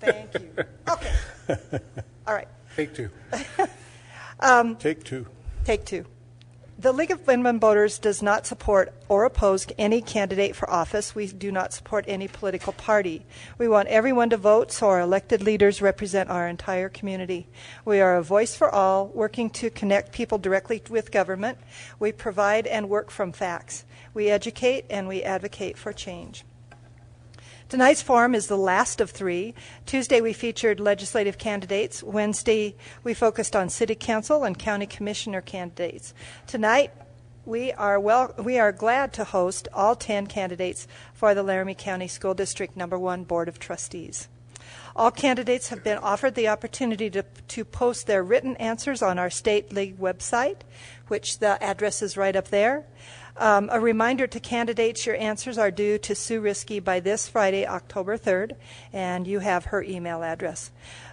Thank you. Okay. All right. Take two. Take two. Take two. The League of Women Voters does not support or oppose any candidate for office. We do not support any political party. We want everyone to vote so our elected leaders represent our entire community. We are a voice for all, working to connect people directly with government. We provide and work from facts. We educate and we advocate for change. Tonight's forum is the last of three. Tuesday we featured legislative candidates. Wednesday we focused on city council and county commissioner candidates. Tonight we are glad to host all 10 candidates for the Laramie County School District No. 1 Board of Trustees. All candidates have been offered the opportunity to post their written answers on our State League website, which the address is right up there. A reminder to candidates, your answers are due to Sue Risky by this Friday, October 3rd, and you have her email address.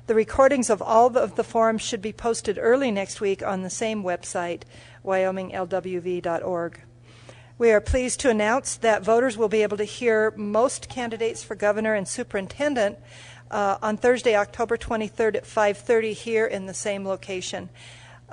The recordings of all of the forums should be posted early next week on the same website, wyominglwv.org. We are pleased to announce that voters will be able to hear most candidates for governor and superintendent on Thursday, October 23rd at 5:30 here in the same location.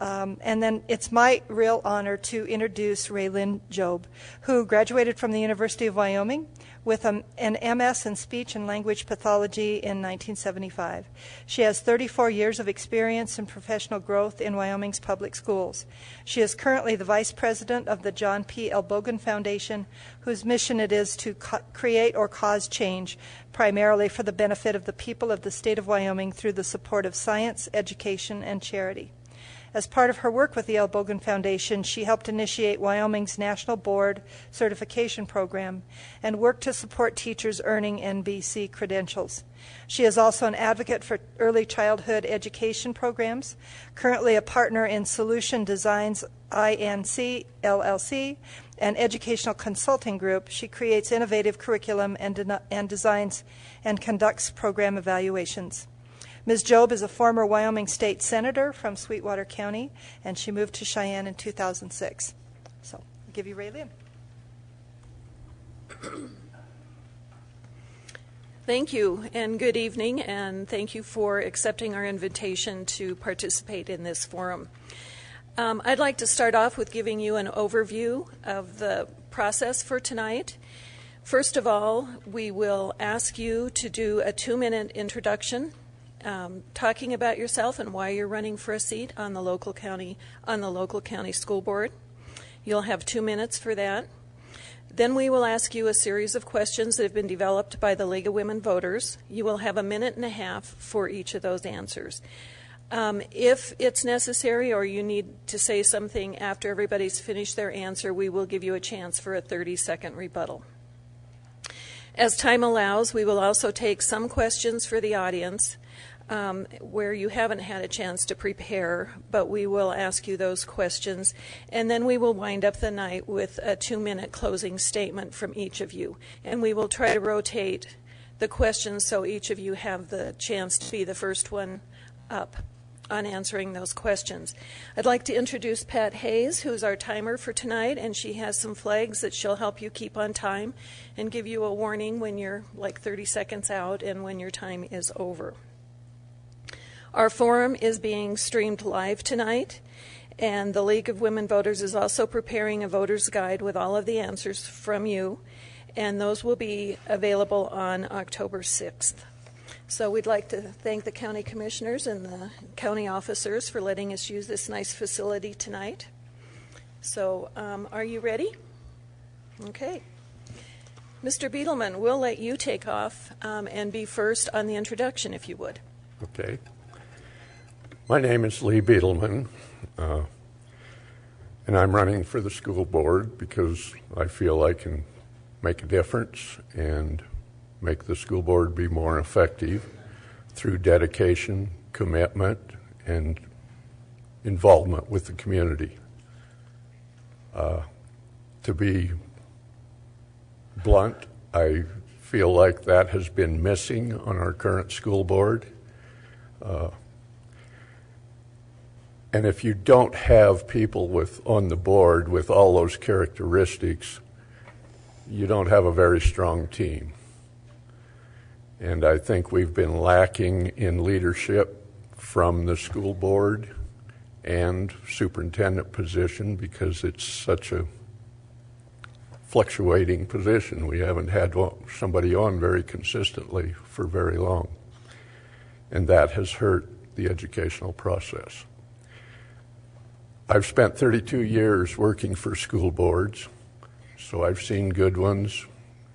And then it's my real honor to introduce Raylyn Jobe, who graduated from the University of Wyoming with an MS in Speech and Language Pathology in 1975. She has 34 years of experience in professional growth in Wyoming's public schools. She is currently the vice president of the John P. L. Bogan Foundation, whose mission it is to create or cause change, primarily for the benefit of the people of the state of Wyoming through the support of science, education, and charity. As part of her work with the L. Bogan Foundation, she helped initiate Wyoming's National Board Certification Program and worked to support teachers earning NBC credentials. She is also an advocate for early childhood education programs, currently a partner in Solution Designs Inc. LLC, an educational consulting group. She creates innovative curriculum and designs and conducts program evaluations. Ms. Jobe is a former Wyoming State Senator from Sweetwater County, and she moved to Cheyenne in 2006. So I'll give you Raylyn. Thank you, and good evening, and thank you for accepting our invitation to participate in this forum. I'd like to start off with giving you an overview of the process for tonight. First of all, we will ask you to do a 2-minute introduction, talking about yourself and why you're running for a seat on the local county school board. You'll have 2 minutes for that. Then we will ask you a series of questions that have been developed by the League of Women Voters. You will have 1.5 minutes for each of those answers. If it's necessary or you need to say something after everybody's finished their answer, we will give you a chance for a 30-second rebuttal. As time allows, we will also take some questions for the audience where you haven't had a chance to prepare, but we will ask you those questions, and then we will wind up the night with a 2-minute closing statement from each of you. And we will try to rotate the questions so each of you have the chance to be the first one up on answering those questions. I'd like to introduce Pat Hayes, who's our timer for tonight, and she has some flags that she'll help you keep on time and give you a warning when you're like 30 seconds out and when your time is over. Our forum is being streamed live tonight, and the League of Women Voters is also preparing a voter's guide with all of the answers from you, and those will be available on October 6th. So we'd like to thank the county commissioners and the county officers for letting us use this nice facility tonight. So are you ready? Okay. Mr. Beetleman, we'll let you take off and be first on the introduction, if you would. Okay. My name is Lee Beetleman, and I'm running for the school board because I feel I can make a difference and make the school board be more effective through dedication, commitment, and involvement with the community. To be blunt, I feel like that has been missing on our current school board. And if you don't have people on the board with all those characteristics, you don't have a very strong team. And I think we've been lacking in leadership from the school board and superintendent position because it's such a fluctuating position. We haven't had somebody on very consistently for very long. And that has hurt the educational process. I've spent 32 years working for school boards, so I've seen good ones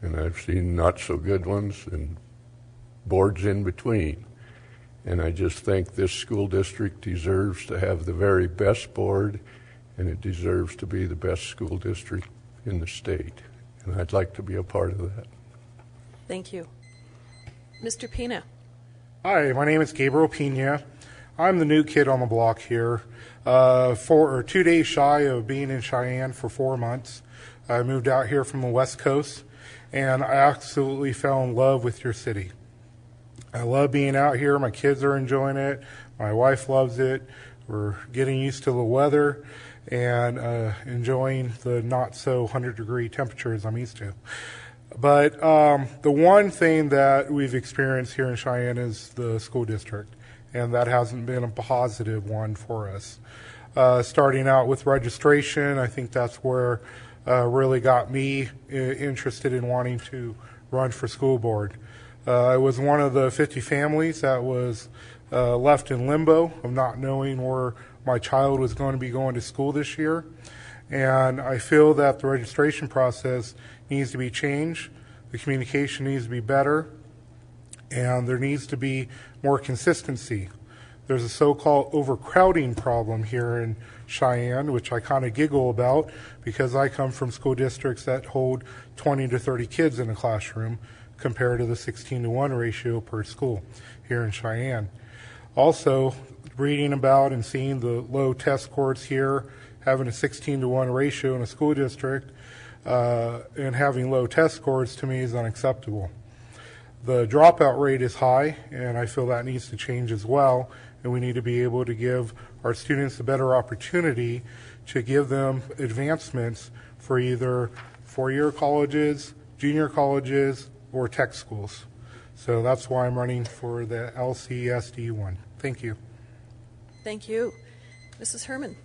and I've seen not so good ones and boards in between. And I just think this school district deserves to have the very best board, and it deserves to be the best school district in the state. And I'd like to be a part of that. Thank you. Mr. Pina. Hi, my name is Gabriel Pina. I'm the new kid on the block here. 2 days shy of being in Cheyenne for 4 months. I moved out here from the West Coast, and I absolutely fell in love with your city. I love being out here. My kids are enjoying it. My wife loves it. We're getting used to the weather and enjoying the not so 100-degree temperatures I'm used to. But the one thing that we've experienced here in Cheyenne is the school district, and that hasn't been a positive one for us. Starting out with registration, I think that's where really got me interested in wanting to run for school board. I was one of the 50 families that was left in limbo of not knowing where my child was going to be going to school this year. And I feel that the registration process needs to be changed, the communication needs to be better, and there needs to be more consistency. There's a so-called overcrowding problem here in Cheyenne, which I kind of giggle about because I come from school districts that hold 20 to 30 kids in a classroom compared to the 16-to-1 ratio per school here in Cheyenne. Also, reading about and seeing the low test scores here, having a 16-to-1 ratio in a school district and having low test scores to me is unacceptable. The dropout rate is high, and I feel that needs to change as well, and we need to be able to give our students a better opportunity to give them advancements for either four-year colleges, junior colleges, or tech schools. So that's why I'm running for the LCSD one. Thank you. Thank you. Mrs. Herman.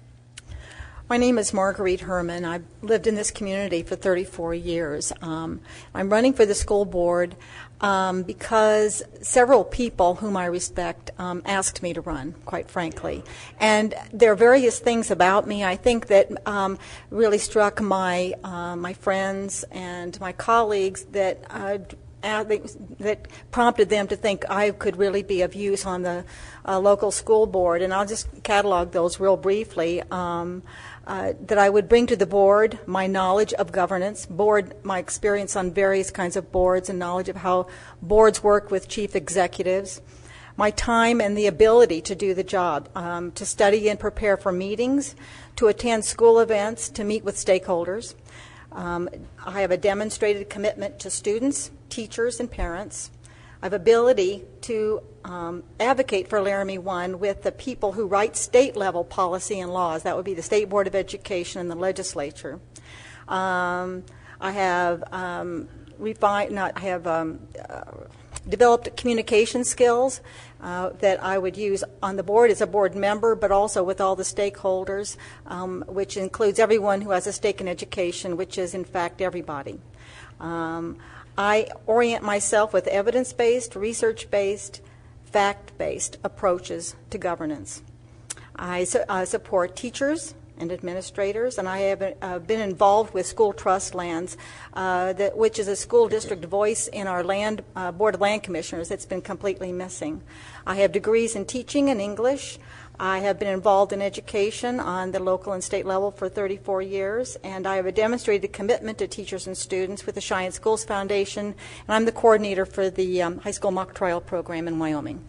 My name is Marguerite Herman. I've lived in this community for 34 years. I'm running for the school board because several people whom I respect asked me to run, quite frankly. And there are various things about me I think that really struck my my friends and my colleagues that prompted them to think I could really be of use on the local school board. And I'll just catalog those real briefly. That I would bring to the board my knowledge of governance, my experience on various kinds of boards and knowledge of how boards work with chief executives, my time and the ability to do the job, to study and prepare for meetings, to attend school events, to meet with stakeholders. I have a demonstrated commitment to students, teachers, and parents. I have ability to advocate for Laramie One with the people who write state-level policy and laws. That would be the State Board of Education and the legislature. I have developed communication skills that I would use on the board as a board member, but also with all the stakeholders, which includes everyone who has a stake in education, which is, in fact, everybody. I orient myself with evidence-based, research-based, fact-based approaches to governance. I support teachers and administrators, and I have been involved with School Trust Lands, which is a school district voice in our Board of Land Commissioners that's been completely missing. I have degrees in teaching and English. I have been involved in education on the local and state level for 34 years, and I have a demonstrated commitment to teachers and students with the Cheyenne Schools Foundation, and I'm the coordinator for the high school mock trial program in Wyoming.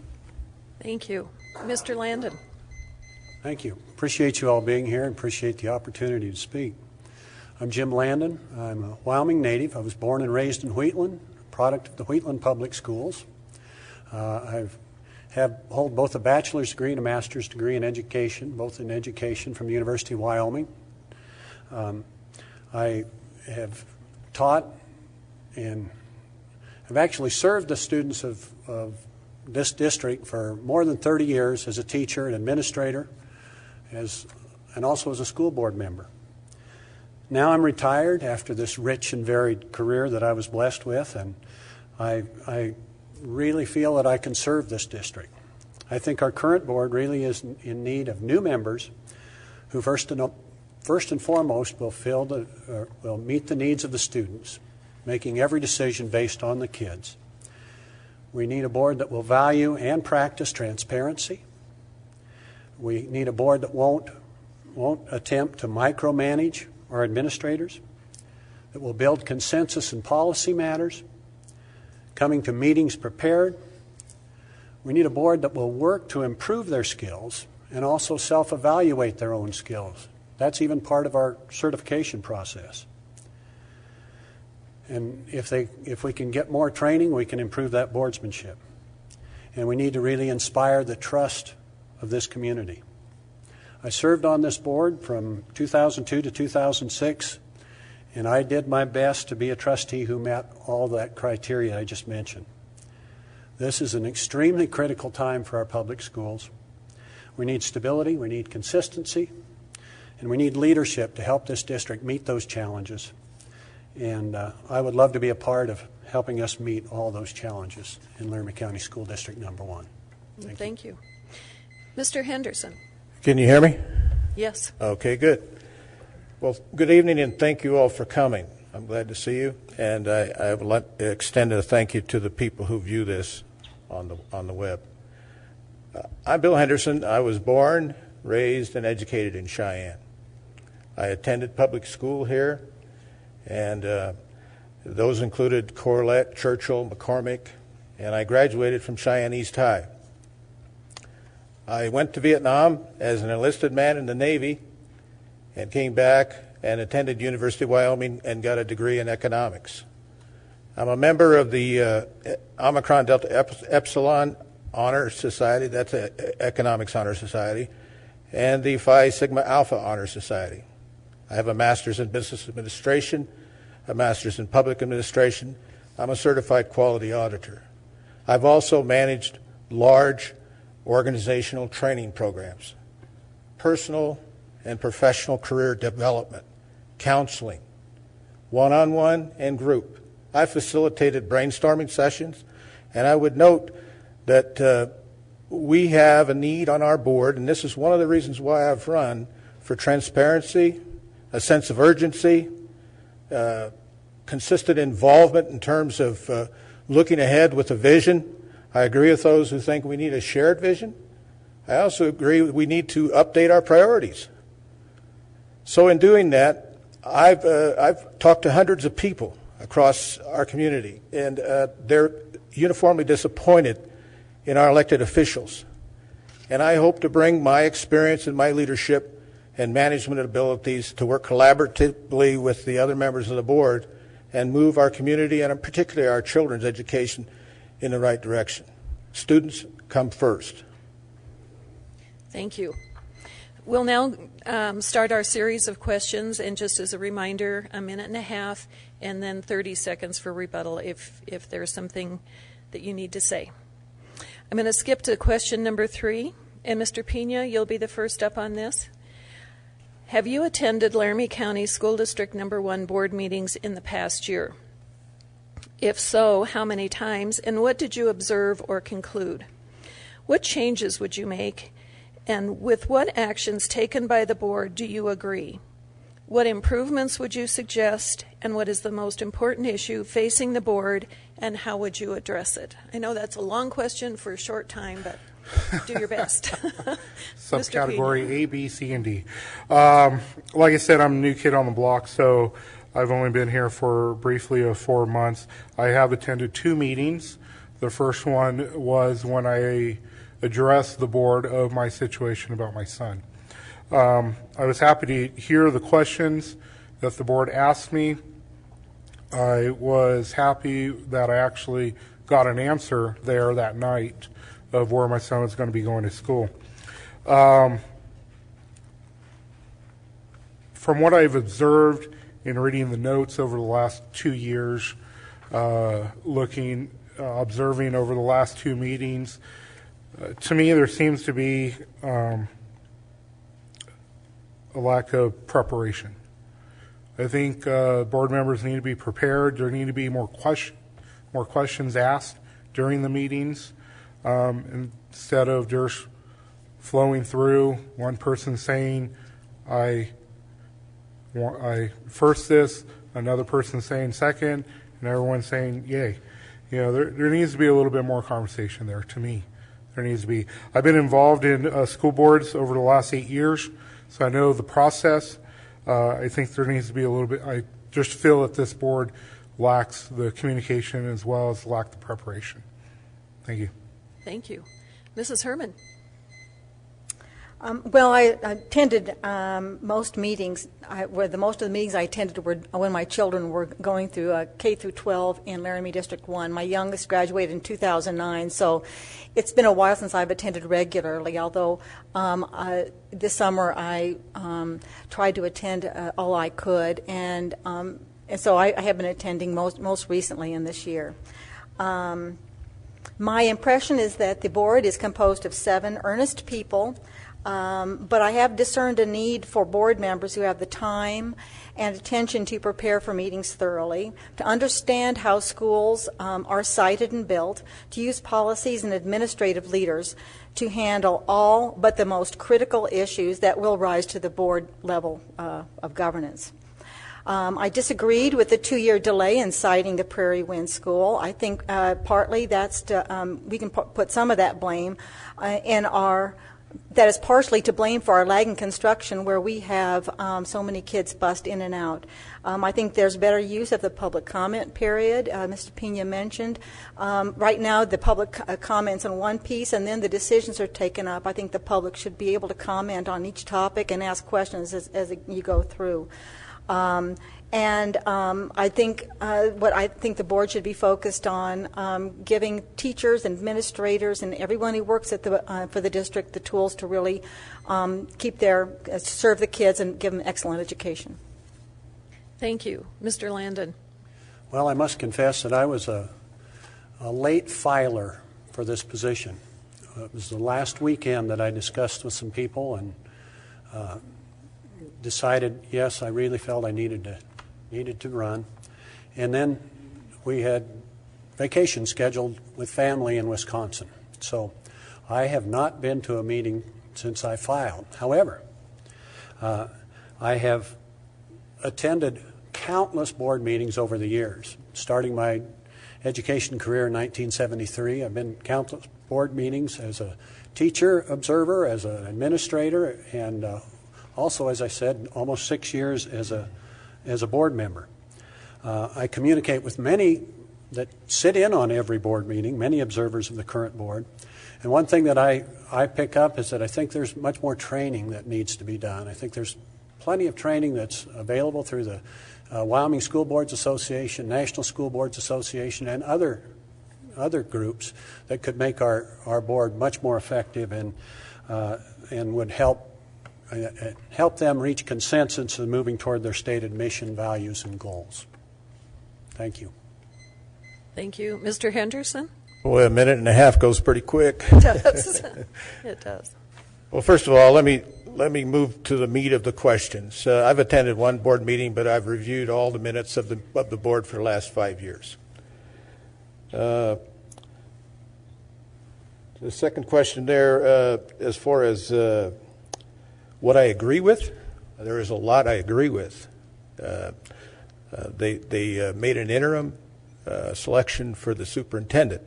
Thank you. Mr. Landon. Thank you. Appreciate you all being here and appreciate the opportunity to speak. I'm Jim Landon. I'm a Wyoming native. I was born and raised in Wheatland, product of the Wheatland Public Schools. Hold both a bachelor's degree and a master's degree in education, both in education from the University of Wyoming. I have taught and I've actually served the students of this district for more than 30 years as a teacher and administrator, and also as a school board member. Now I'm retired after this rich and varied career that I was blessed with, and I really feel that I can serve this district. I think our current board really is in need of new members who first and foremost will meet the needs of the students, making every decision based on the kids. We need a board that will value and practice transparency. We need a board that won't attempt to micromanage our administrators, that will build consensus in policy matters, coming to meetings prepared. We need a board that will work to improve their skills and also self-evaluate their own skills. That's even part of our certification process. And if we can get more training, we can improve that boardsmanship. And we need to really inspire the trust of this community. I served on this board from 2002 to 2006, and I did my best to be a trustee who met all that criteria I just mentioned. This is an extremely critical time for our public schools. We need stability, we need consistency, and we need leadership to help this district meet those challenges. And I would love to be a part of helping us meet all those challenges in Laramie County School District Number 1. Thank you. Mr. Henderson. Can you hear me? Yes. Okay, good. Well, good evening, and thank you all for coming. I'm glad to see you, and I would like to extend a thank you to the people who view this on the web. I'm Bill Henderson. I was born, raised, and educated in Cheyenne. I attended public school here, and those included Corlett, Churchill, McCormick, and I graduated from Cheyenne East High. I went to Vietnam as an enlisted man in the Navy and came back and attended University of Wyoming and got a degree in economics. I'm a member of the Omicron Delta Epsilon Honor Society, that's an Economics Honor Society, and the Phi Sigma Alpha Honor Society. I have a master's in business administration, a master's in public administration. I'm a certified quality auditor. I've also managed large organizational training programs, personal and professional career development, counseling, one-on-one and group. I facilitated brainstorming sessions, and I would note that we have a need on our board, and this is one of the reasons why I've run, for transparency, a sense of urgency, consistent involvement in terms of looking ahead with a vision. I agree with those who think we need a shared vision. I also agree we need to update our priorities. So in doing that, I've talked to hundreds of people across our community, and they're uniformly disappointed in our elected officials. And I hope to bring my experience and my leadership and management abilities to work collaboratively with the other members of the board and move our community and particularly our children's education in the right direction. Students come first. Thank you. We'll now start our series of questions, and just as a reminder, a minute and a half and then 30 seconds for rebuttal if there's something that you need to say. I'm going to skip to question number 3, and Mr. Pena, you'll be the first up on this. Have you attended Laramie County School District Number 1 board meetings in the past year? If so, how many times, and what did you observe or conclude? What changes would you make, and with what actions taken by the board do you agree? What improvements would you suggest, and what is the most important issue facing the board, and how would you address it? I know that's a long question for a short time, but do your best. Subcategory A, B, C, and D. Like I said, I'm a new kid on the block, so I've only been here for briefly 4 months. I have attended 2 meetings. The first one was when I addressed the board of my situation about my son. I was happy to hear the questions that the board asked me. I was happy that I actually got an answer there that night of where my son was going to be going to school. From what I've observed in reading the notes over the last 2 years, observing over the last two meetings, to me there seems to be a lack of preparation. I think board members need to be prepared. There need to be more questions asked during the meetings instead of just flowing through. One person saying, I first this, another person saying second, and everyone saying yay. There needs to be a little bit more conversation there, to me. There needs to be. I've been involved in school boards over the last 8 years, so I know the process. I think there needs to be a little bit. I just feel that this board lacks the communication as well as lack the preparation. Thank you. Thank you. Mrs. Herman. Well, I attended most meetings. Most of the meetings I attended were when my children were going through K through 12 in Laramie District 1. My youngest graduated in 2009, so it's been a while since I've attended regularly, although this summer I tried to attend all I could, and so I have been attending most recently in this year. My impression is that the board is composed of 7 earnest people, but I have discerned a need for board members who have the time and attention to prepare for meetings thoroughly, to understand how schools are sited and built, to use policies and administrative leaders to handle all but the most critical issues that will rise to the board level of governance. I disagreed with the 2-year delay in siting the Prairie Wind School. I think partly that's we can put some of that blame that is partially to blame for our lagging construction, where we have so many kids bust in and out. I think there's better use of the public comment period. Mr. Pena mentioned. Right now, the public comments on one piece, and then the decisions are taken up. I think the public should be able to comment on each topic and ask questions as you go through. I think what I think the board should be focused on giving teachers, administrators, and everyone who works at for the district the tools to really serve the kids and give them excellent education. Thank you. Mr. Landon. Well, I must confess that I was a late filer for this position. It was the last weekend that I discussed with some people and decided, yes, I really felt I needed to run. And then we had vacation scheduled with family in Wisconsin. So I have not been to a meeting since I filed. However, I have attended countless board meetings over the years. Starting my education career in 1973, I've been countless board meetings as a teacher observer, as an administrator, and also, as I said, almost 6 years as a board member. I communicate with many that sit in on every board meeting, many observers of the current board. And one thing that I pick up is that I think there's much more training that needs to be done. I think there's plenty of training that's available through the Wyoming School Boards Association, National School Boards Association, and other groups that could make our board much more effective and would help them reach consensus in moving toward their stated mission, values, and goals. Thank you. Thank you. Mr. Henderson? Boy, a minute and a half goes pretty quick. It does. It does. Well, first of all, let me move to the meat of the questions. I've attended one board meeting, but I've reviewed all the minutes of the board for the last 5 years. The second question there, as far as what I agree with, there is a lot I agree with. They made an interim selection for the superintendent,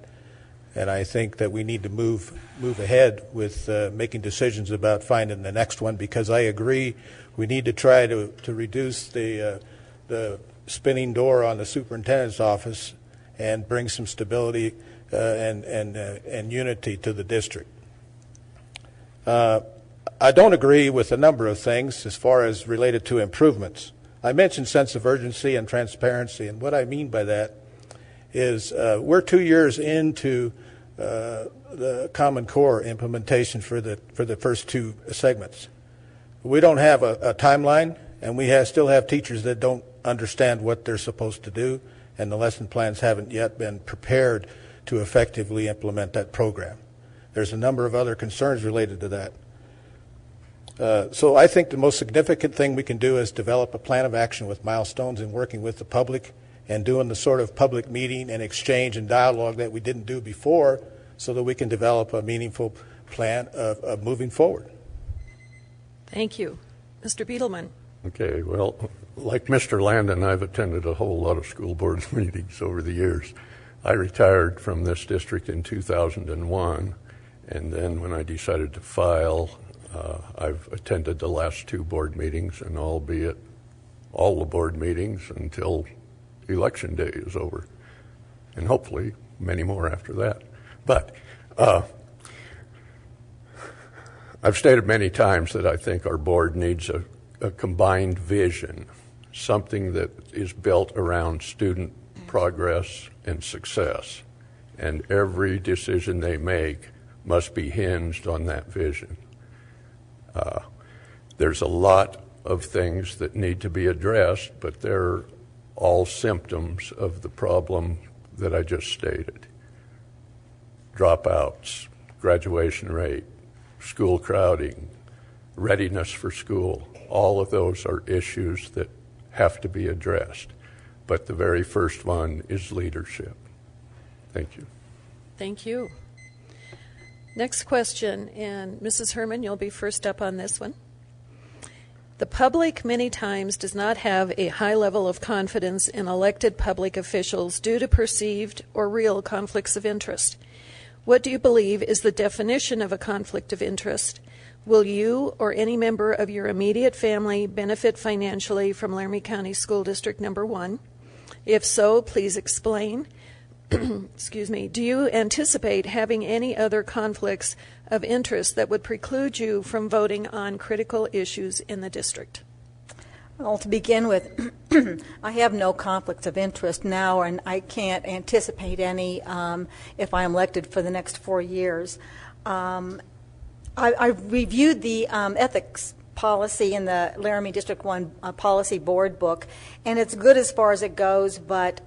and I think that we need to move ahead with making decisions about finding the next one, because I agree we need to try to reduce the spinning door on the superintendent's office and bring some stability and unity to the district. I don't agree with a number of things as far as related to improvements. I mentioned sense of urgency and transparency, and what I mean by that is we're 2 years into the Common Core implementation for the first 2 segments. We don't have a timeline, and we still have teachers that don't understand what they're supposed to do, and the lesson plans haven't yet been prepared to effectively implement that program. There's a number of other concerns related to that. So I think the most significant thing we can do is develop a plan of action with milestones and working with the public and doing the sort of public meeting and exchange and dialogue that we didn't do before so that we can develop a meaningful plan of moving forward. Thank you. Mr. Beetleman. Okay, well, like Mr. Landon, I've attended a whole lot of school board meetings over the years. I retired from this district in 2001, and then when I decided to file, I've attended the last 2 board meetings, and albeit all the board meetings until election day is over, and hopefully many more after that. But I've stated many times that I think our board needs a combined vision, something that is built around student progress and success, and every decision they make must be hinged on that vision. There's a lot of things that need to be addressed, but they're all symptoms of the problem that I just stated. Dropouts, graduation rate, school crowding, readiness for school, all of those are issues that have to be addressed. But the very first one is leadership. Thank you. Thank you. Next question, and Mrs. Herman, you'll be first up on this one. The public many times does not have a high level of confidence in elected public officials due to perceived or real conflicts of interest. What do you believe is the definition of a conflict of interest? Will you or any member of your immediate family benefit financially from Laramie County School District Number 1? If so, please explain. Excuse me. Do you anticipate having any other conflicts of interest that would preclude you from voting on critical issues in the district? Well, to begin with, I have no conflicts of interest now, and I can't anticipate any if I'm elected for the next 4 years. I reviewed the ethics policy in the Laramie District 1 policy board book, and it's good as far as it goes, but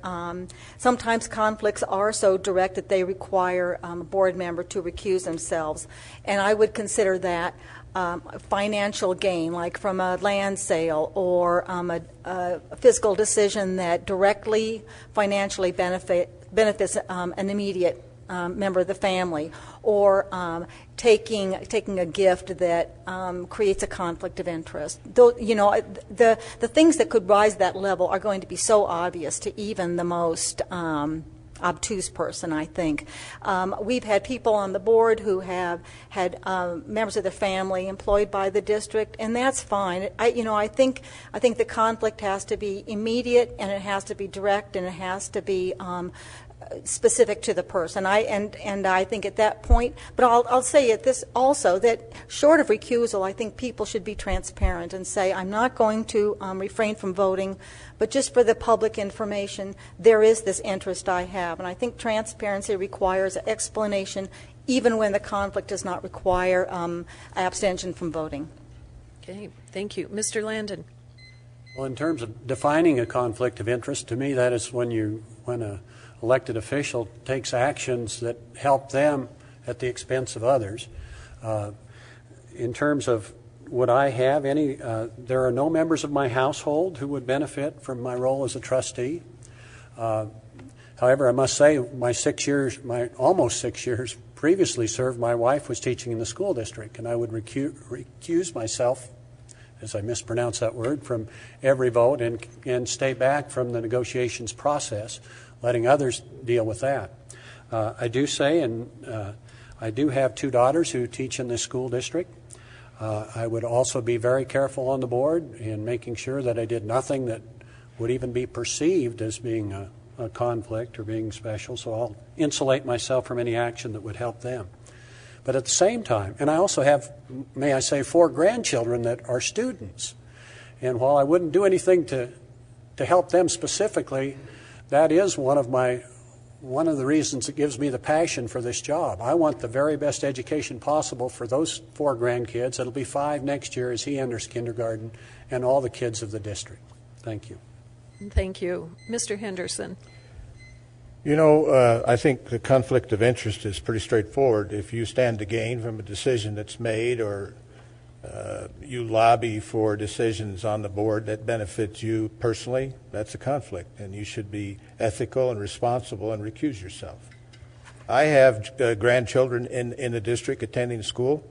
sometimes conflicts are so direct that they require a board member to recuse themselves, and I would consider that financial gain, like from a land sale or a fiscal decision that directly financially benefits an immediate member of the family, or taking a gift that creates a conflict of interest. Though, the things that could rise that level are going to be so obvious to even the most obtuse person, I think. We've had people on the board who have had members of the family employed by the district, and that's fine. I think the conflict has to be immediate, and it has to be direct, and it has to be specific to the person. I think at that point, but I'll say at this also that short of recusal, I think people should be transparent and say, I'm not going to refrain from voting, but just for the public information, there is this interest I have. And I think transparency requires an explanation, even when the conflict does not require abstention from voting. Okay, thank you. Mr. Landon. Well, in terms of defining a conflict of interest, to me that is when a elected official takes actions that help them at the expense of others. In terms of would I have any, there are no members of my household who would benefit from my role as a trustee. However, I must say my almost 6 years previously served, my wife was teaching in the school district, and I would recuse myself, as I mispronounce that word, from every vote and stay back from the negotiations process, letting others deal with that. I do say, and I do have 2 daughters who teach in this school district. I would also be very careful on the board in making sure that I did nothing that would even be perceived as being a conflict or being special, so I'll insulate myself from any action that would help them. But at the same time, and I also have, may I say, 4 grandchildren that are students, and while I wouldn't do anything to help them specifically, that is one of the reasons that gives me the passion for this job. I want the very best education possible for those 4 grandkids. It'll be 5 next year as he enters kindergarten, and all the kids of the district. Thank you. Thank you. Mr. Henderson. I think the conflict of interest is pretty straightforward. If you stand to gain from a decision that's made, or you lobby for decisions on the board that benefit you personally, that's a conflict, and you should be ethical and responsible and recuse yourself. I have grandchildren in the district attending school,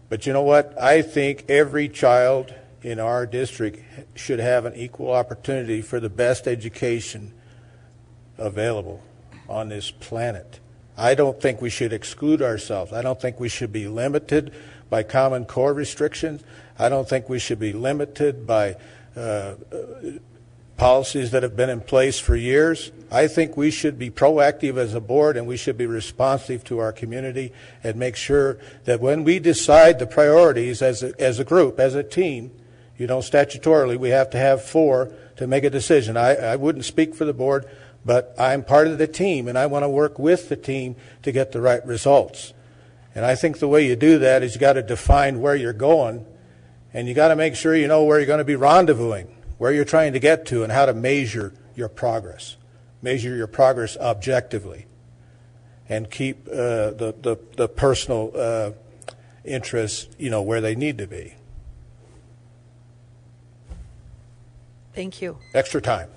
but you know what? I think every child in our district should have an equal opportunity for the best education available on this planet. I don't think we should exclude ourselves. I don't think we should be limited by Common Core restrictions. I don't think we should be limited by policies that have been in place for years. I think we should be proactive as a board, and we should be responsive to our community and make sure that when we decide the priorities as a group, as a team, statutorily we have to have 4 to make a decision. I wouldn't speak for the board, but I'm part of the team, and I want to work with the team to get the right results. And I think the way you do that is you got to define where you're going, and you got to make sure you know where you're going to be rendezvousing, where you're trying to get to, and how to measure your progress. Measure your progress objectively, and keep the personal interests, where they need to be. Thank you. Extra time.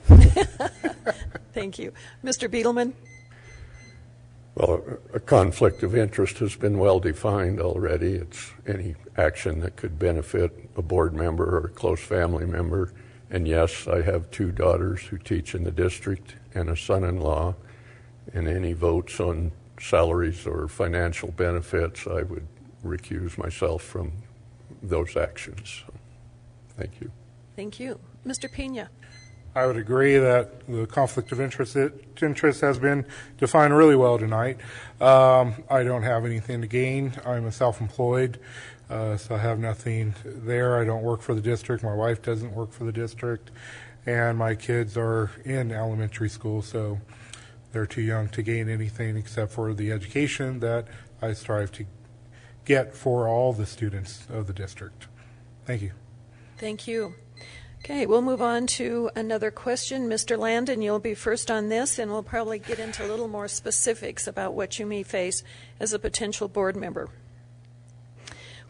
Thank you. Mr. Beetleman? Well, a conflict of interest has been well defined already. It's any action that could benefit a board member or a close family member. And yes, I have 2 daughters who teach in the district and a son-in-law. And any votes on salaries or financial benefits, I would recuse myself from those actions. Thank you. Thank you. Mr. Pena? I would agree that the conflict of interest has been defined really well tonight. I don't have anything to gain. I'm a self-employed, so I have nothing there. I don't work for the district. My wife doesn't work for the district, and my kids are in elementary school, so they're too young to gain anything except for the education that I strive to get for all the students of the district. Thank you. Thank you. Okay, we'll move on to another question. Mr. Landon, you'll be first on this, and we'll probably get into a little more specifics about what you may face as a potential board member.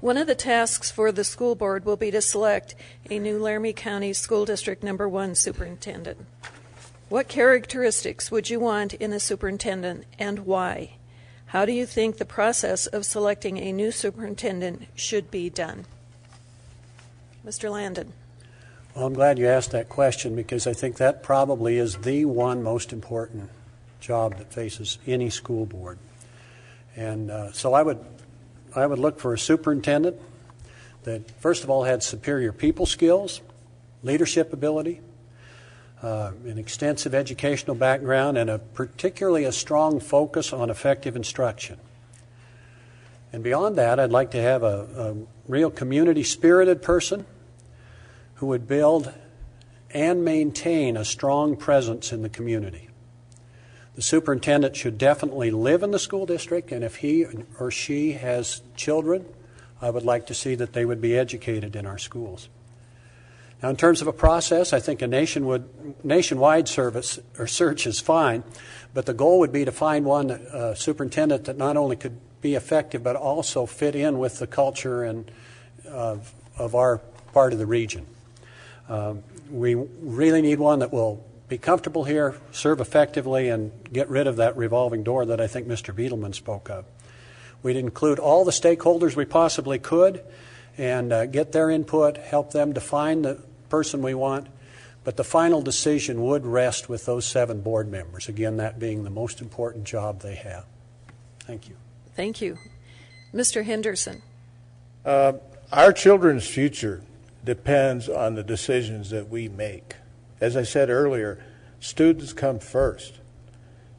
One of the tasks for the school board will be to select a new Laramie County School District Number 1 superintendent. What characteristics would you want in a superintendent, and why? How do you think the process of selecting a new superintendent should be done? Mr. Landon. Well, I'm glad you asked that question, because I think that probably is the one most important job that faces any school board. And so I would look for a superintendent that, first of all, had superior people skills, leadership ability, an extensive educational background, and particularly a strong focus on effective instruction. And beyond that, I'd like to have a real community-spirited person who would build and maintain a strong presence in the community. The superintendent should definitely live in the school district, and if he or she has children, I would like to see that they would be educated in our schools. Now, in terms of a process, I think a nationwide service or search is fine, but the goal would be to find one superintendent that not only could be effective but also fit in with the culture and of our part of the region. We really need one that will be comfortable here, serve effectively, and get rid of that revolving door that I think Mr. Beetleman spoke of. We'd include all the stakeholders we possibly could and get their input, help them define the person we want, but the final decision would rest with those 7 board members, again, that being the most important job they have. Thank you. Thank you. Mr. Henderson. Our children's future depends on the decisions that we make. As I said earlier, students come first.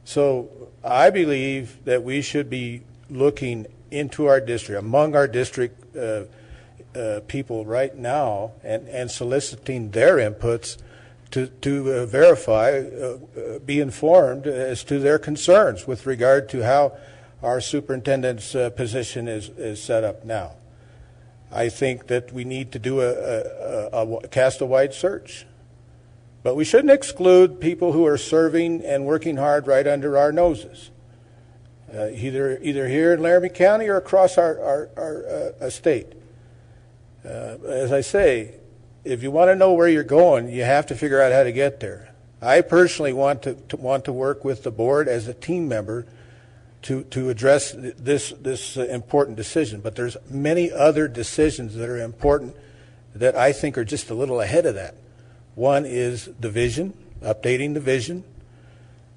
So I believe that we should be looking into our district, among our district people right now, and soliciting their inputs to verify, be informed as to their concerns with regard to how our superintendent's position is set up now. I think that we need to do cast a wide search, But we shouldn't exclude people who are serving and working hard right under our noses, either here in Laramie County or across our state. As I say, if you want to know where you're going, you have to figure out how to get there. I personally want to work with the board as a team member to address this important decision. But there's many other decisions that are important that I think are just a little ahead of that. One is the vision, updating the vision,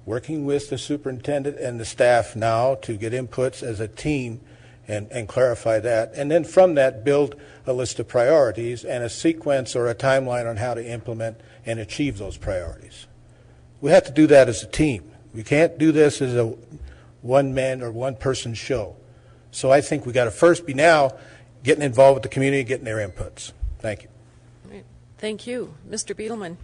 working with the superintendent and the staff now to get inputs as a team and clarify that. And then from that, build a list of priorities and a sequence or a timeline on how to implement and achieve those priorities. We have to do that as a team. We can't do this as a one-man or one-person show. So I think we got to first be now getting involved with the community, getting their inputs. Thank you. Thank you. Mr. Beetleman.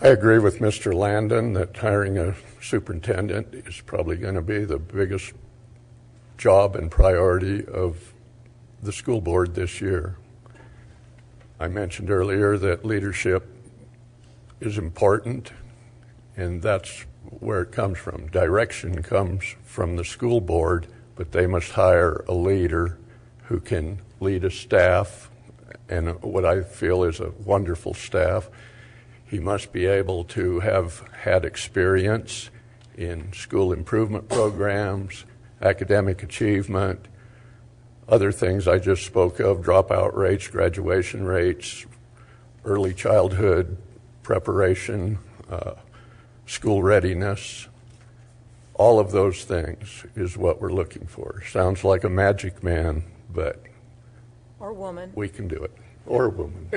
I agree with Mr. Landon that hiring a superintendent is probably going to be the biggest job and priority of the school board this year. I mentioned earlier that leadership is important, and that's where it comes from. Direction comes from the school board, but they must hire a leader who can lead a staff, and what I feel is a wonderful staff. He must be able to have had experience in school improvement programs, academic achievement, other things I just spoke of, dropout rates, graduation rates, early childhood preparation, school readiness. All of those things is what we're looking for. Sounds like a magic man, but Or woman. we can do it. Or woman.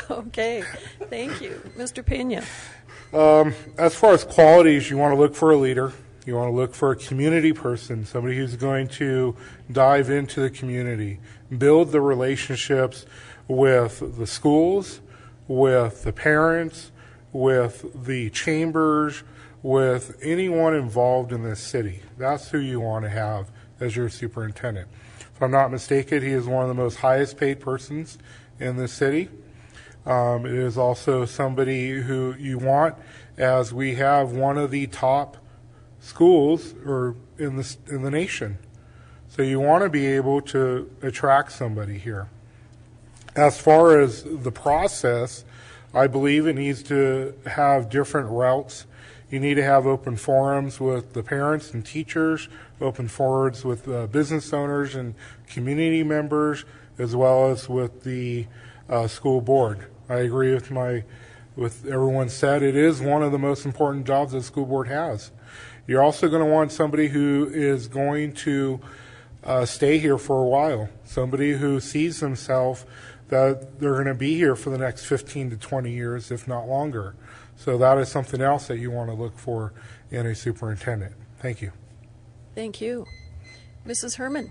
Okay. Thank you. Mr. Pena. As far as qualities, you want to look for a leader. You want to look for a community person, somebody who's going to dive into the community, build the relationships with the schools, with the parents, with the chambers, with anyone involved in this city. That's who you want to have as your superintendent. If I'm not mistaken, he is one of the most highest paid persons in this city. It is also somebody who you want, as we have one of the top schools or in the nation. So you want to be able to attract somebody here. As far as the process, I believe it needs to have different routes. You need to have open forums with the parents and teachers, open forums with business owners and community members, as well as with the school board. I agree with everyone said. It is one of the most important jobs that the school board has. You're also going to want somebody who is going to stay here for a while, somebody who sees themselves that they're going to be here for the next 15 to 20 years, if not longer. So that is something else that you want to look for in a superintendent. Thank you. Thank you. Mrs. Herman.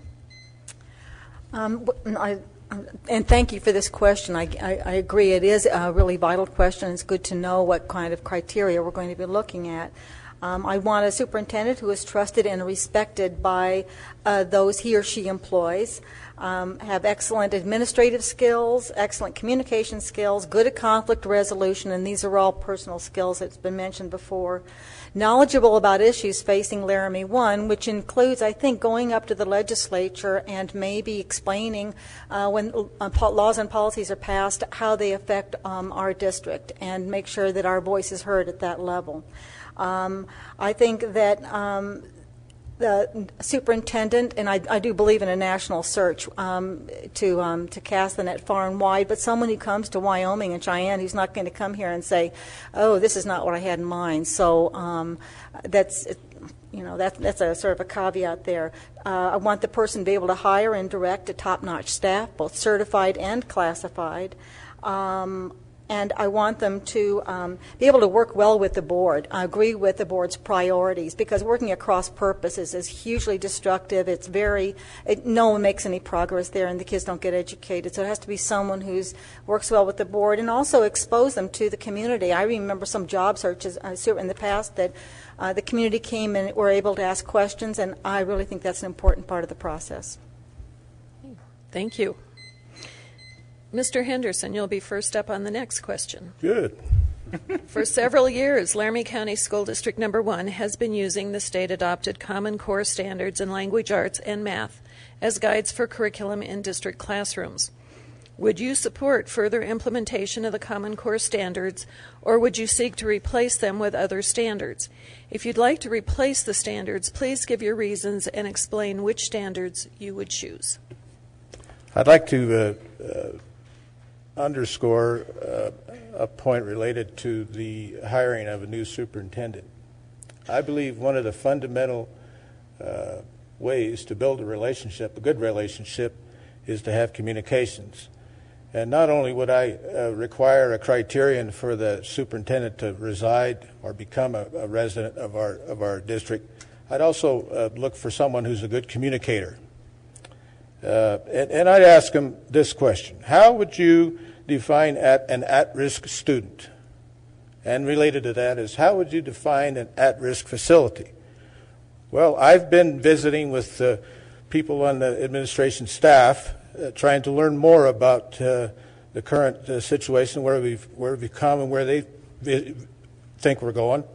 And thank you for this question. I agree. It is a really vital question. It's good to know what kind of criteria we're going to be looking at. I want a superintendent who is trusted and respected by those he or she employs, have excellent administrative skills, excellent communication skills, good at conflict resolution, and these are all personal skills that's been mentioned before. Knowledgeable about issues facing Laramie 1, which includes, I think, going up to the legislature and maybe explaining when laws and policies are passed how they affect our district and make sure that our voice is heard at that level. I think that the superintendent, and I do believe in a national search to cast the net far and wide, but someone who comes to Wyoming and Cheyenne who's not going to come here and say, oh, this is not what I had in mind. So that's a sort of a caveat there. I want the person to be able to hire and direct a top-notch staff, both certified and classified. And I want them to be able to work well with the board. I agree with the board's priorities, because working at cross purposes is hugely destructive. No one makes any progress there, and the kids don't get educated. So it has to be someone who works well with the board and also expose them to the community. I remember some job searches in the past that the community came and were able to ask questions, and I really think that's an important part of the process. Thank you. Mr. Henderson, you'll be first up on the next question. Good. For several years, Laramie County School District Number 1 has been using the state-adopted Common Core standards in language arts and math as guides for curriculum in district classrooms. Would you support further implementation of the Common Core standards, or would you seek to replace them with other standards? If you'd like to replace the standards, please give your reasons and explain which standards you would choose. I'd like to underscore a point related to the hiring of a new superintendent. I believe one of the fundamental ways to build a relationship, a good relationship, is to have communications. And not only would I require a criterion for the superintendent to reside or become a resident of our district, I'd also look for someone who's a good communicator. And I'd ask him this question: how would you define an at-risk student? And related to that is, how would you define an at-risk facility? Well, I've been visiting with people on the administration staff, trying to learn more about the current situation, where we've come and where they think we're going.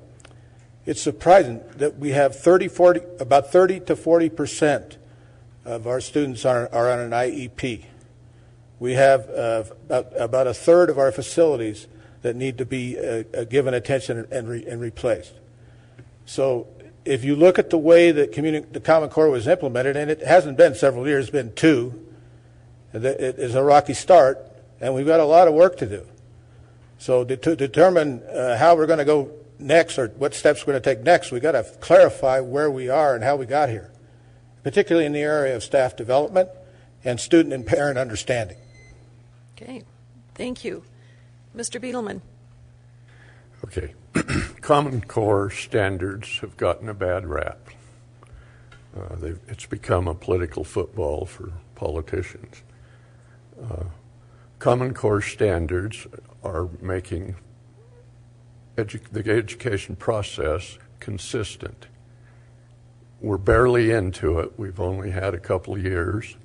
It's surprising that we have about 30 to 40% of our students are on an IEP. We have about a third of our facilities that need to be given attention and replaced. So if you look at the way that the Common Core was implemented, and it hasn't been several years, it's been 2, it is a rocky start, and we've got a lot of work to do. So to determine how we're going to go next, or what steps we're going to take next, we've got to clarify where we are and how we got here, particularly in the area of staff development and student and parent understanding. Okay, thank you. Mr. Beetleman. Okay. Common Core standards have gotten a bad rap. It's become a political football for politicians. Common Core standards are making the education process consistent. We're barely into it. We've only had a couple of years.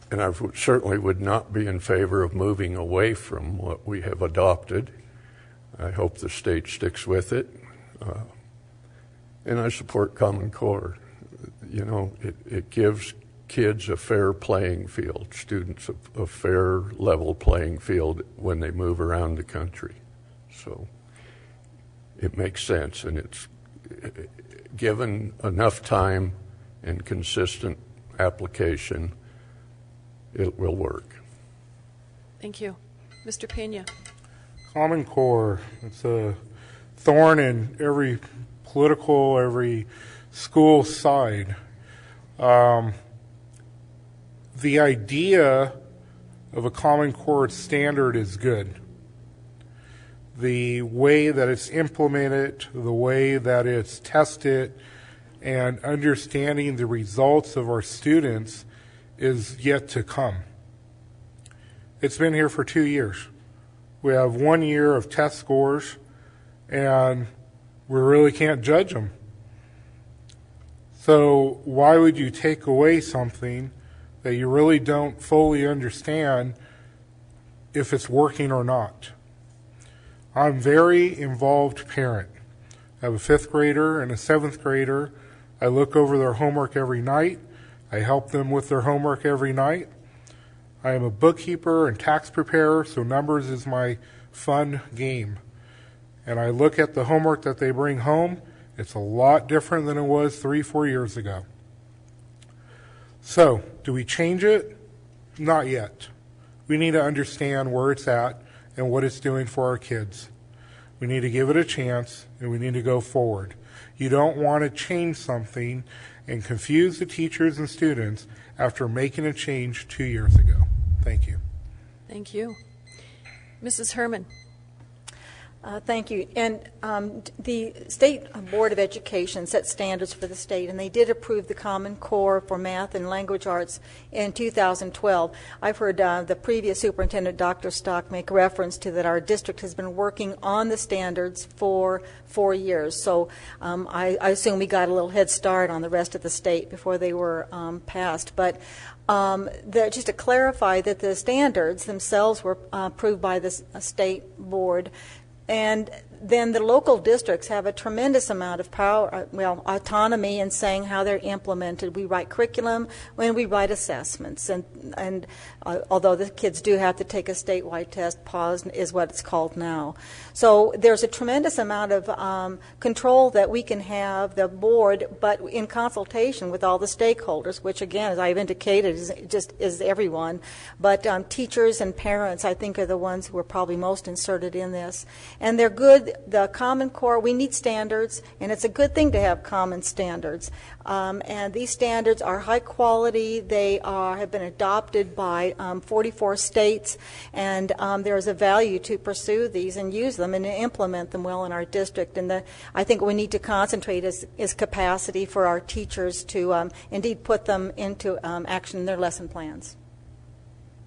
And I certainly would not be in favor of moving away from what we have adopted. I hope the state sticks with it. And I support Common Core. You know, it gives kids a fair playing field, students a fair level playing field when they move around the country. So it makes sense, and it's given enough time and consistent application, it will work. Thank you. Mr. Pena. Common Core, it's a thorn in every political, every school side. The idea of a Common Core standard is good. The way that it's implemented, the way that it's tested, and understanding the results of our students is yet to come. It's been here for 2 years. We have 1 year of test scores, and we really can't judge them. So why would you take away something that you really don't fully understand if it's working or not? I'm a very involved parent. I have a 5th grader and a 7th grader. I look over their homework every night. I help them with their homework every night. I am a bookkeeper and tax preparer, so numbers is my fun game. And I look at the homework that they bring home. It's a lot different than it was 3-4 years ago. So, do we change it? Not yet. We need to understand where it's at and what it's doing for our kids. We need to give it a chance, and we need to go forward. You don't want to change something and confuse the teachers and students after making a change 2 years ago. Thank you. Thank you. Mrs. Herman. Thank you. And the State Board of Education set standards for the state, and they did approve the Common Core for math and language arts in 2012. I've heard the previous superintendent, Dr. Stock, make reference to that our district has been working on the standards for 4 years. So I assume we got a little head start on the rest of the state before they were passed. But just to clarify that the standards themselves were approved by the state board, and then the local districts have a tremendous amount of power, autonomy in saying how they're implemented. We write curriculum when we write assessments, and although the kids do have to take a statewide test, PAWS is what it's called now. So there's a tremendous amount of control that we can have, the board, but in consultation with all the stakeholders, which again, as I've indicated, is everyone. But teachers and parents, I think, are the ones who are probably most inserted in this. And they're good. The Common Core, we need standards, and it's a good thing to have common standards. And these standards are high quality. They have been adopted by 44 states, and there is a value to pursue these and use them and implement them well in our district. And I think we need to concentrate is capacity for our teachers to indeed put them into action in their lesson plans.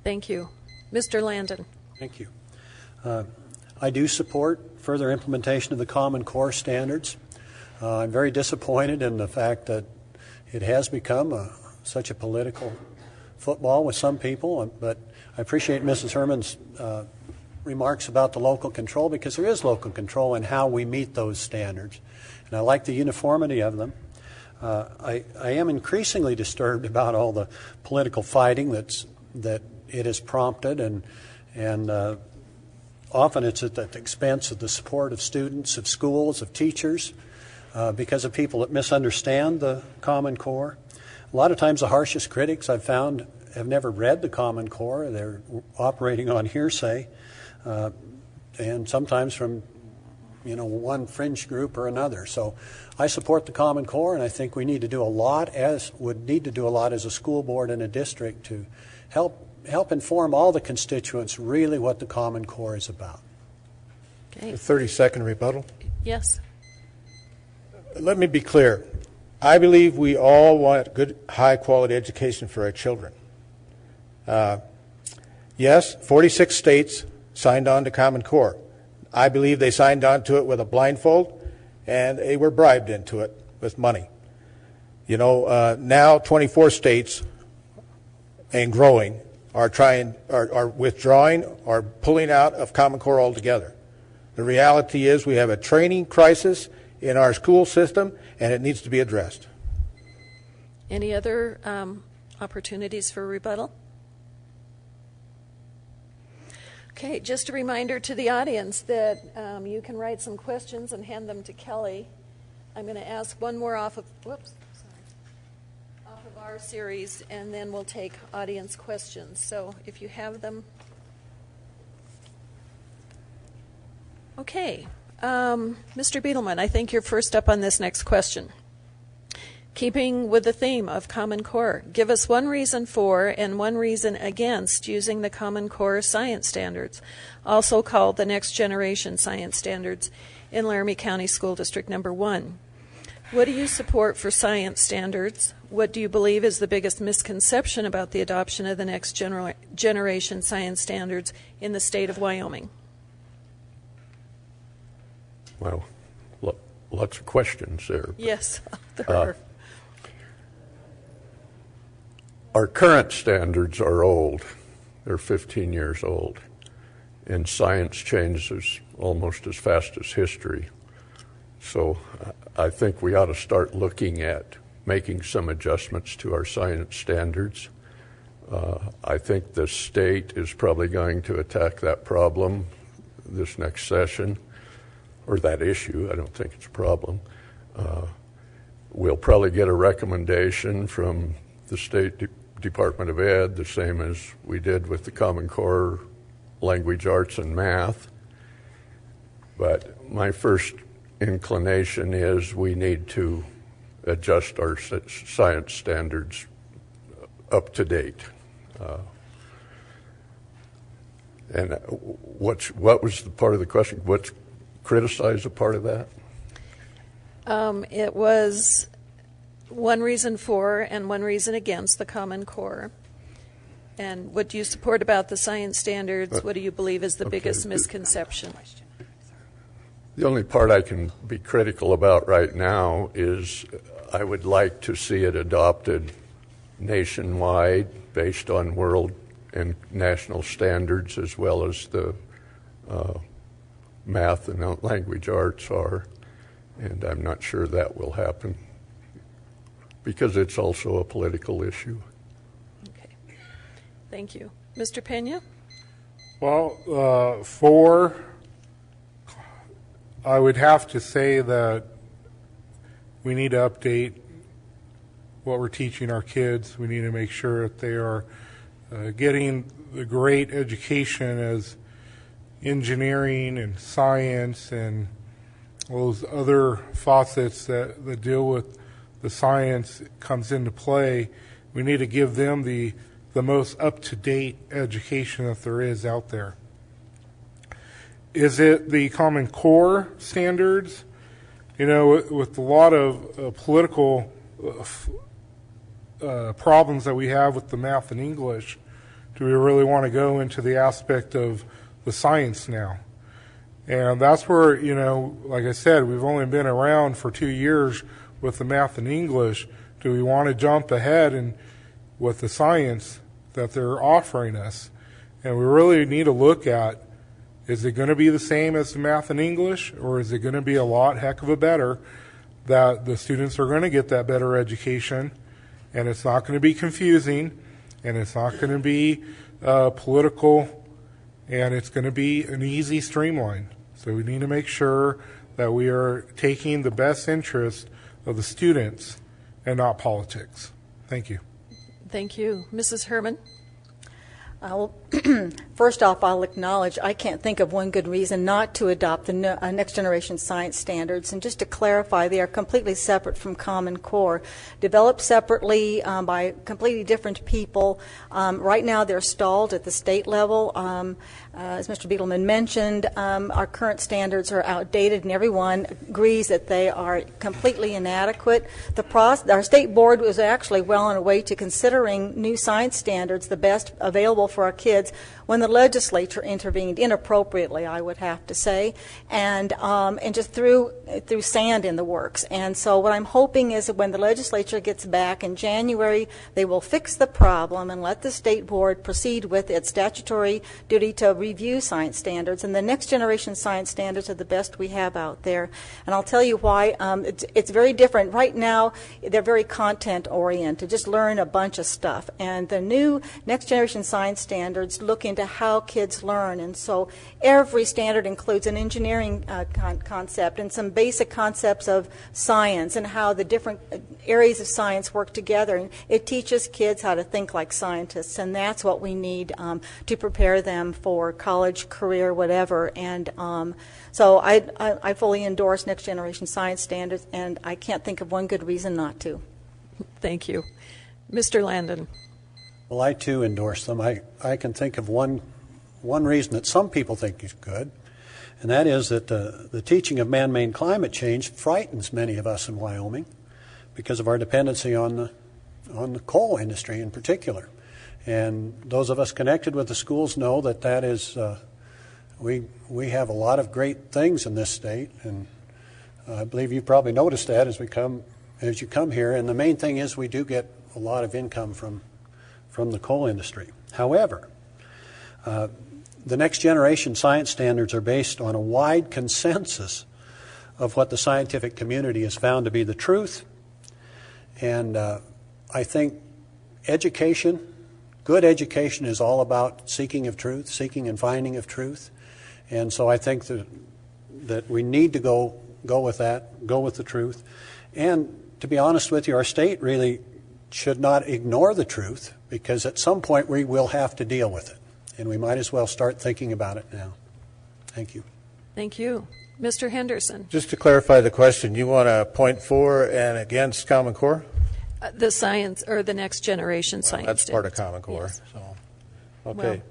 Thank you. Mr. Landon. Thank you. I do support further implementation of the Common Core standards. I'm very disappointed in the fact that it has become such a political football with some people, but I appreciate Mrs. Herman's remarks about the local control, because there is local control in how we meet those standards, and I like the uniformity of them. I am increasingly disturbed about all the political fighting that it has prompted, and often it's at the expense of the support of students, of schools, of teachers, because of people that misunderstand the Common Core. A lot of times the harshest critics I've found have never read the Common Core. They're operating on hearsay, and sometimes from one fringe group or another. So I support the Common Core, and I think we need to do a lot, as a school board and a district, to help inform all the constituents really what the Common Core is about. Okay. A 30-second rebuttal. Yes. Let me be clear. I believe we all want good, high-quality education for our children. Yes, 46 states signed on to Common Core. I believe they signed on to it with a blindfold, and they were bribed into it with money. Now 24 states and growing are withdrawing or pulling out of Common Core altogether. The reality is we have a training crisis in our school system, and it needs to be addressed. Any other opportunities for rebuttal? Okay, just a reminder to the audience that you can write some questions and hand them to Kelly. I'm going to ask one more off of our series, and then we'll take audience questions. So if you have them. Okay. Mr. Beetleman, I think you're first up on this next question. Keeping with the theme of Common Core, give us one reason for and one reason against using the Common Core science standards, also called the Next Generation Science Standards, in Laramie County School District Number 1. What do you support for science standards? What do you believe is the biggest misconception about the adoption of the Next Generation Science Standards in the state of Wyoming? Well, lots of questions there. Yes, there are. Our current standards are old. They're 15 years old. And science changes almost as fast as history. So I think we ought to start looking at making some adjustments to our science standards. I think the state is probably going to attack that problem this next session, or that issue. I don't think it's a problem. We'll probably get a recommendation from the State Department of Ed, the same as we did with the Common Core language arts and math. But my first inclination is we need to adjust our science standards up to date. And what was the part of the question? criticize a part of that? It was one reason for and one reason against the Common Core. And what do you support about the science standards? What do you believe is the biggest misconception? The only part I can be critical about right now is I would like to see it adopted nationwide based on world and national standards, as well as the math and language arts are. And I'm not sure that will happen because it's also a political issue. Okay. Thank you. Mr. Pena? Well, I would have to say that we need to update what we're teaching our kids. We need to make sure that they are getting the great education as engineering and science and those other faucets that deal with the science comes into play. We need to give them the most up-to-date education that there is out there. Is it the Common Core standards? You know, with a lot of political problems that we have with the math and English, do we really want to go into the aspect of the science now? And that's where, you know, like I said, we've only been around for 2 years with the math and English. Do we want to jump ahead and with the science that they're offering us? And we really need to look at, is it going to be the same as the math and English, or is it going to be a lot heck of a better, that the students are going to get that better education, and it's not going to be confusing, and it's not going to be political, and it's going to be an easy streamline. So we need to make sure that we are taking the best interest of the students and not politics. Thank you. Thank you. Mrs. Herman? Well, first off, I'll acknowledge I can't think of one good reason not to adopt the next generation science standards. And just to clarify, they are completely separate from Common Core, developed separately by completely different people. Right now, they're stalled at the state level. As Mr. Beetleman mentioned, our current standards are outdated, and everyone agrees that they are completely inadequate. Our state board was actually well on the way to considering new science standards the best available for our kids when the legislature intervened inappropriately, I would have to say, and just threw sand in the works. And so what I'm hoping is that when the legislature gets back in January, they will fix the problem and let the state board proceed with its statutory duty to review science standards. And the next generation science standards are the best we have out there. And I'll tell you why. It's very different. Right now, they're very content-oriented. Just learn a bunch of stuff. And the new next generation science standards look into how kids learn. And so every standard includes an engineering concept and some basic concepts of science and how the different areas of science work together. And it teaches kids how to think like scientists, and that's what we need to prepare them for college, career, whatever. And so I fully endorse next generation science standards, and I can't think of one good reason not to. Thank you. Mr. Landon. Well, I too endorse them. I can think of one reason that some people think is good, and that is that the teaching of man-made climate change frightens many of us in Wyoming because of our dependency on the coal industry in particular. And those of us connected with the schools know that is we have a lot of great things in this state, and I believe you've probably noticed that as you come here. And the main thing is we do get a lot of income from the coal industry. However, the next generation science standards are based on a wide consensus of what the scientific community has found to be the truth. And I think good education is all about seeking of truth, seeking and finding of truth. And so I think that we need to go with that, go with the truth. And to be honest with you, our state really should not ignore the truth, because at some point we will have to deal with it. And we might as well start thinking about it now. Thank you. Thank you. Mr. Henderson. Just to clarify the question, you want to point for and against Common Core? The science, or the next generation science. That's part of Common Core. Yes. So, okay.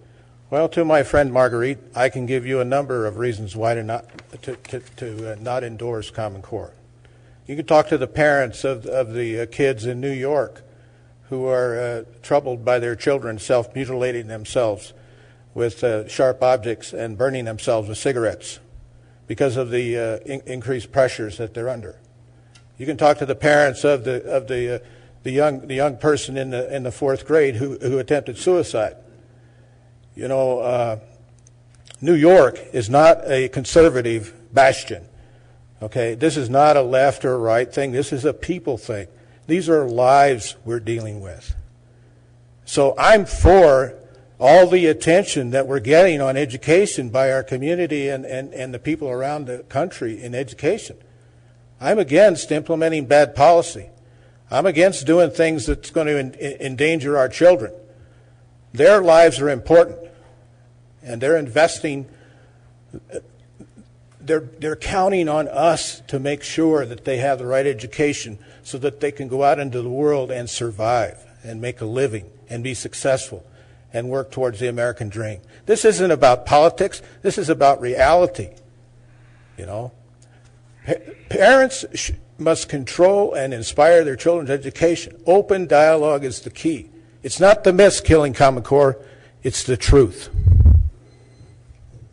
Well, to my friend Marguerite, I can give you a number of reasons why to not endorse Common Core. You can talk to the parents of the kids in New York who are troubled by their children self-mutilating themselves with sharp objects and burning themselves with cigarettes because of the increased pressures that they're under. You can talk to the parents of the young person in the fourth grade who attempted suicide. You know, New York is not a conservative bastion. Okay, this is not a left or right thing. This is a people thing. These are lives we're dealing with. So I'm for all the attention that we're getting on education by our community and the people around the country in education. I'm against implementing bad policy. I'm against doing things that's going to endanger our children. Their lives are important, and they're investing. They're counting on us to make sure that they have the right education so that they can go out into the world and survive and make a living and be successful and work towards the American dream. This isn't about politics. This is about reality. You know, parents must control and inspire their children's education. Open dialogue is the key. It's not the myths killing Common Core. It's the truth.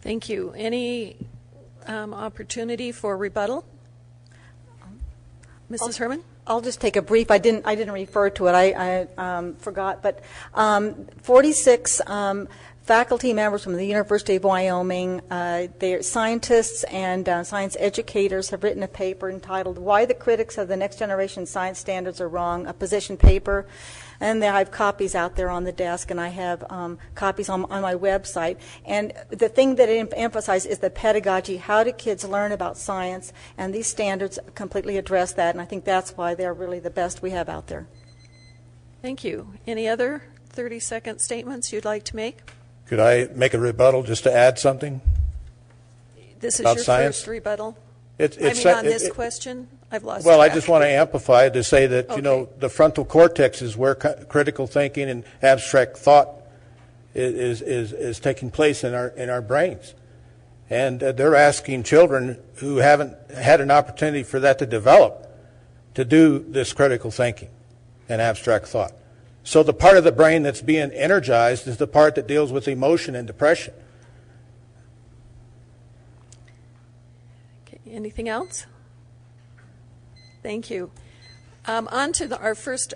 Thank you. Any opportunity for rebuttal? Mrs. Herman? I'll just take a brief. I didn't refer to it. I forgot. But 46 faculty members from the University of Wyoming, they're scientists and science educators, have written a paper entitled "Why the Critics of the Next Generation Science Standards Are Wrong," a position paper. And I have copies out there on the desk, and I have copies on my website. And the thing that it emphasizes is the pedagogy. How do kids learn about science? And these standards completely address that, and I think that's why they're really the best we have out there. Thank you. Any other 30-second statements you'd like to make? Could I make a rebuttal just to add something? This is about your science? first rebuttal? On this question? I've lost Well, I track. just want to amplify to say that, Okay. you know, the frontal cortex is where critical thinking and abstract thought is taking place in our brains. And they're asking children who haven't had an opportunity for that to develop to do this critical thinking and abstract thought. So the part of the brain that's being energized is the part that deals with emotion and depression. Okay. Anything else? Thank you. On to our first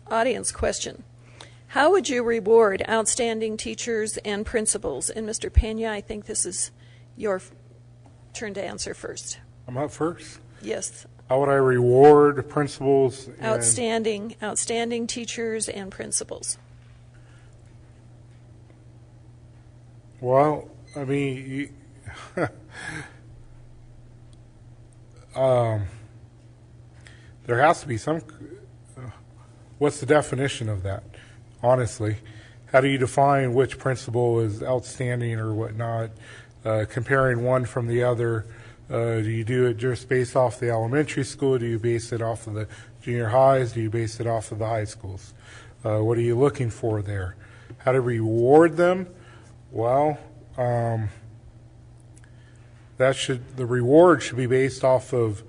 audience question. How would you reward outstanding teachers and principals? And Mr. Pena, I think this is your turn to answer first. I'm up first. Yes. How would I reward principals? Outstanding teachers and principals. Well, I mean, there has to be some. What's the definition of that? Honestly, how do you define which principal is outstanding or whatnot? Comparing one from the other, do you do it just based off the elementary school? Do you base it off of the junior highs? Do you base it off of the high schools? What are you looking for there? How to reward them? Well, the reward should be based off of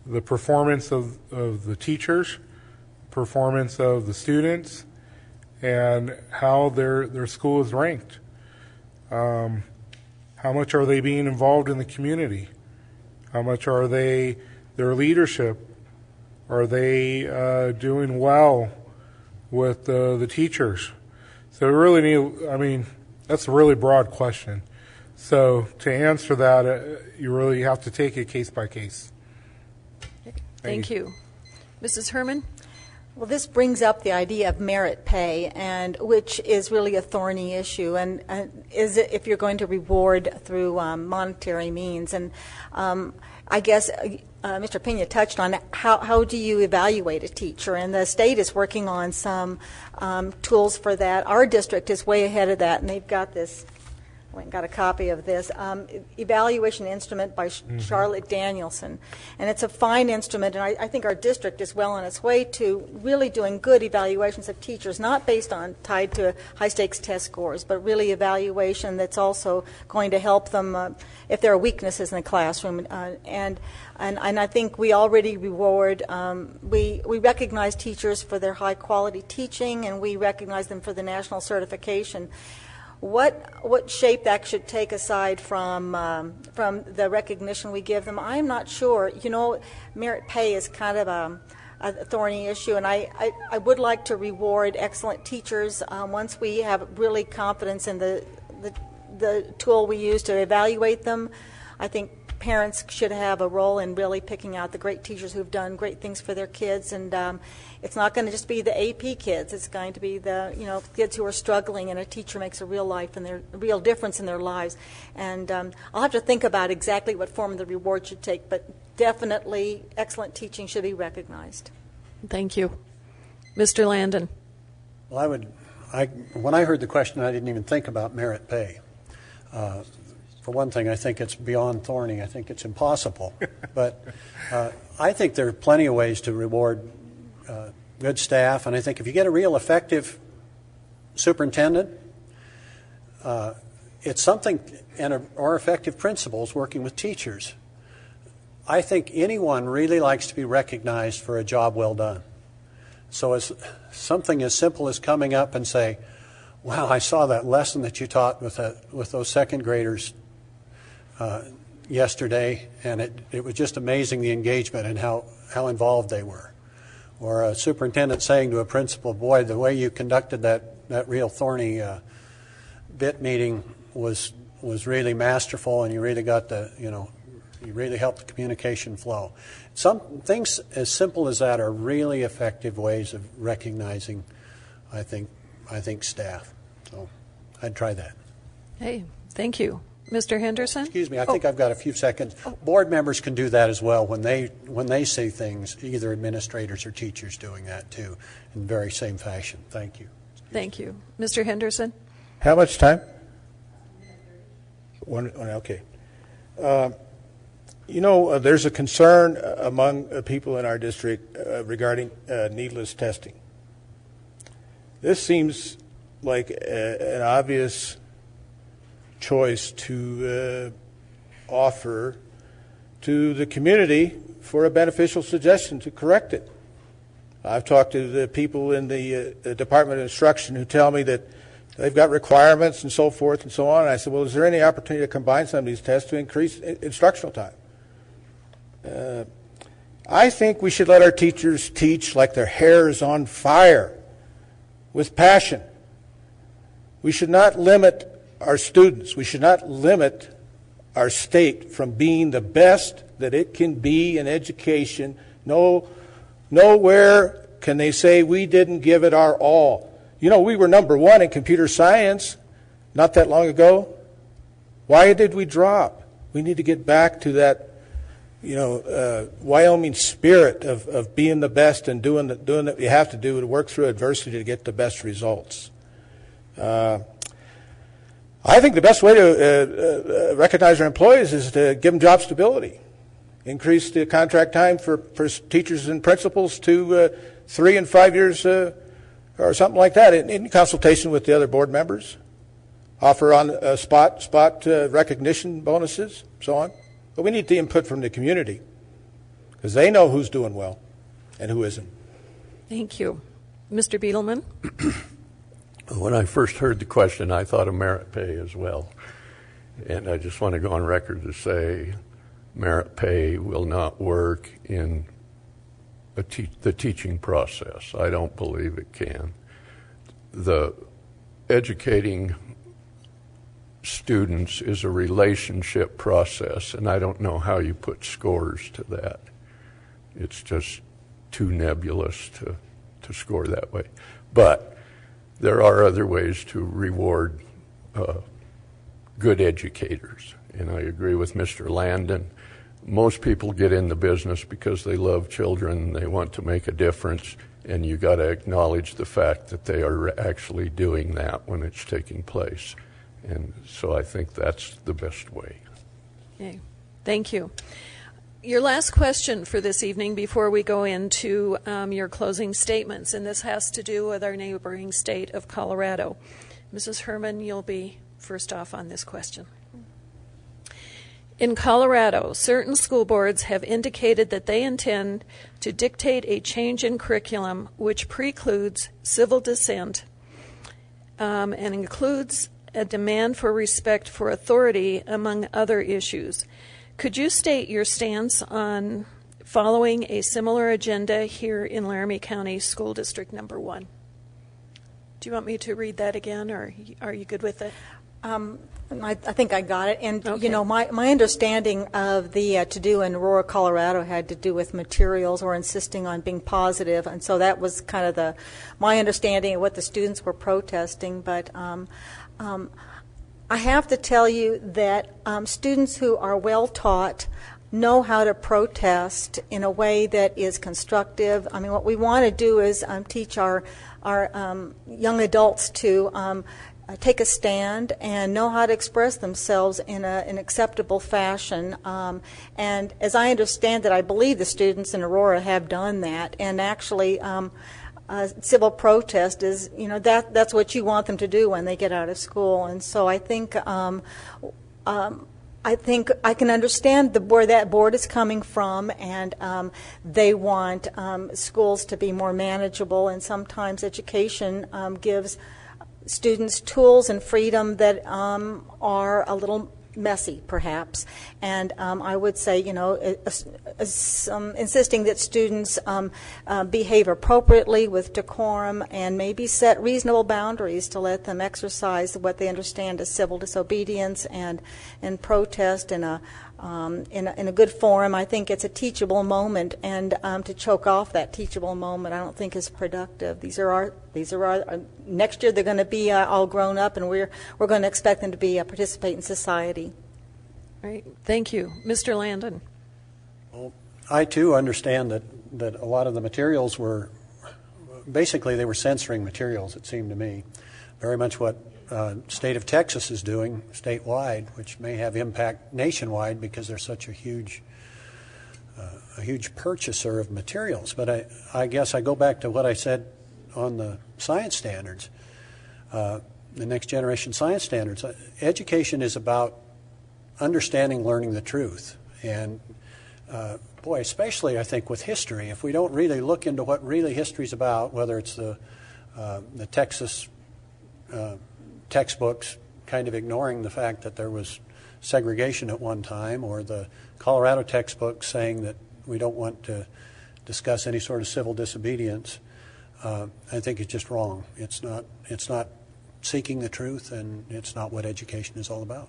the performance of the teachers, performance of the students, and how their school is ranked. How much are they being involved in the community? How much are their leadership? Are they doing well with the teachers? So we really need, that's a really broad question. So to answer that, you really have to take it case by case. Thank you. Mrs. Herman? Well, this brings up the idea of merit pay, and which is really a thorny issue. And is it if you're going to reward through monetary means? And I guess Mr. Pena touched on how do you evaluate a teacher? And the state is working on some tools for that. Our district is way ahead of that, and they've got this. went and got a copy of this, evaluation instrument by Charlotte Danielson. And it's a fine instrument, and I think our district is well on its way to really doing good evaluations of teachers, not tied to high-stakes test scores, but really evaluation that's also going to help them if there are weaknesses in the classroom. And I think we already reward, we recognize teachers for their high-quality teaching, and we recognize them for the national certification. What shape that should take aside from the recognition we give them, I'm not sure. You know, merit pay is kind of a thorny issue, and I would like to reward excellent teachers once we have really confidence in the tool we use to evaluate them. I think parents should have a role in really picking out the great teachers who've done great things for their kids, and it's not going to just be the AP kids. It's going to be the kids who are struggling, and a teacher makes a real difference in their lives. And I'll have to think about exactly what form the reward should take, but definitely excellent teaching should be recognized. Thank you. Mr. Landon. Well, when I heard the question, I didn't even think about merit pay. For one thing, I think it's beyond thorny. I think it's impossible. But I think there are plenty of ways to reward good staff. And I think if you get a real effective superintendent, it's something, or effective principals working with teachers. I think anyone really likes to be recognized for a job well done. So it's something as simple as coming up and say, wow, I saw that lesson that you taught with those second graders yesterday, and it was just amazing, the engagement and how involved they were. Or a superintendent saying to a principal, boy, the way you conducted that real thorny bit meeting was really masterful, and you really got you really helped the communication flow. Some things as simple as that are really effective ways of recognizing, I think staff. So I'd try that. Hey, thank you. Mr. Henderson? Excuse me, I think I've got a few seconds. Board members can do that as well when they see things, either administrators or teachers doing that too, in the very same fashion. Thank you. Thank you. Mr. Henderson? How much time? Okay. There's a concern among people in our district regarding needless testing. This seems like an obvious choice to offer to the community for a beneficial suggestion to correct it. I've talked to the people in the Department of Instruction who tell me that they've got requirements and so forth and so on. And I said, well, is there any opportunity to combine some of these tests to increase instructional time? I think we should let our teachers teach like their hair is on fire, with passion. We should not limit our students. We should not limit our state from being the best that it can be in education. Nowhere can they say we didn't give it our all. We were number one in computer science not that long ago. Why did we drop? We need to get back to that Wyoming spirit of being the best and doing what you have to do to work through adversity to get the best results. I think the best way to recognize our employees is to give them job stability. Increase the contract time for teachers and principals to 3 and 5 years or something like that in consultation with the other board members. Offer on spot recognition bonuses, so on. But we need the input from the community because they know who's doing well and who isn't. Thank you. Mr. Beetleman? When I first heard the question, I thought of merit pay as well. And I just want to go on record to say merit pay will not work in the teaching process. I don't believe it can. The educating students is a relationship process, and I don't know how you put scores to that. It's just too nebulous to score that way. But there are other ways to reward good educators, and I agree with Mr. Landon. Most people get in the business because they love children and they want to make a difference, and you got to acknowledge the fact that they are actually doing that when it's taking place. And so I think that's the best way. Okay. Thank you. Your last question for this evening before we go into your closing statements, and this has to do with our neighboring state of Colorado. Mrs. Herman, you'll be first off on this question. In Colorado, certain school boards have indicated that they intend to dictate a change in curriculum which precludes civil dissent and includes a demand for respect for authority, among other issues. Could you state your stance on following a similar agenda here in Laramie County School District Number 1? Do you want me to read that again, or are you good with it? I think I got it. And, Okay. you know, my understanding of the to-do in Aurora, Colorado had to do with materials or insisting on being positive. And so that was kind of my understanding of what the students were protesting. But I have to tell you that students who are well taught know how to protest in a way that is constructive. I mean, what we want to do is teach our young adults to take a stand and know how to express themselves in an acceptable fashion. And as I understand it, I believe the students in Aurora have done that. And actually, civil protest is, you know, that's what you want them to do when they get out of school. And so I think I can understand where that board is coming from, and they want schools to be more manageable, and sometimes education gives students tools and freedom that are a little messy, perhaps. And I would say, you know, insisting that students behave appropriately with decorum and maybe set reasonable boundaries to let them exercise what they understand as civil disobedience and protest in a good forum. I think it's a teachable moment, and to choke off that teachable moment, I don't think is productive. These are our next year. They're going to be all grown up, and we're going to expect them to participate in society. All right. Thank you, Mr. Landon. Well, I too understand that a lot of the materials were basically they were censoring materials. It seemed to me very much what state of Texas is doing statewide, which may have impact nationwide because they're such a huge purchaser of materials. But I guess I go back to what I said on the science standards, the next generation science standards. Education is about understanding, learning the truth. And boy, especially I think with history, if we don't really look into what really history is about, whether it's the Texas textbooks kind of ignoring the fact that there was segregation at one time, or the Colorado textbooks saying that we don't want to discuss any sort of civil disobedience, I think it's just wrong. It's not seeking the truth, and it's not what education is all about.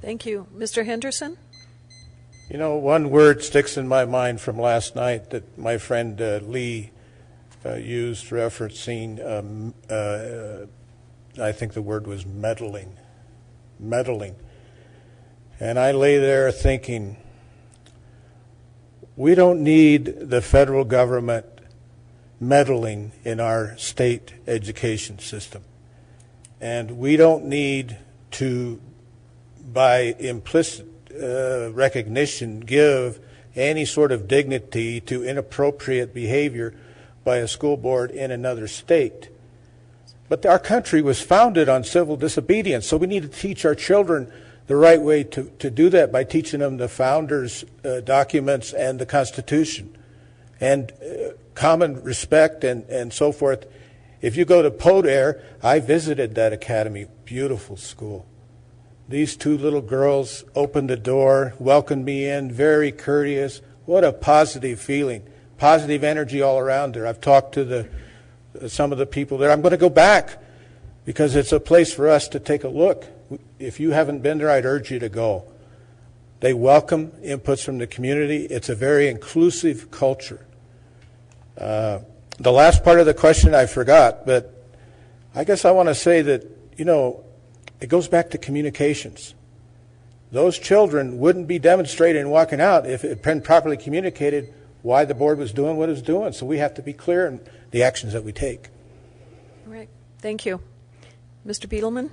Thank you. Mr. Henderson? You know, one word sticks in my mind from last night that my friend Lee used, referencing, I think the word was meddling. And I lay there thinking, we don't need the federal government meddling in our state education system. And we don't need to, by implicit recognition, give any sort of dignity to inappropriate behavior by a school board in another state. But our country was founded on civil disobedience, so we need to teach our children the right way to do that by teaching them the founders' documents and the Constitution and common respect and so forth. If you go to Podair, I visited that academy, beautiful school. These two little girls opened the door, welcomed me in, very courteous. What a positive feeling, positive energy all around there. I've talked to some of the people there. I'm going to go back because it's a place for us to take a look. If you haven't been there, I'd urge you to go. They welcome inputs from the community. It's a very inclusive culture. The last part of the question I forgot, but I guess I want to say that, you know, it goes back to communications. Those children wouldn't be demonstrating and walking out if it had been properly communicated why the board was doing what it was doing. So we have to be clear in the actions that we take. All right. Thank you. Mr. Beetleman?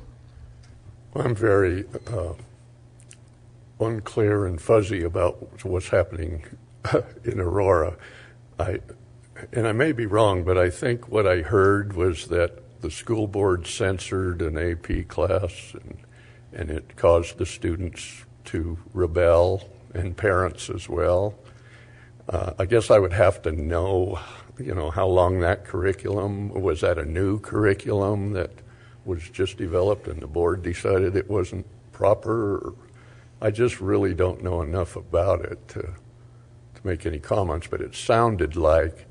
I'm very unclear and fuzzy about what's happening in Aurora. And I may be wrong, but I think what I heard was that the school board censored an AP class, and it caused the students to rebel, and parents as well. I guess I would have to know, how long that curriculum, was that a new curriculum that was just developed and the board decided it wasn't proper? I just really don't know enough about it to make any comments, but it sounded like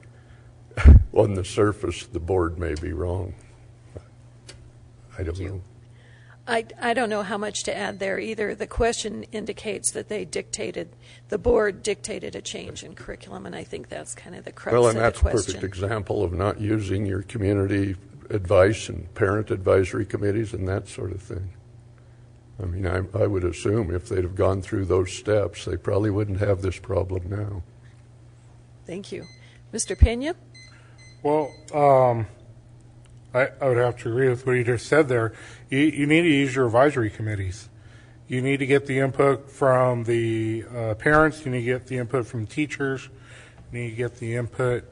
on the surface the board may be wrong. I don't know. I don't know how much to add there either. The question indicates that the board dictated a change in curriculum, and I think that's kind of the crux of the question. Well, and that's a perfect example of not using your community advice and parent advisory committees and that sort of thing. I mean, I would assume if they'd have gone through those steps, they probably wouldn't have this problem now. Thank you. Mr. Pena? Well, I would have to agree with what you just said there. You need to use your advisory committees. You need to get the input from the parents. You need to get the input from teachers. You need to get the input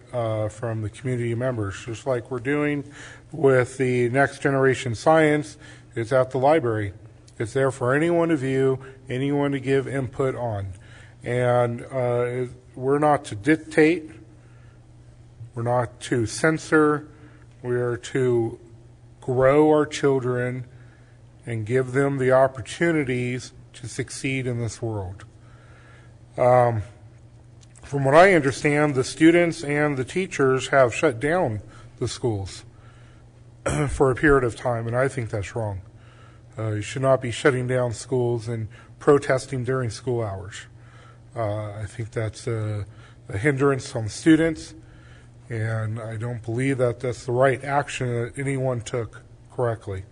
from the community members, just like we're doing with the Next Generation Science. It's at the library. It's there for anyone to view, anyone to give input on. And we're not to dictate. We're not to censor. We are to grow our children and give them the opportunities to succeed in this world. From what I understand, the students and the teachers have shut down the schools for a period of time, and I think that's wrong. You should not be shutting down schools and protesting during school hours. I think that's a hindrance on students, and I don't believe that that's the right action that anyone took correctly.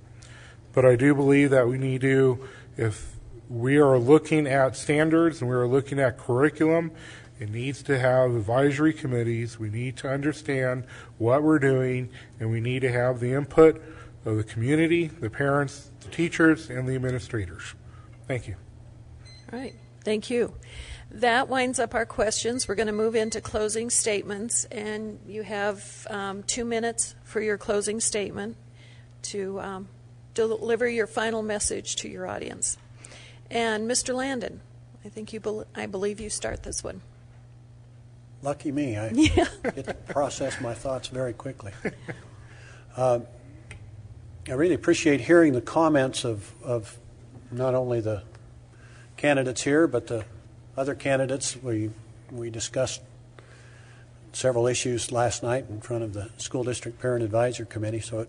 But I do believe that we need to, if we are looking at standards and we are looking at curriculum, it needs to have advisory committees. We need to understand what we're doing, and we need to have the input of the community, the parents, the teachers, and the administrators. Thank you. All right. Thank you. That winds up our questions. We're going to move into closing statements, and you have 2 minutes for your closing statement to deliver your final message to your audience. And Mr. Landon, I believe you start this one. Lucky me. I get to process my thoughts very quickly. I really appreciate hearing the comments of not only the candidates here, but the other candidates. We discussed several issues last night in front of the School District Parent Advisory Committee, so it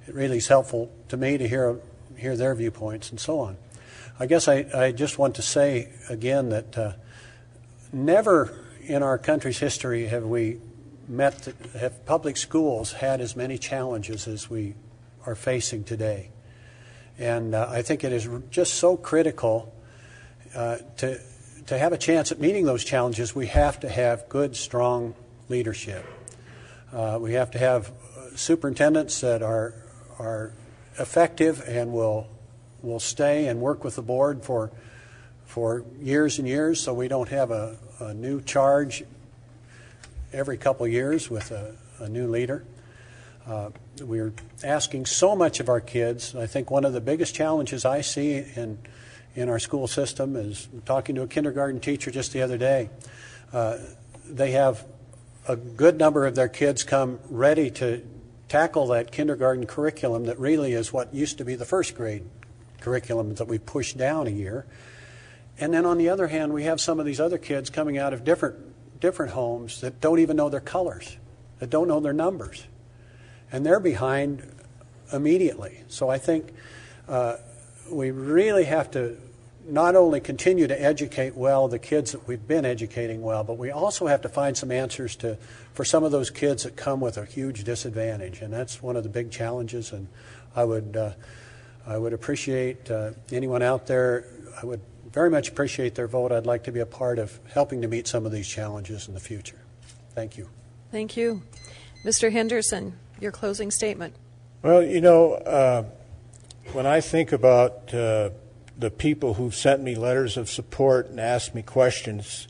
really is helpful to me to hear their viewpoints and so on. I guess I just want to say again that never in our country's history have public schools had as many challenges as we are facing today. And I think it is just so critical to have a chance at meeting those challenges. We have to have good, strong leadership. We have to have superintendents that are effective and will stay and work with the board for years and years, so we don't have a new charge every couple of years with a new leader. We're asking so much of our kids. I think one of the biggest challenges I see in our school system is talking to a kindergarten teacher just the other day. They have a good number of their kids come ready to tackle that kindergarten curriculum that really is what used to be the first grade curriculum that we pushed down a year. And then on the other hand, we have some of these other kids coming out of different homes that don't even know their colors, that don't know their numbers. And they're behind immediately. So I think we really have to not only continue to educate well the kids that we've been educating well, but we also have to find some answers for some of those kids that come with a huge disadvantage. And that's one of the big challenges. And I would appreciate anyone out there, I would very much appreciate their vote. I'd like to be a part of helping to meet some of these challenges in the future. Thank you. Thank you. Mr. Henderson, your closing statement. Well, when I think about the people who've sent me letters of support and asked me questions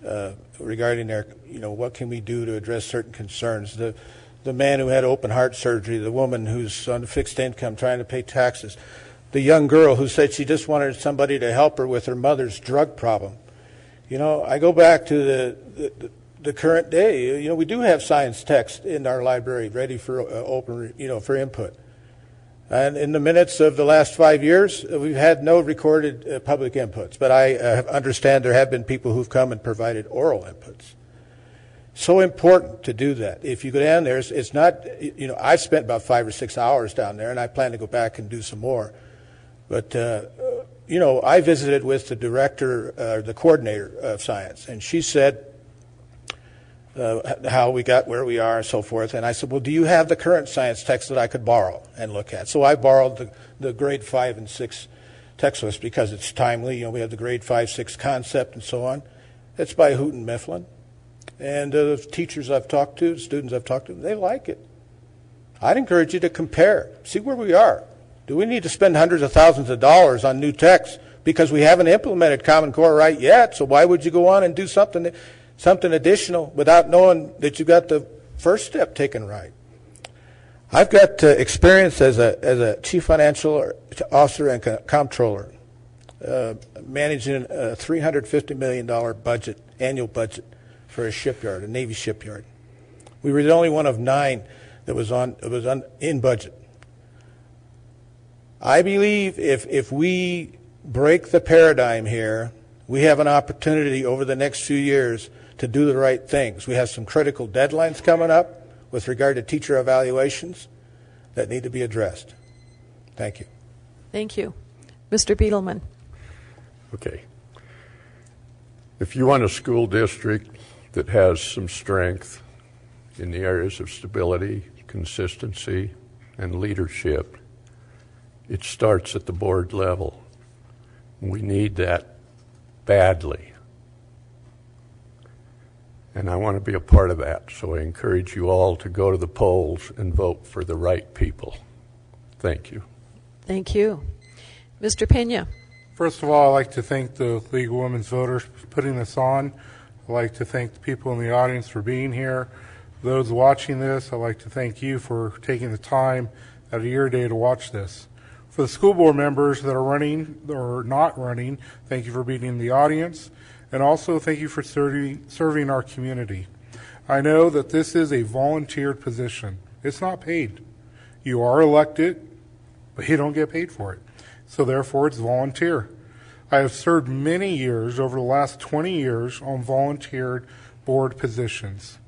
regarding their, what can we do to address certain concerns, the man who had open heart surgery, the woman who's on fixed income trying to pay taxes, the young girl who said she just wanted somebody to help her with her mother's drug problem. I go back to the current day. We do have science text in our library ready for open, for input. And in the minutes of the last 5 years, we've had no recorded public inputs. But I understand there have been people who've come and provided oral inputs. So important to do that. If you go down there, it's not, I've spent about 5 or 6 hours down there, and I plan to go back and do some more. But, I visited with the director, the coordinator of science, and she said how we got where we are and so forth. And I said, well, do you have the current science text that I could borrow and look at? So I borrowed the grade 5 and 6 text list because it's timely. We have the grade 5, 6 concept and so on. It's by Houghton Mifflin. And the teachers I've talked to, students I've talked to, they like it. I'd encourage you to compare, see where we are. Do we need to spend hundreds of thousands of dollars on new text because we haven't implemented Common Core right yet? So why would you go on and do something additional without knowing that you got the first step taken right? I've got experience as a chief financial officer and comptroller, managing a $350 million budget, annual budget for a shipyard, a Navy shipyard. We were the only one of 9 that was in budget. I believe if we break the paradigm here, we have an opportunity over the next few years to do the right things. We have some critical deadlines coming up with regard to teacher evaluations that need to be addressed. Thank you. Thank you. Mr. Beetleman. Okay. If you want a school district that has some strength in the areas of stability, consistency, and leadership, it starts at the board level. We need that badly. And I want to be a part of that, so I encourage you all to go to the polls and vote for the right people. Thank you. Thank you. Mr. Pena. First of all, I'd like to thank the League of Women's Voters for putting this on. I'd like to thank the people in the audience for being here. Those watching this, I'd like to thank you for taking the time out of your day to watch this. For the school board members that are running or not running, thank you for being in the audience. And also thank you for serving our community. I know that this is a volunteered position. It's not paid. You are elected, but you don't get paid for it. So therefore, it's volunteer. I have served many years, over the last 20 years, on volunteered board positions.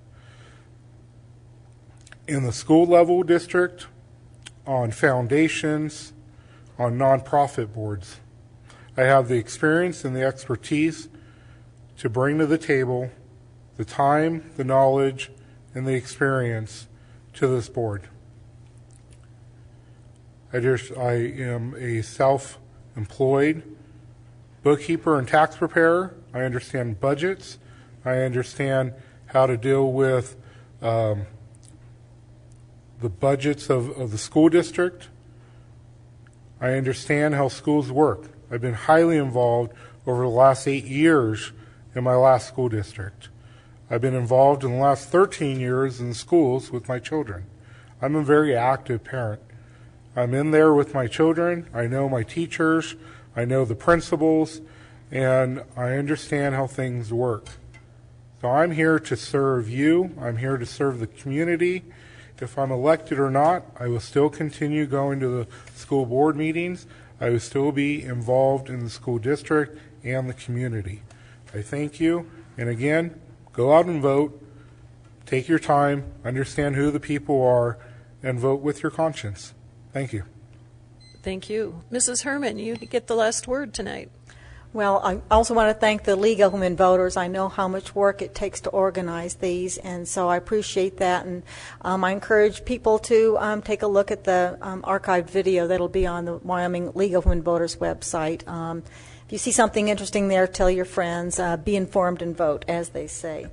In the school level district, on foundations, on nonprofit boards. I have the experience and the expertise to bring to the table the time, the knowledge, and the experience to this board. I am a self-employed bookkeeper and tax preparer. I understand budgets. I understand how to deal with the budgets of the school district. I understand how schools work. I've been highly involved over the last 8 years in my last school district. I've been involved in the last 13 years in schools with my children. I'm a very active parent. I'm in there with my children. I know my teachers. I know the principals, and I understand how things work. So I'm here to serve you. I'm here to serve the community. If I'm elected or not, I will still continue going to the school board meetings. I will still be involved in the school district and the community. I thank you. And again, go out and vote. Take your time. Understand who the people are, and vote with your conscience. Thank you. Thank you. Mrs. Herman, you get the last word tonight. Well, I also want to thank the League of Women Voters. I know how much work it takes to organize these, and so I appreciate that. And I encourage people to take a look at the archived video that'll be on the Wyoming League of Women Voters website. If you see something interesting there, tell your friends. Be informed and vote, as they say.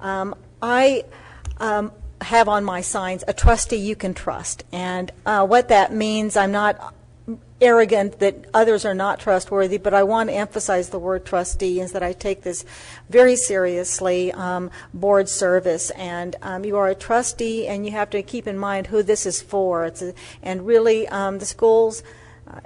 I have on my signs, a trustee you can trust. And what that means, I'm not arrogant that others are not trustworthy, but I want to emphasize the word trustee, is that I take this very seriously, board service, and you are a trustee, and you have to keep in mind who this is for. And really, the schools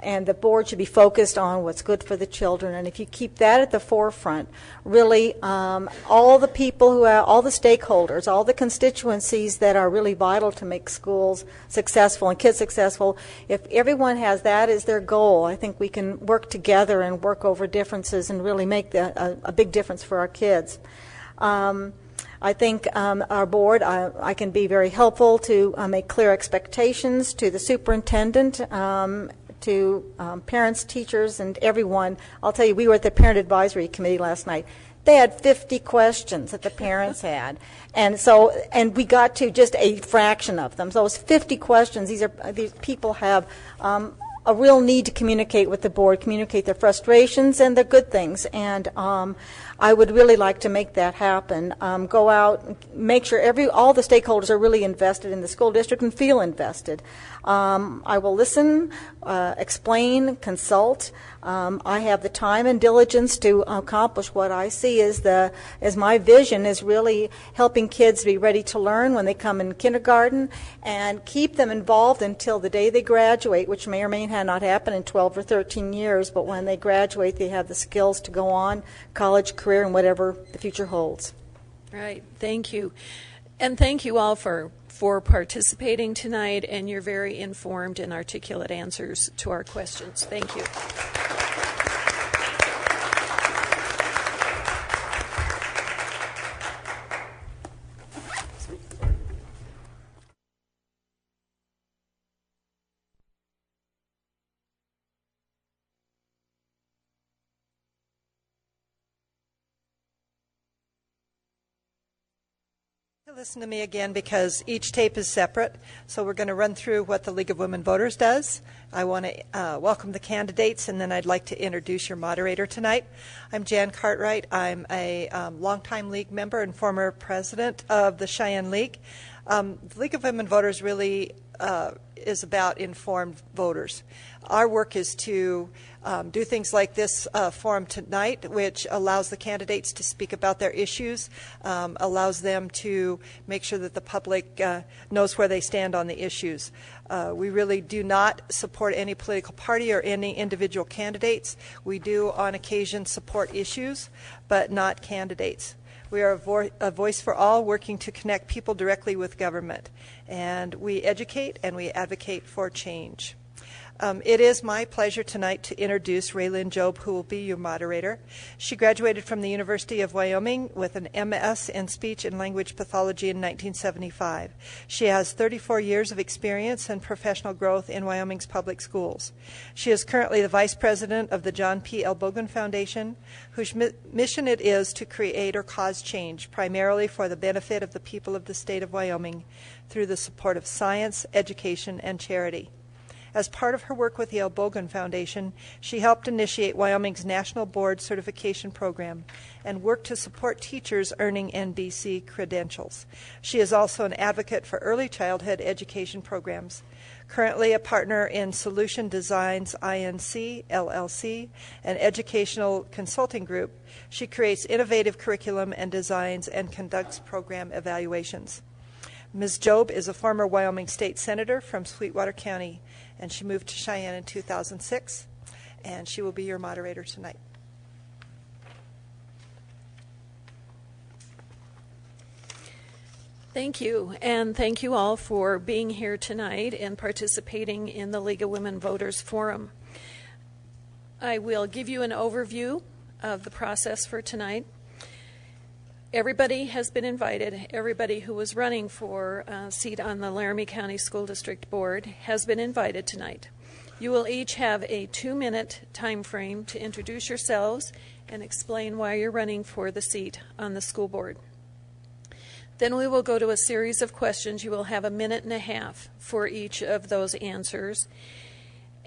and the board should be focused on what's good for the children. And if you keep that at the forefront, really all the people all the stakeholders, all the constituencies that are really vital to make schools successful and kids successful, if everyone has that as their goal, I think we can work together and work over differences and really make a big difference for our kids. I think our board, I can be very helpful to make clear expectations to the superintendent, to parents, teachers, and everyone. I'll tell you, we were at the Parent Advisory Committee last night. They had 50 questions that the parents had, and we got to just a fraction of them. So those 50 questions, these people have a real need to communicate with the board, communicate their frustrations and their good things, and I would really like to make that happen. Go out, make sure all the stakeholders are really invested in the school district and feel invested. I will listen, explain, consult. I have the time and diligence to accomplish what I see as my vision is really helping kids be ready to learn when they come in kindergarten and keep them involved until the day they graduate, which may or may not happen in 12 or 13 years, but when they graduate they have the skills to go on, college, career, and whatever the future holds. Right. Thank you. And thank you all for participating tonight and your very informed and articulate answers to our questions. Thank you. Listen to me again because each tape is separate, so we're going to run through what the League of Women Voters does. I want to welcome the candidates, and then I'd like to introduce your moderator tonight. I'm Jan Cartwright. I'm a longtime League member and former president of the Cheyenne League. The League of Women Voters really is about informed voters. Our work is to do things like this forum tonight, which allows the candidates to speak about their issues, allows them to make sure that the public knows where they stand on the issues. We really do not support any political party or any individual candidates. We do, on occasion, support issues, but not candidates. We are a voice for all, working to connect people directly with government. And we educate and we advocate for change. It is my pleasure tonight to introduce Raylyn Jobe, who will be your moderator. She graduated from the University of Wyoming with an MS in Speech and Language Pathology in 1975. She has 34 years of experience and professional growth in Wyoming's public schools. She is currently the Vice President of the John P. Elbogen Foundation, whose mission it is to create or cause change, primarily for the benefit of the people of the state of Wyoming, through the support of science, education, and charity. As part of her work with the Elbogen Foundation, she helped initiate Wyoming's National Board Certification Program and worked to support teachers earning NBC credentials. She is also an advocate for early childhood education programs. Currently a partner in Solution Designs Inc., LLC, an educational consulting group, she creates innovative curriculum and designs and conducts program evaluations. Ms. Jobe is a former Wyoming State Senator from Sweetwater County, and she moved to Cheyenne in 2006, and she will be your moderator tonight. Thank you, and thank you all for being here tonight and participating in the League of Women Voters Forum. I will give you an overview of the process for tonight. Everybody has been invited. Everybody who was running for a seat on the Laramie County School District Board has been invited tonight. You will each have a 2-minute time frame to introduce yourselves and explain why you're running for the seat on the school board. Then we will go to a series of questions. You will have 1.5 minutes for each of those answers.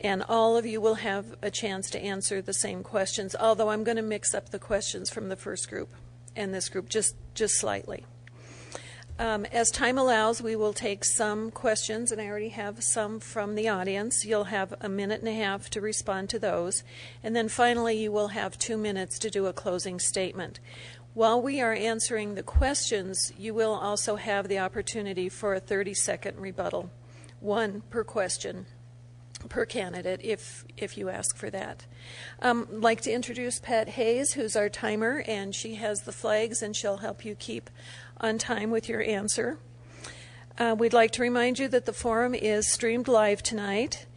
And all of you will have a chance to answer the same questions, although I'm going to mix up the questions from the first group and this group just slightly. As time allows, we will take some questions, and I already have some from the audience. You'll have a minute and a half to respond to those. And then finally, you will have 2 minutes to do a closing statement. While we are answering the questions, you will also have the opportunity for a 30-second rebuttal, one per question per candidate if you ask for that. I'd like to introduce Pat Hayes, who's our timer, and she has the flags, and she'll help you keep on time with your answer. We'd like to remind you that the forum is streamed live tonight,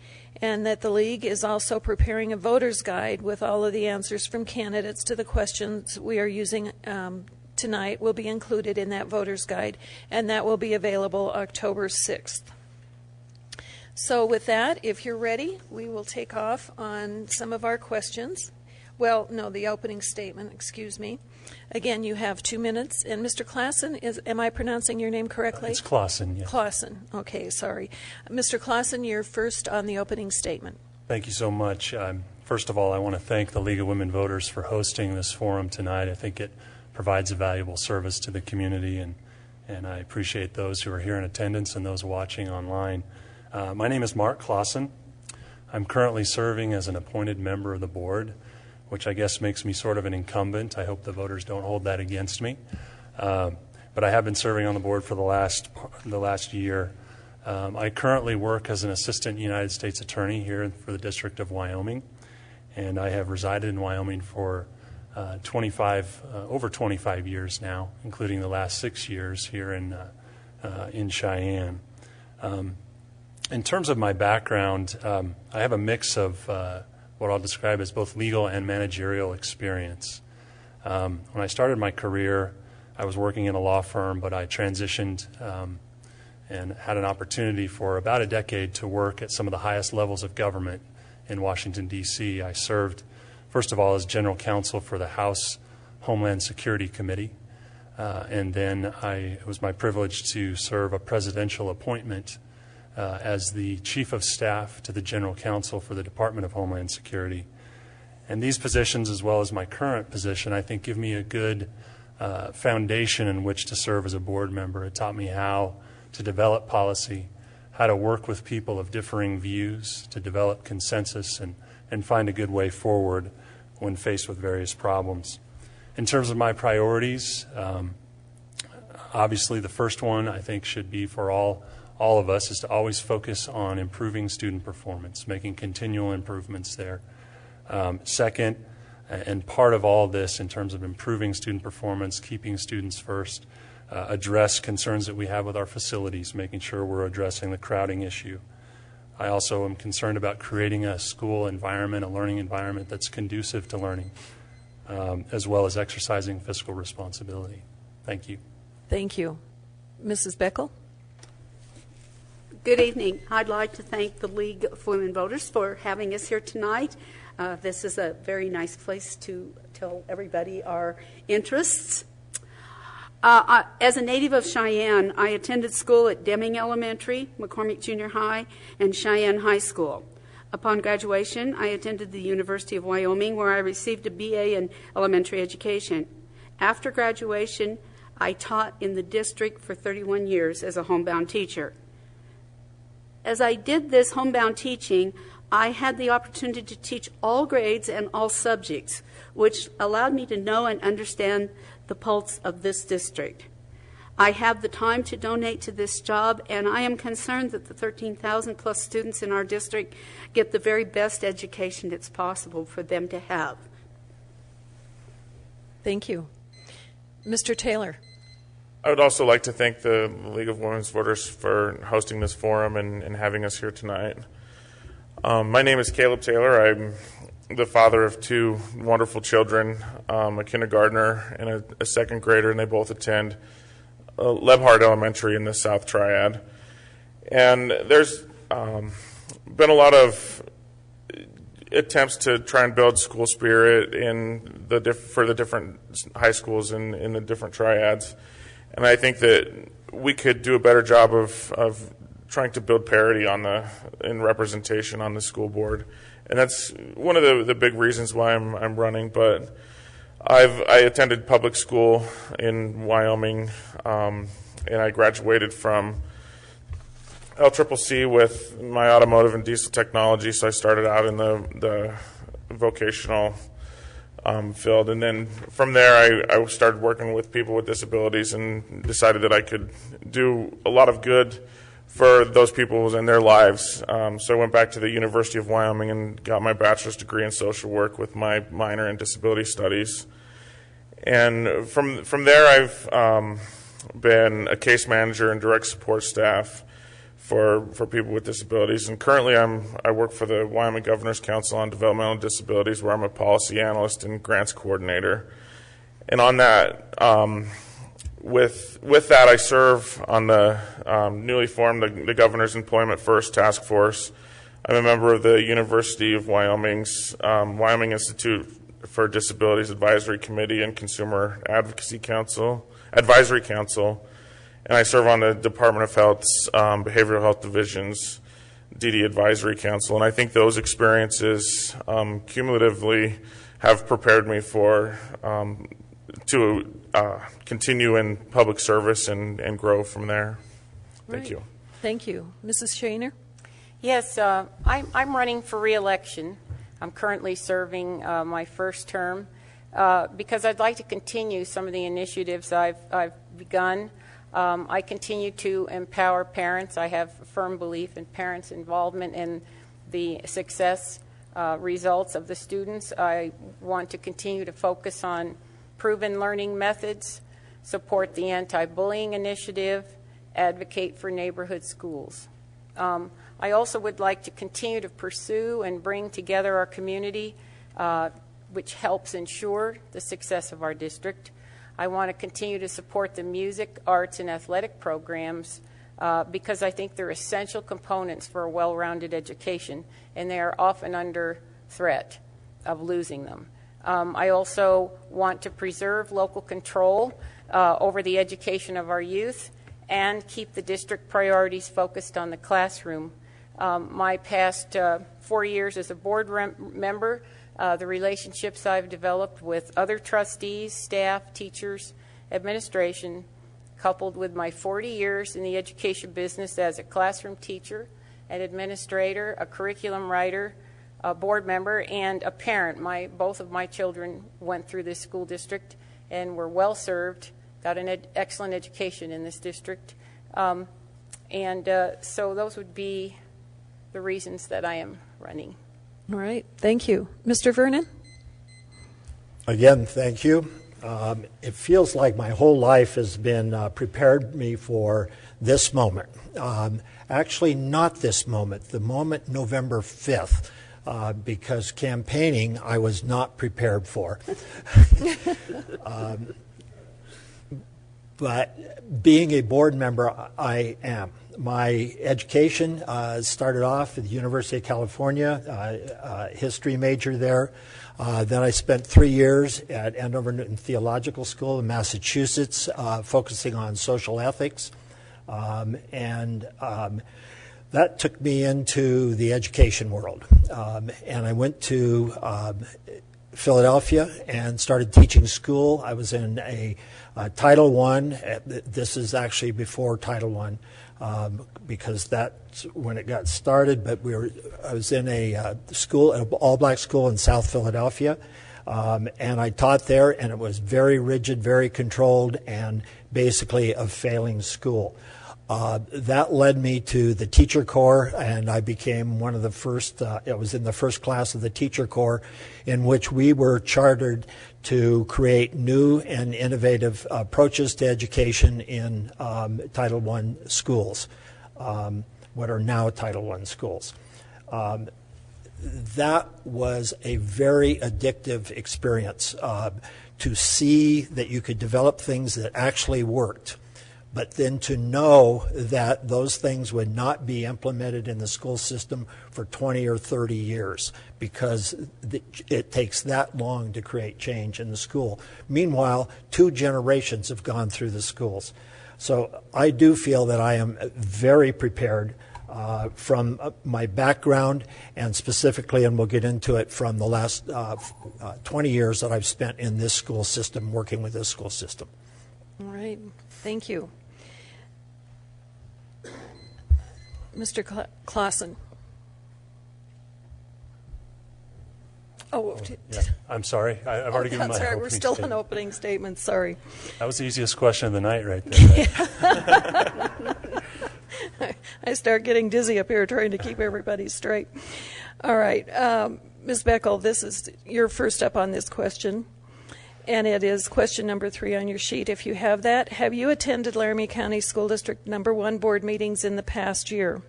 and that the League is also preparing a voter's guide with all of the answers from candidates to the questions we are using tonight will be included in that voter's guide, and that will be available October 6th. So with that, if you're ready, we will take off on some of our questions. Well, no, the opening statement, excuse me. Again, you have 2 minutes. And Mr. Klassen, am I pronouncing your name correctly? It's Klassen, yes. Klassen, okay, sorry. Mr. Klassen, you're first on the opening statement. Thank you so much. First of all, I want to thank the League of Women Voters for hosting this forum tonight. I think it provides a valuable service to the community, and I appreciate those who are here in attendance and those watching online. My name is Mark Klassen. I'm currently serving as an appointed member of the board, which I guess makes me sort of an incumbent. I hope the voters don't hold that against me. But I have been serving on the board for the last year. I currently work as an assistant United States attorney here for the District of Wyoming, and I have resided in Wyoming for over 25 years now, including the last 6 years here in Cheyenne. In terms of my background, I have a mix of what I'll describe as both legal and managerial experience. When I started my career, I was working in a law firm, but I transitioned and had an opportunity for about a decade to work at some of the highest levels of government in Washington, D.C. I served, first of all, as general counsel for the House Homeland Security Committee, and then it was my privilege to serve a presidential appointment as the Chief of Staff to the General Counsel for the Department of Homeland Security. And these positions, as well as my current position, I think give me a good foundation in which to serve as a board member. It taught me how to develop policy, how to work with people of differing views, to develop consensus and find a good way forward when faced with various problems. In terms of my priorities, obviously the first one I think should be for all of us is to always focus on improving student performance, making continual improvements there. Second, and part of all this in terms of improving student performance, keeping students first, address concerns that we have with our facilities, making sure we're addressing the crowding issue. I also am concerned about creating a school environment, a learning environment that's conducive to learning, as well as exercising fiscal responsibility. Thank you. Thank you. Mrs. Beckel? Good evening. I'd like to thank the League of Women Voters for having us here tonight. This is a very nice place to tell everybody our interests. As a native of Cheyenne, I attended school at Deming Elementary, McCormick Junior High, and Cheyenne High School. Upon graduation, I attended the University of Wyoming, where I received a BA in elementary education. After graduation, I taught in the district for 31 years as a homebound teacher. As I did this homebound teaching, I had the opportunity to teach all grades and all subjects, which allowed me to know and understand the pulse of this district. I have the time to donate to this job, and I am concerned that the 13,000 plus students in our district get the very best education it's possible for them to have. Thank you. Mr. Taylor? I would also like to thank the League of Women's Voters for hosting this forum and having us here tonight. My name is Caleb Taylor. I'm the father of two wonderful children, a kindergartner and a second grader, and they both attend Lebhard Elementary in the South Triad. And there's been a lot of attempts to try and build school spirit for the different high schools in the different triads. And I think that we could do a better job of trying to build parity in representation on the school board. And that's one of the big reasons why I'm running. But I attended public school in Wyoming, and I graduated from LCCC with my automotive and diesel technology, so I started out in the vocational field. And then from there, I started working with people with disabilities and decided that I could do a lot of good for those people in their lives. So I went back to the University of Wyoming and got my bachelor's degree in social work with my minor in disability studies. And from there, I've been a case manager and direct support staff for people with disabilities. And currently, I work for the Wyoming Governor's Council on Developmental Disabilities, where I'm a policy analyst and grants coordinator. And on that, with that, I serve on the newly formed the Governor's Employment First Task Force. I'm a member of the University of Wyoming's Wyoming Institute for Disabilities Advisory Committee and Consumer Advocacy Advisory Council, and I serve on the Department of Health's Behavioral Health Division's DD Advisory Council. And I think those experiences cumulatively have prepared me to continue in public service and grow from there. Thank you. Thank you. Mrs. Shaner? Yes, I'm running for re-election. I'm currently serving my first term because I'd like to continue some of the initiatives I've begun. I continue to empower parents. I have a firm belief in parents' involvement in the success results of the students. I want to continue to focus on proven learning methods, support the anti-bullying initiative, advocate for neighborhood schools. I also would like to continue to pursue and bring together our community, which helps ensure the success of our district. I want to continue to support the music, arts, and athletic programs because I think they're essential components for a well-rounded education, and they are often under threat of losing them. I also want to preserve local control over the education of our youth and keep the district priorities focused on the classroom. My past 4 years as a board member, the relationships I've developed with other trustees, staff, teachers, administration, coupled with my 40 years in the education business as a classroom teacher, an administrator, a curriculum writer, a board member, and a parent. Both of my children went through this school district and were well served, got an excellent education in this district. So those would be the reasons that I am running. All right. Thank you. Mr. Vernon? Again, thank you. It feels like my whole life has been prepared me for this moment. Actually, not this moment, the moment November 5th, because campaigning I was not prepared for. But being a board member, I am. My education started off at the University of California, history major there. Then I spent 3 years at Andover Newton Theological School in Massachusetts, focusing on social ethics. That took me into the education world. And I went to Philadelphia and started teaching school. I was in a Title I. This is actually before Title I. Because that's when it got started. But I was in a school, an all-black school in South Philadelphia, and I taught there, and it was very rigid, very controlled, and basically a failing school. That led me to the Teacher Corps, and I became one of the first. I was in the first class of the Teacher Corps, in which we were chartered to create new and innovative approaches to education in Title I schools, what are now Title I schools. That was a very addictive experience to see that you could develop things that actually worked, but then to know that those things would not be implemented in the school system for 20 or 30 years because it takes that long to create change in the school. Meanwhile, 2 generations have gone through the schools. So I do feel that I am very prepared from my background, and specifically, and we'll get into it, from the last 20 years that I've spent in this school system, working with this school system. All right. Thank you. Mr. Clausen. Oh, yeah. I'm sorry. I've already given my that's right. opening We're still statement. on opening statements. Sorry. That was the easiest question of the night right there. Right? I start getting dizzy up here trying to keep everybody straight. All right. Ms. Beckel, this is your first up on this question, and it is question number 3 on your sheet. If you have that, have you attended Laramie County School District number 1 board meetings in the past year?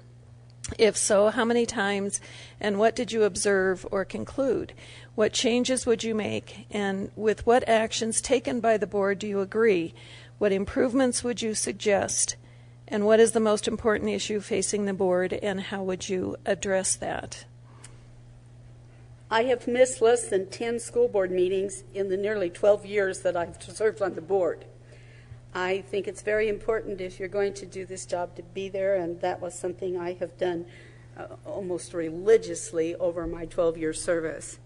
If so, how many times, and what did you observe or conclude? What changes would you make, and with what actions taken by the board do you agree? What improvements would you suggest? And what is the most important issue facing the board, and how would you address that? I have missed less than 10 school board meetings in the nearly 12 years that I've served on the board. I think it's very important, if you're going to do this job, to be there, and that was something I have done almost religiously over my 12-year service.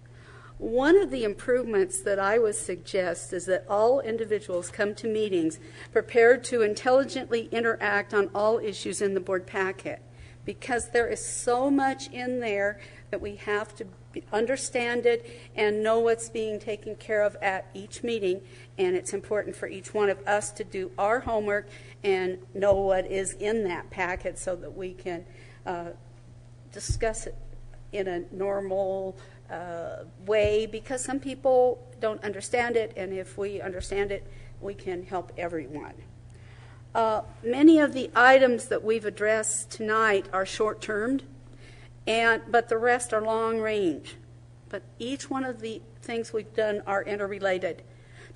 One of the improvements that I would suggest is that all individuals come to meetings prepared to intelligently interact on all issues in the board packet, because there is so much in there that we have to understand it and know what's being taken care of at each meeting, and it's important for each one of us to do our homework and know what is in that packet so that we can discuss it in a normal way, because some people don't understand it, and if we understand it, we can help everyone. Many of the items that we've addressed tonight are short-termed, but the rest are long-range. But each one of the things we've done are interrelated.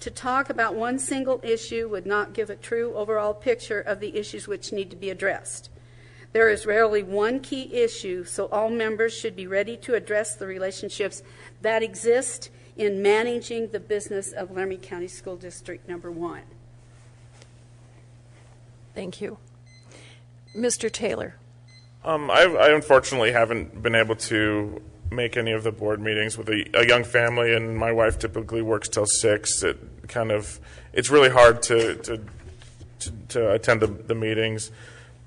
To talk about one single issue would not give a true overall picture of the issues which need to be addressed. There is rarely one key issue, so all members should be ready to address the relationships that exist in managing the business of Laramie County School District number 1. Thank you. Mr. Taylor. I unfortunately haven't been able to make any of the board meetings with a young family, and my wife typically works till 6. It's really hard to attend the meetings.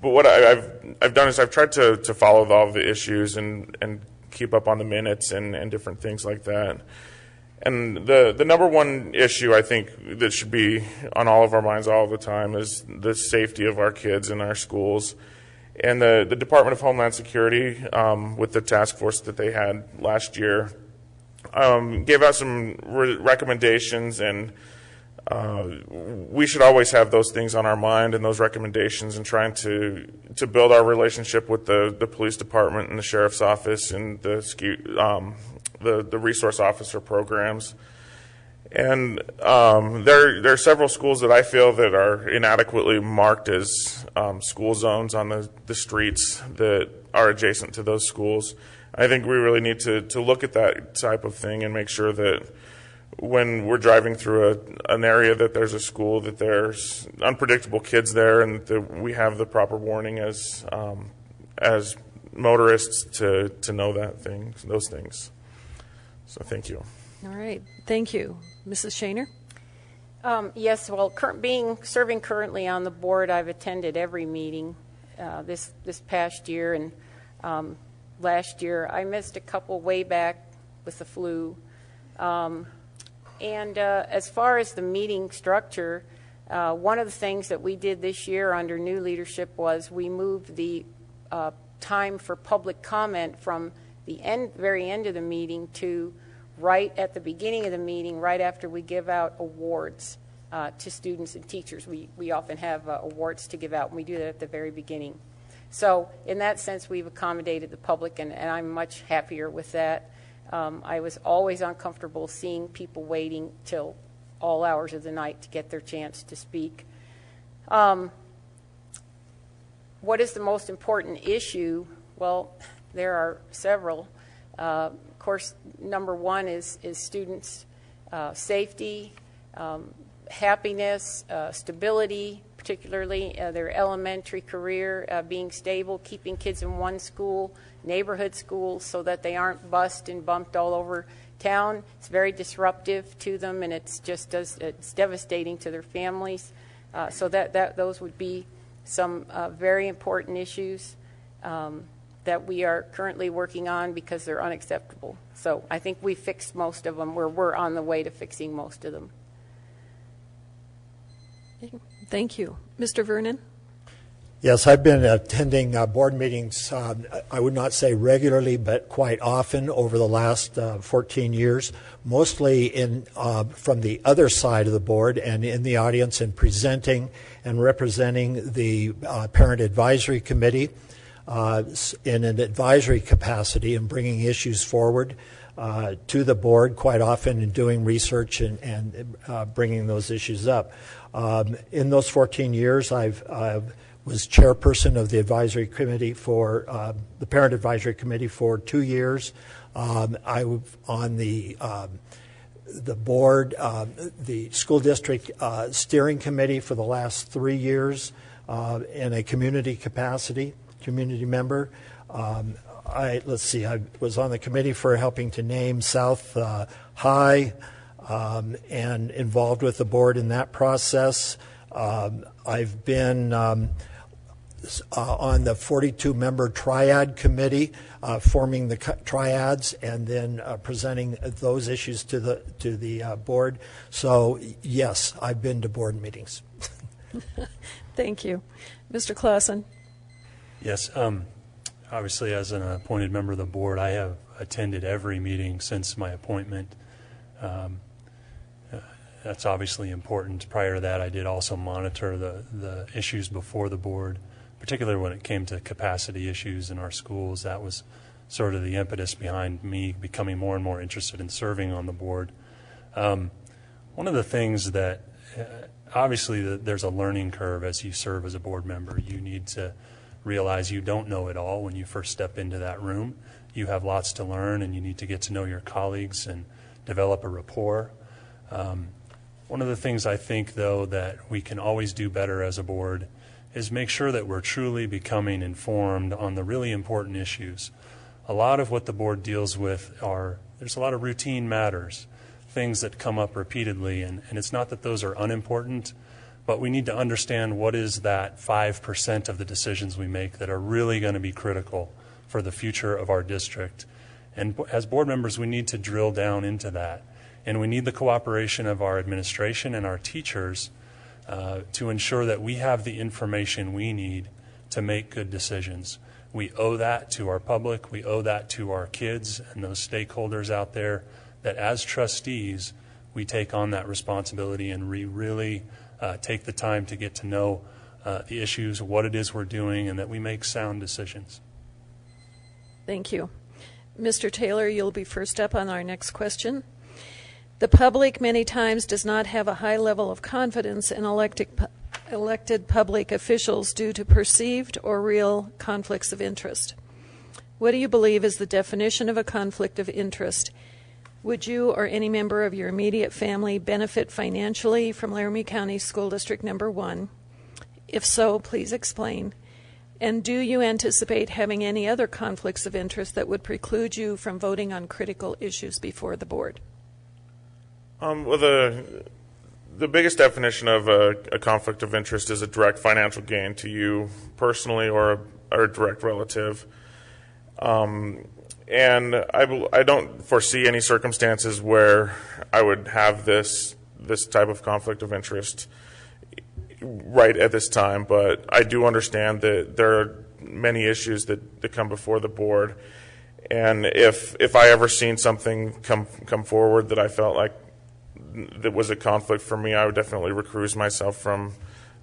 But what I've done is I've tried to follow all of the issues and keep up on the minutes and different things like that. And the number one issue I think that should be on all of our minds all the time is the safety of our kids in our schools. And the Department of Homeland Security, with the task force that they had last year, gave out some recommendations, and we should always have those things on our mind and those recommendations, and trying to build our relationship with the police department and the sheriff's office and the resource officer programs. And there are several schools that I feel that are inadequately marked as school zones on the streets that are adjacent to those schools. I think we really need to look at that type of thing and make sure that when we're driving through an area that there's a school, that there's unpredictable kids there, and that we have the proper warning as motorists to know those things. So thank you. All right. Thank you. Mrs. Shaner? Yes, well, serving currently on the board, I've attended every meeting this past year, and last year I missed a couple way back with the flu. And as far as the meeting structure, one of the things that we did this year under new leadership was we moved the time for public comment from the very end of the meeting to right at the beginning of the meeting, right after we give out awards to students and teachers. We often have awards to give out, and we do that at the very beginning. So in that sense, we've accommodated the public, and I'm much happier with that. I was always uncomfortable seeing people waiting till all hours of the night to get their chance to speak. What is the most important issue? Well, there are several. Of course, number one is students' safety, happiness, stability, particularly their elementary career, being stable, keeping kids in one school, neighborhood schools, so that they aren't bussed and bumped all over town. It's very disruptive to them, and it's devastating to their families. So those would be some very important issues that we are currently working on because they're unacceptable. So I think we fixed most of them. We're on the way to fixing most of them. Thank you. Mr. Vernon? Yes, I've been attending board meetings, I would not say regularly, but quite often over the last 14 years, mostly from the other side of the board and in the audience and presenting and representing the Parent Advisory Committee in an advisory capacity and bringing issues forward to the board quite often and doing research and bringing those issues up. In those 14 years, I've was chairperson of the advisory committee for the Parent Advisory Committee for 2 years. I was on the board, the school district steering committee for the last 3 years in a community capacity, community member. I was on the committee for helping to name South High and involved with the board in that process. I've been on the 42-member triad committee, forming the triads and then presenting those issues to the board. So yes, I've been to board meetings. Thank you. Mr. Clausen? Yes. Obviously, as an appointed member of the board, I have attended every meeting since my appointment. That's obviously important. Prior to that, I did also monitor the issues before the board, particularly when it came to capacity issues in our schools. That was sort of the impetus behind me becoming more and more interested in serving on the board. One of the things that, obviously, there's a learning curve as you serve as a board member. You need to realize you don't know it all when you first step into that room. You have lots to learn, and you need to get to know your colleagues and develop a rapport. One of the things I think, though, that we can always do better as a board is make sure that we're truly becoming informed on the really important issues. A lot of what the board deals with there's a lot of routine matters, things that come up repeatedly, and it's not that those are unimportant, but we need to understand what is that 5% of the decisions we make that are really going to be critical for the future of our district. And as board members, we need to drill down into that. And we need the cooperation of our administration and our teachers to ensure that we have the information we need to make good decisions. We owe that to our public. We owe that to our kids and those stakeholders out there, that as trustees, we take on that responsibility and we really take the time to get to know the issues, what it is we're doing, and that we make sound decisions. Thank you. Mr. Taylor, you'll be first up on our next question. The public many times does not have a high level of confidence in elected public officials due to perceived or real conflicts of interest. What do you believe is the definition of a conflict of interest? Would you or any member of your immediate family benefit financially from Laramie County School District Number 1? If so, please explain. And do you anticipate having any other conflicts of interest that would preclude you from voting on critical issues before the board? Well, the biggest definition of a conflict of interest is a direct financial gain to you personally or a direct relative. And I don't foresee any circumstances where I would have this type of conflict of interest right at this time, but I do understand that there are many issues that come before the board. And if I ever seen something come forward that I felt like that was a conflict for me, I would definitely recuse myself from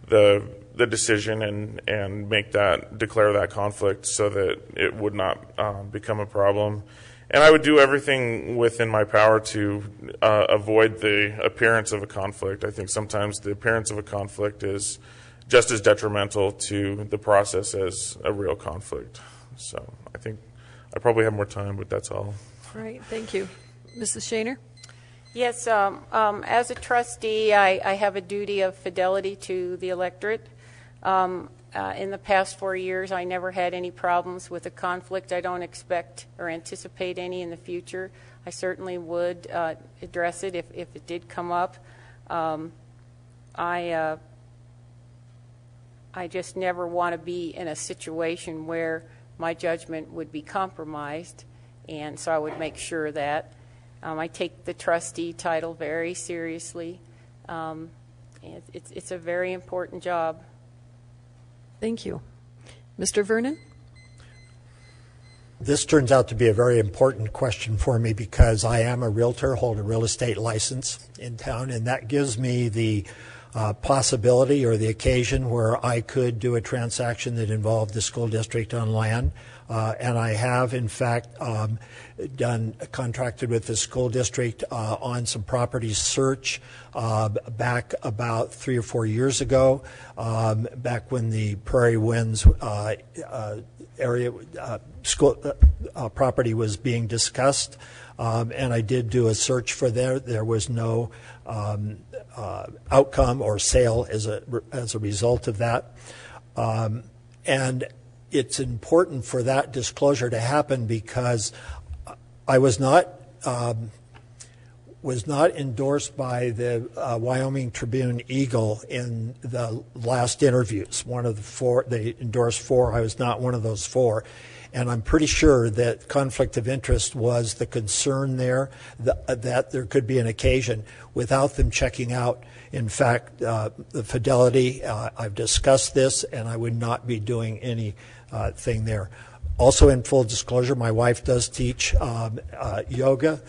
the decision and declare that conflict so that it would not become a problem. And I would do everything within my power to avoid the appearance of a conflict. I think sometimes the appearance of a conflict is just as detrimental to the process as a real conflict. So I think I probably have more time, but that's all. All right, thank you. Mrs. Shaner? Yes, as a trustee, I have a duty of fidelity to the electorate. In the past 4 years, I never had any problems with a conflict. I don't expect or anticipate any in the future. I certainly would address it if it did come up. I just never want to be in a situation where my judgment would be compromised, and so I would make sure that. I take the trustee title very seriously. It's a very important job. Thank you. Mr. Vernon? This turns out to be a very important question for me because I am a realtor, hold a real estate license in town, and that gives me the possibility or the occasion where I could do a transaction that involved the school district on land. And I have, in fact, contracted with the school district on some property search back about 3 or 4 years ago, back when the Prairie Winds area school property was being discussed. And I did do a search for there. There was no outcome or sale as a result of that. And it's important for that disclosure to happen because I was not endorsed by the Wyoming Tribune Eagle in the last interviews. One of the 4, they endorsed 4. I was not one of those 4. And I'm pretty sure that conflict of interest was the concern there, that there could be an occasion without them checking out. In fact, the fidelity, I've discussed this, and I would not be doing anything there. Also, in full disclosure, my wife does teach yoga,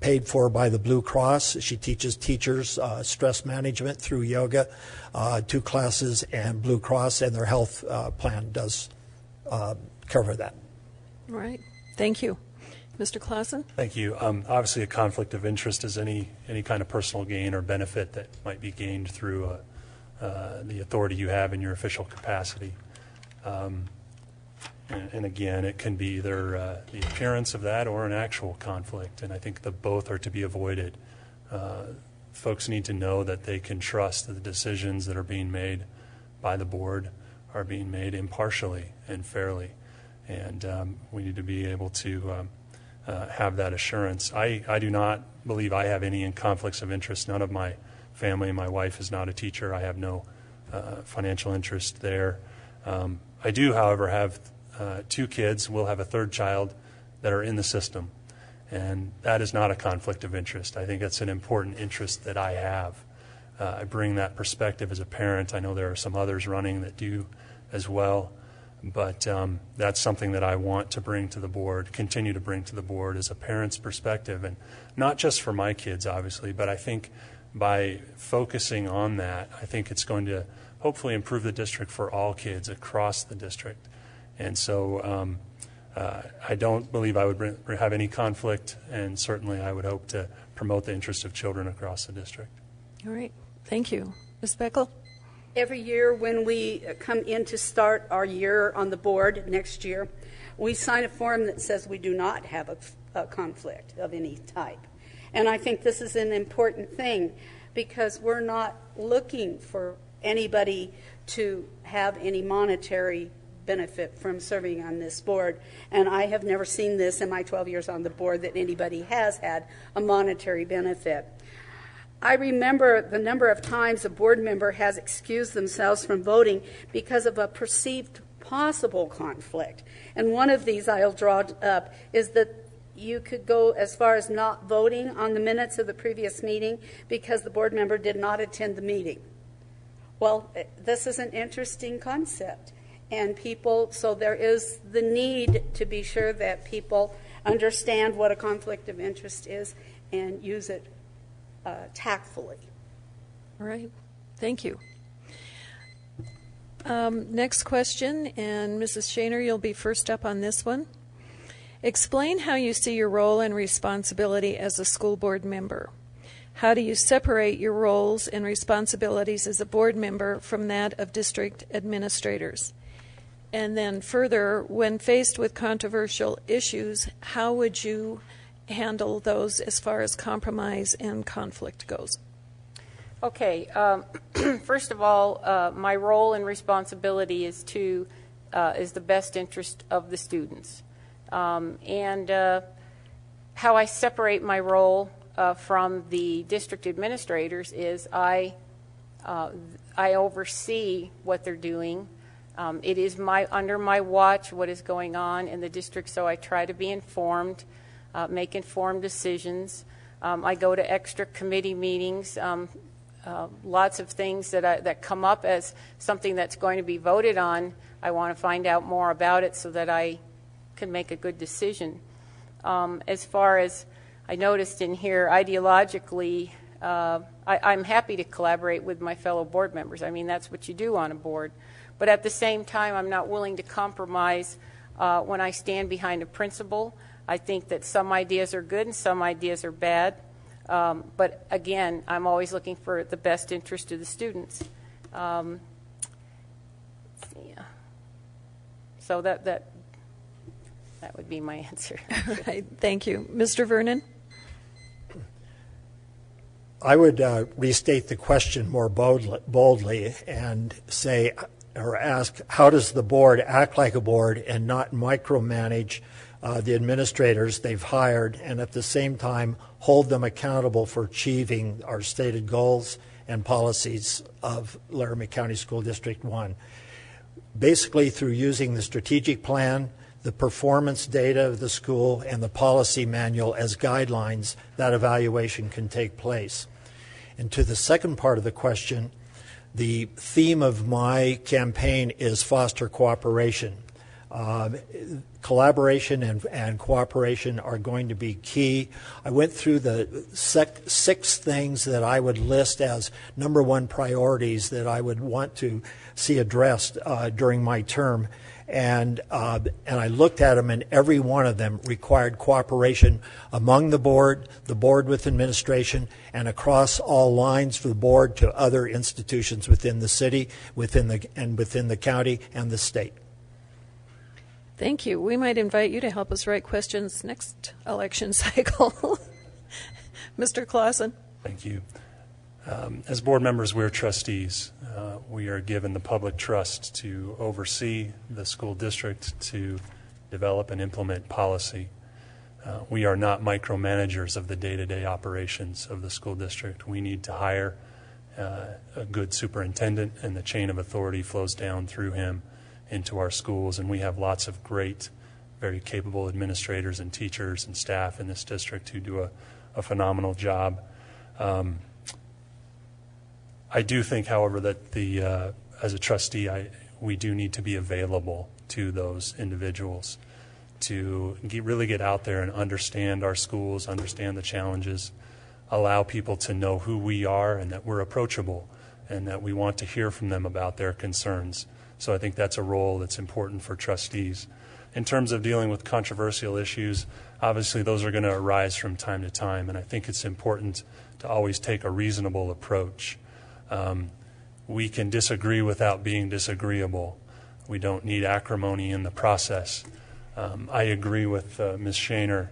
paid for by the Blue Cross. She teaches teachers stress management through yoga, 2 classes, and Blue Cross and their health plan does cover that. All right. Thank you. Mr. Clausen? Thank you. Obviously, a conflict of interest is any kind of personal gain or benefit that might be gained through the authority you have in your official capacity. And again, it can be either the appearance of that or an actual conflict, and I think that both are to be avoided. Folks need to know that they can trust that the decisions that are being made by the board are being made impartially and fairly, and we need to be able to have that assurance. I do not believe I have any conflicts of interest. None of my family, my wife is not a teacher. I have no financial interest there. I do, however, have 2 kids. We'll have a 3rd child that are in the system, and that is not a conflict of interest. I think it's an important interest that I have. I bring that perspective as a parent. I know there are some others running that do as well, but that's something that I want to bring to the board, continue to bring to the board as a parent's perspective, and not just for my kids, obviously, but I think by focusing on that, I think it's going to hopefully improve the district for all kids across the district. And so I don't believe I would have any conflict, and certainly I would hope to promote the interest of children across the district. All right. Thank you. Ms. Beckel? Every year when we come in to start our year on the board next year, we sign a form that says we do not have a conflict of any type. And I think this is an important thing because we're not looking for anybody to have any monetary benefit from serving on this board. And I have never seen this in my 12 years on the board that anybody has had a monetary benefit. I remember the number of times a board member has excused themselves from voting because of a perceived possible conflict. And one of these I'll draw up is that you could go as far as not voting on the minutes of the previous meeting because the board member did not attend the meeting. Well, this is an interesting concept. And people, so there is the need to be sure that people understand what a conflict of interest is and use it tactfully. All right. Thank you. Next question, and Mrs. Shaner, you'll be first up on this one. Explain how you see your role and responsibility as a school board member. How do you separate your roles and responsibilities as a board member from that of district administrators? And then further, when faced with controversial issues, how would you handle those as far as compromise and conflict goes? Okay. First of all, my role and responsibility is the best interest of the students. And how I separate my role from the district administrators is I oversee what they're doing. It is under my watch what is going on in the district, so I try to be informed, make informed decisions. I go to extra committee meetings, lots of things that come up as something that's going to be voted on. I want to find out more about it so that I can make a good decision. As far as I noticed in here, ideologically, I'm happy to collaborate with my fellow board members. I mean, that's what you do on a board. But at the same time, I'm not willing to compromise when I stand behind a principle. I think that some ideas are good and some ideas are bad. But again, I'm always looking for the best interest of the students. So that would be my answer. All right, thank you. Mr. Vernon? I would restate the question more boldly and say, or ask, how does the board act like a board and not micromanage the administrators they've hired, and at the same time hold them accountable for achieving our stated goals and policies of Laramie County School District 1. Basically through using the strategic plan, the performance data of the school, and the policy manual as guidelines, that evaluation can take place. And to the second part of the question, the theme of my campaign is foster cooperation. Collaboration and cooperation are going to be key. I went through the 6 things that I would list as number 1 priorities that I would want to see addressed during my term. And I looked at them, and every one of them required cooperation among the board with administration, and across all lines for the board to other institutions within the city, within the county and the state. Thank you. We might invite you to help us write questions next election cycle. Mr. Clausen. Thank you. As board members, we're trustees. We are given the public trust to oversee the school district, to develop and implement policy. We are not micromanagers of the day-to-day operations of the school district. We need to hire a good superintendent, and the chain of authority flows down through him into our schools, and we have lots of great, very capable administrators and teachers and staff in this district who do a phenomenal job. I do think, however, that as a trustee, we do need to be available to those individuals to really get out there and understand our schools, understand the challenges, allow people to know who we are and that we're approachable and that we want to hear from them about their concerns. So I think that's a role that's important for trustees. In terms of dealing with controversial issues, obviously those are going to arise from time to time, and I think it's important to always take a reasonable approach. We can disagree without being disagreeable. We don't need acrimony in the process. I agree with Ms. Shaner.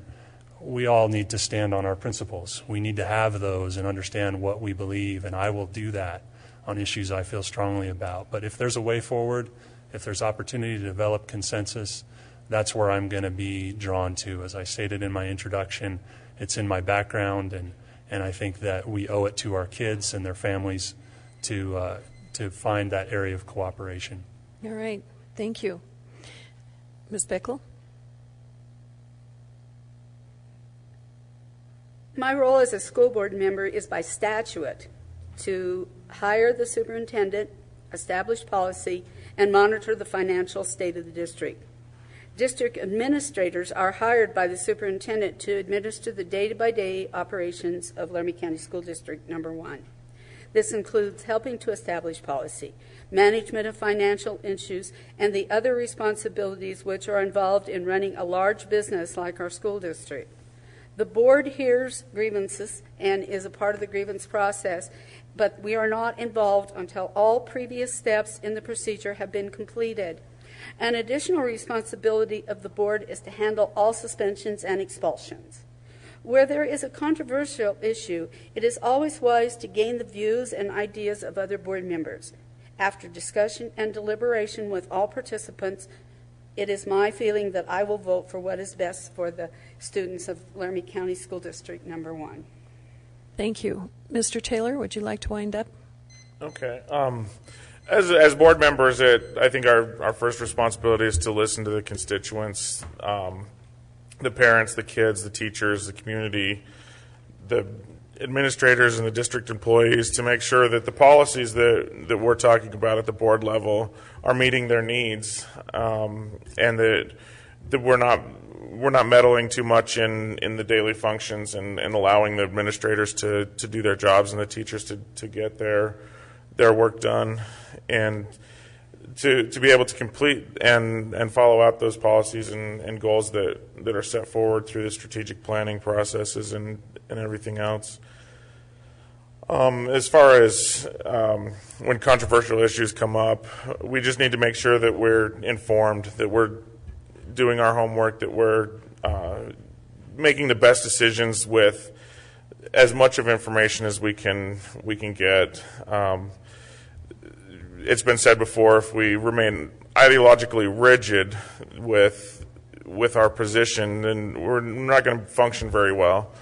We all need to stand on our principles. We need to have those and understand what we believe, and I will do that on issues I feel strongly about. But if there's a way forward, if there's opportunity to develop consensus, that's where I'm going to be drawn to. As I stated in my introduction, it's in my background, and I think that we owe it to our kids and their families to find that area of cooperation. All right. Thank you. Ms. Bickle? My role as a school board member is by statute to hire the superintendent, establish policy, and monitor the financial state of the district. District administrators are hired by the superintendent to administer the day-by-day operations of Laramie County School District Number 1. This includes helping to establish policy, management of financial issues, and the other responsibilities which are involved in running a large business like our school district. The board hears grievances and is a part of the grievance process, but we are not involved until all previous steps in the procedure have been completed. An additional responsibility of the board is to handle all suspensions and expulsions. Where there is a controversial issue, it is always wise to gain the views and ideas of other board members. After discussion and deliberation with all participants, it is my feeling that I will vote for what is best for the students of Laramie County School District Number 1. Thank you. Mr. Taylor, would you like to wind up? Okay. As board members, I think our first responsibility is to listen to the constituents, the parents, the kids, the teachers, the community, the administrators and the district employees, to make sure that the policies that we're talking about at the board level are meeting their needs, and that we're not meddling too much in the daily functions and allowing the administrators to do their jobs and the teachers to get their work done, and to be able to complete and follow out those policies and goals that are set forward through the strategic planning processes and everything else. As far as when controversial issues come up, we just need to make sure that we're informed, that we're doing our homework, that we're making the best decisions with as much of information as we can get. It's been said before, if we remain ideologically rigid with our position, then we're not going to function very well.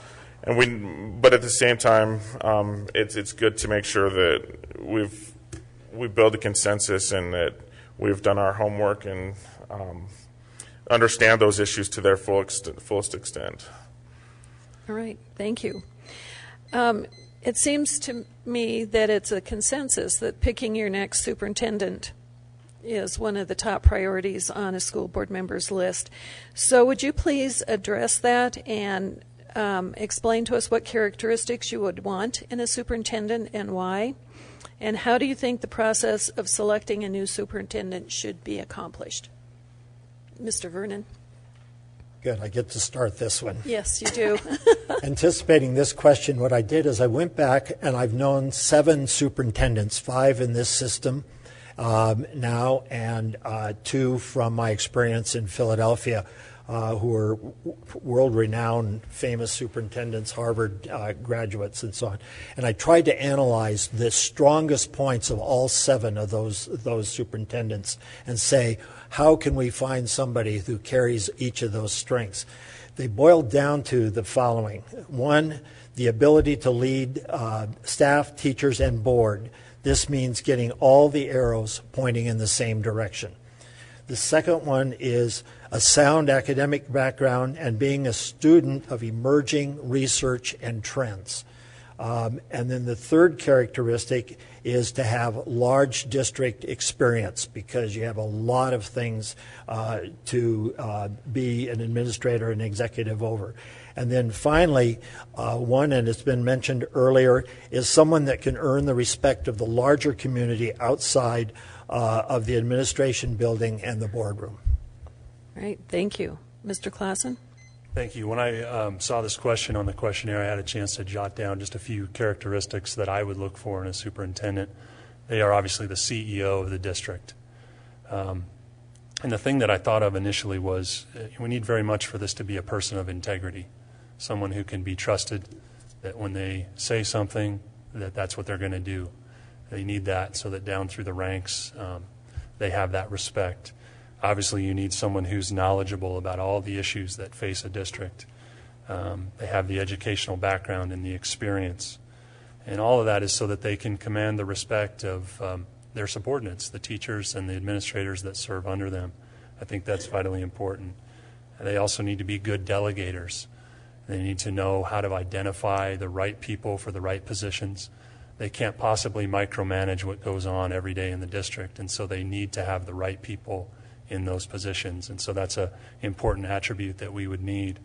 But at the same time, it's good to make sure that we build a consensus and that we've done our homework and understand those issues to their fullest extent. All right. Thank you. It seems to me that it's a consensus that picking your next superintendent is one of the top priorities on a school board member's list. So would you please address that and explain to us what characteristics you would want in a superintendent and why? And how do you think the process of selecting a new superintendent should be accomplished? Mr. Vernon. Good. I get to start this one. Yes, you do. Anticipating this question, what I did is I went back and I've known 7 superintendents, 5 in this system now, and 2 from my experience in Philadelphia, who are world-renowned, famous superintendents, Harvard graduates, and so on. And I tried to analyze the strongest points of all 7 of those superintendents and say, how can we find somebody who carries each of those strengths? They boiled down to the following. 1, the ability to lead staff, teachers, and board. This means getting all the arrows pointing in the same direction. The second one is a sound academic background and being a student of emerging research and trends. And then the third characteristic is to have large district experience, because you have a lot of things to be an administrator and executive over. And then finally, one, and it's been mentioned earlier, is someone that can earn the respect of the larger community outside of the administration building and the boardroom. All right. Thank you. Mr. Klassen? Thank you. When I saw this question on the questionnaire, I had a chance to jot down just a few characteristics that I would look for in a superintendent. They are obviously the CEO of the district. And the thing that I thought of initially was we need very much for this to be a person of integrity, someone who can be trusted, that when they say something, that's what they're going to do. They need that so that down through the ranks they have that respect. Obviously, you need someone who's knowledgeable about all the issues that face a district. They have the educational background and the experience. And all of that is so that they can command the respect of their subordinates, the teachers and the administrators that serve under them. I think that's vitally important. They also need to be good delegators. They need to know how to identify the right people for the right positions. They can't possibly micromanage what goes on every day in the district, and so they need to have the right people in those positions. And so that's an important attribute that we would need.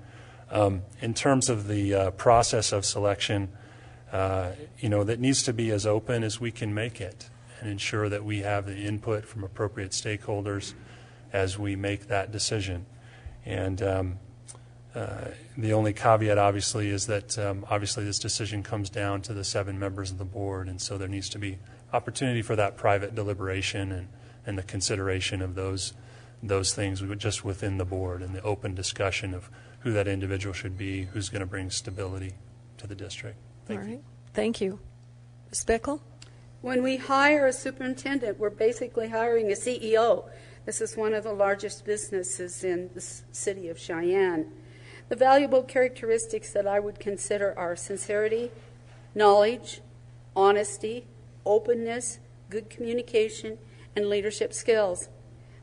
In terms of the process of selection, that needs to be as open as we can make it and ensure that we have the input from appropriate stakeholders as we make that decision. And the only caveat, obviously, is that obviously this decision comes down to the 7 members of the board, and so there needs to be opportunity for that private deliberation and the consideration of those things just within the board, and the open discussion of who that individual should be, who's going to bring stability to the district. Thank you. Thank you. Ms. Bickle? When we hire a superintendent, we're basically hiring a CEO. This is one of the largest businesses in the city of Cheyenne. The valuable characteristics that I would consider are sincerity, knowledge, honesty, openness, good communication, and leadership skills.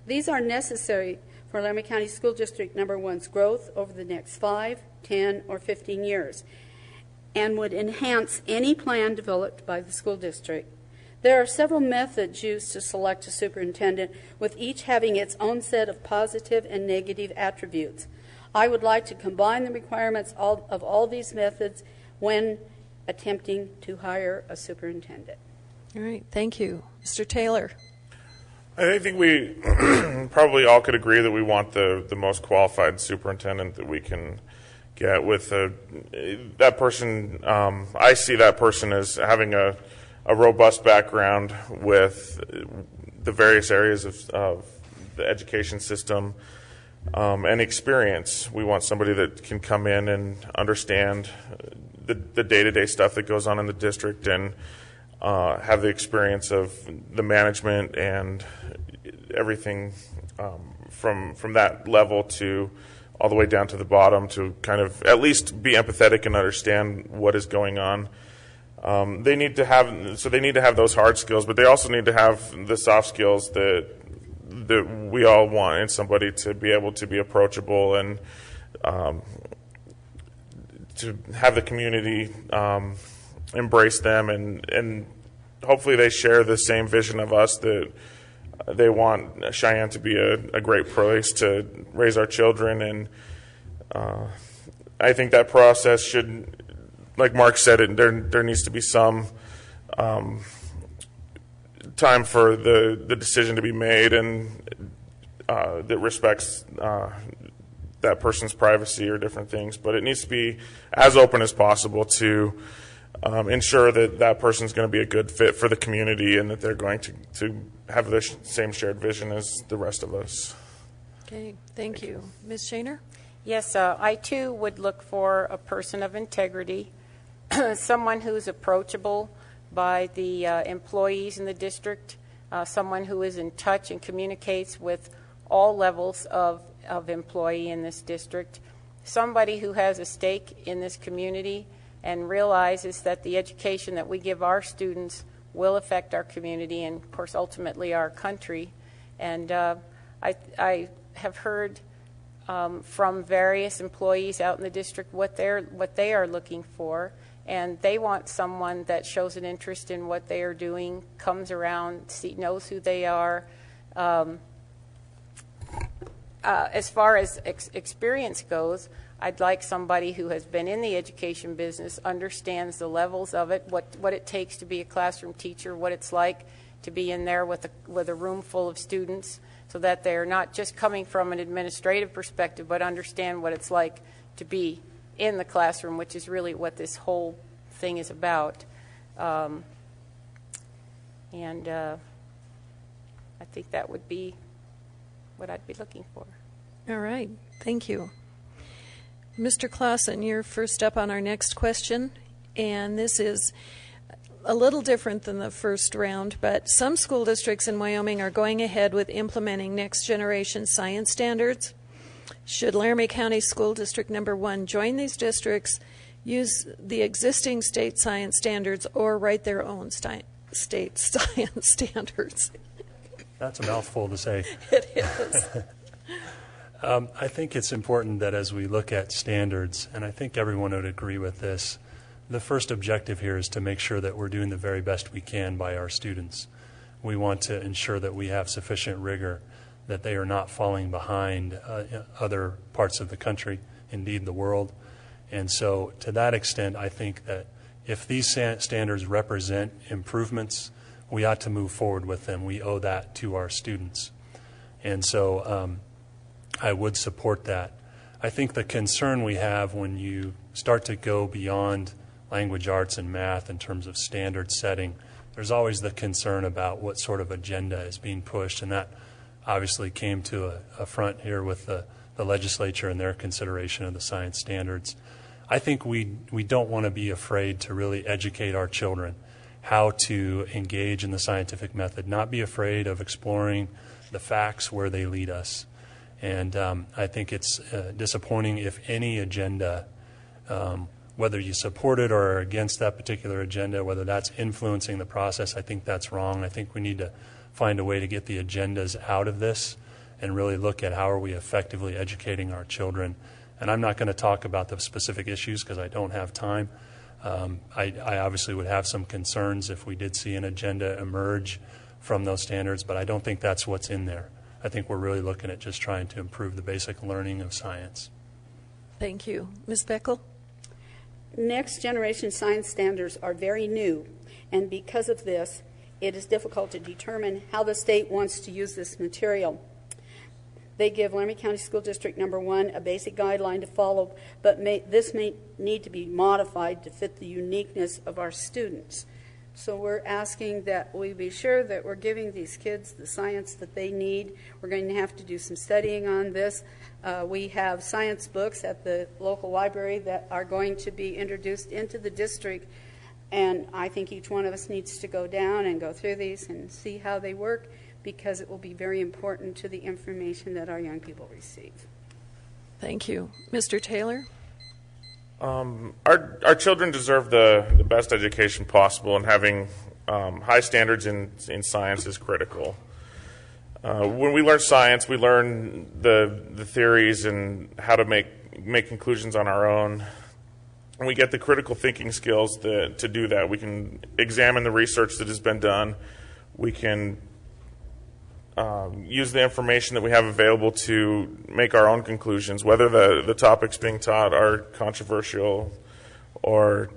These are necessary for Laramie County School District Number 1's growth over the next 5, 10, or 15 years, and would enhance any plan developed by the school district. There are several methods used to select a superintendent, with each having its own set of positive and negative attributes. I would like to combine the requirements of all these methods when attempting to hire a superintendent. All right, thank you. Mr. Taylor? I think we probably all could agree that we want the most qualified superintendent that we can get. With that person, I see that person as having a robust background with the various areas of the education system and experience. We want somebody that can come in and understand the day-to-day stuff that goes on in the district and have the experience of the management and everything from that level to all the way down to the bottom, to kind of at least be empathetic and understand what is going on. They need to have those hard skills, but they also need to have the soft skills that we all want in somebody, to be able to be approachable and to have the community embrace them, and hopefully they share the same vision of us, that they want Cheyenne to be a great place to raise our children. And I think that process should, like Mark said, there needs to be some time for the decision to be made, and that respects that person's privacy or different things. But it needs to be as open as possible to ensure that that person's going to be a good fit for the community, and that they're going to have the same shared vision as the rest of us. Okay, thank you. Ms. Shaner? Yes, I too would look for a person of integrity, someone who's approachable by the employees in the district, someone who is in touch and communicates with all levels of employee in this district, somebody who has a stake in this community and realizes that the education that we give our students will affect our community and, of course, ultimately our country. And I have heard from various employees out in the district what they are looking for, and they want someone that shows an interest in what they are doing, comes around, knows who they are. As far as experience goes, I'd like somebody who has been in the education business, understands the levels of it, what it takes to be a classroom teacher, what it's like to be in there with a room full of students, so that they're not just coming from an administrative perspective, but understand what it's like to be in the classroom, which is really what this whole thing is about. I think that would be what I'd be looking for. All right, thank you. Mr. Clausen, you're first up on our next question, and this is a little different than the first round, but some school districts in Wyoming are going ahead with implementing next generation science standards. Should Laramie County School District Number 1 join these districts, use the existing state science standards, or write their own state science standards? That's a mouthful to say. It is. I think it's important that as we look at standards, and I think everyone would agree with this, the first objective here is to make sure that we're doing the very best we can by our students. We want to ensure that we have sufficient rigor, that they are not falling behind other parts of the country, indeed the world. And so to that extent, I think that if these standards represent improvements, we ought to move forward with them. We owe that to our students. And so I would support that. I think the concern we have when you start to go beyond language arts and math in terms of standard setting, there's always the concern about what sort of agenda is being pushed, and that obviously came to a front here with the the legislature and their consideration of the science standards. I think we don't want to be afraid to really educate our children how to engage in the scientific method, not be afraid of exploring the facts where they lead us. And I think it's disappointing if any agenda, whether you support it or are against that particular agenda, whether that's influencing the process, I think that's wrong. I think we need to find a way to get the agendas out of this and really look at how are we effectively educating our children. And I'm not going to talk about the specific issues because I don't have time. I obviously would have some concerns if we did see an agenda emerge from those standards, but I don't think that's what's in there. I think we're really looking at just trying to improve the basic learning of science. Thank you. Ms. Beckel? Next generation science standards are very new, and because of this, it is difficult to determine how the state wants to use this material. They give Laramie County School District Number 1 a basic guideline to follow, but this may need to be modified to fit the uniqueness of our students. So we're asking that we be sure that we're giving these kids the science that they need. We're going to have to do some studying on this. We have science books at the local library that are going to be introduced into the district, and I think each one of us needs to go down and go through these and see how they work, because it will be very important to the information that our young people receive. Thank you. Mr. Taylor? Our children deserve the best education possible, and having high standards in science is critical. When we learn science, we learn the theories and how to make conclusions on our own. And we get the critical thinking skills to do that. We can examine the research that has been done. We can use the information that we have available to make our own conclusions, whether the topics being taught are controversial or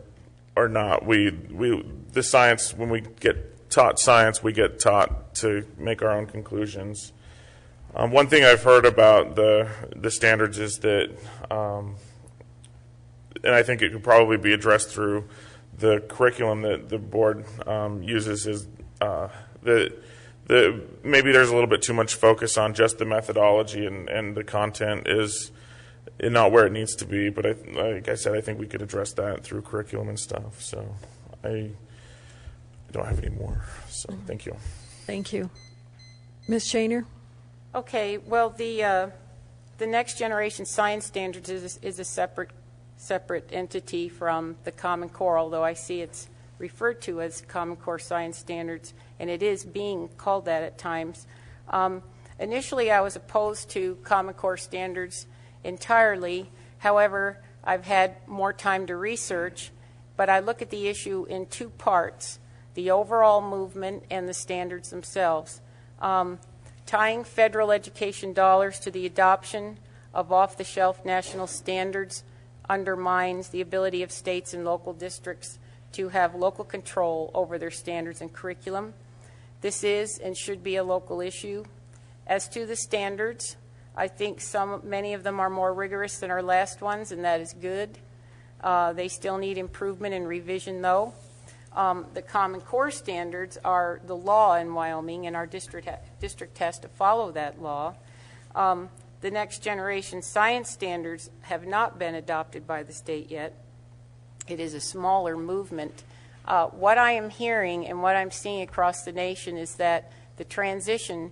not. The science, when we get taught science, we get taught to make our own conclusions. One thing I've heard about the standards is that, and I think it could probably be addressed through the curriculum that the board uses, is maybe there's a little bit too much focus on just the methodology, and the content is not where it needs to be. But like I said, I think we could address that through curriculum and stuff. So I don't have any more. So thank you. Thank you. Ms. Shaner? Okay, well, the Next Generation Science Standards is a separate entity from the Common Core, although I see it's referred to as Common Core Science Standards, and it is being called that at times. Initially, I was opposed to Common Core standards entirely. However, I've had more time to research, but I look at the issue in two parts: the overall movement and the standards themselves. Tying federal education dollars to the adoption of off-the-shelf national standards undermines the ability of states and local districts to have local control over their standards and curriculum. This is and should be a local issue. As to the standards, I think many of them are more rigorous than our last ones, and that is good. They still need improvement and revision, though. The Common Core standards are the law in Wyoming, and our district has to follow that law. The Next Generation Science Standards have not been adopted by the state yet. It is a smaller movement. What I am hearing and what I'm seeing across the nation is that the transition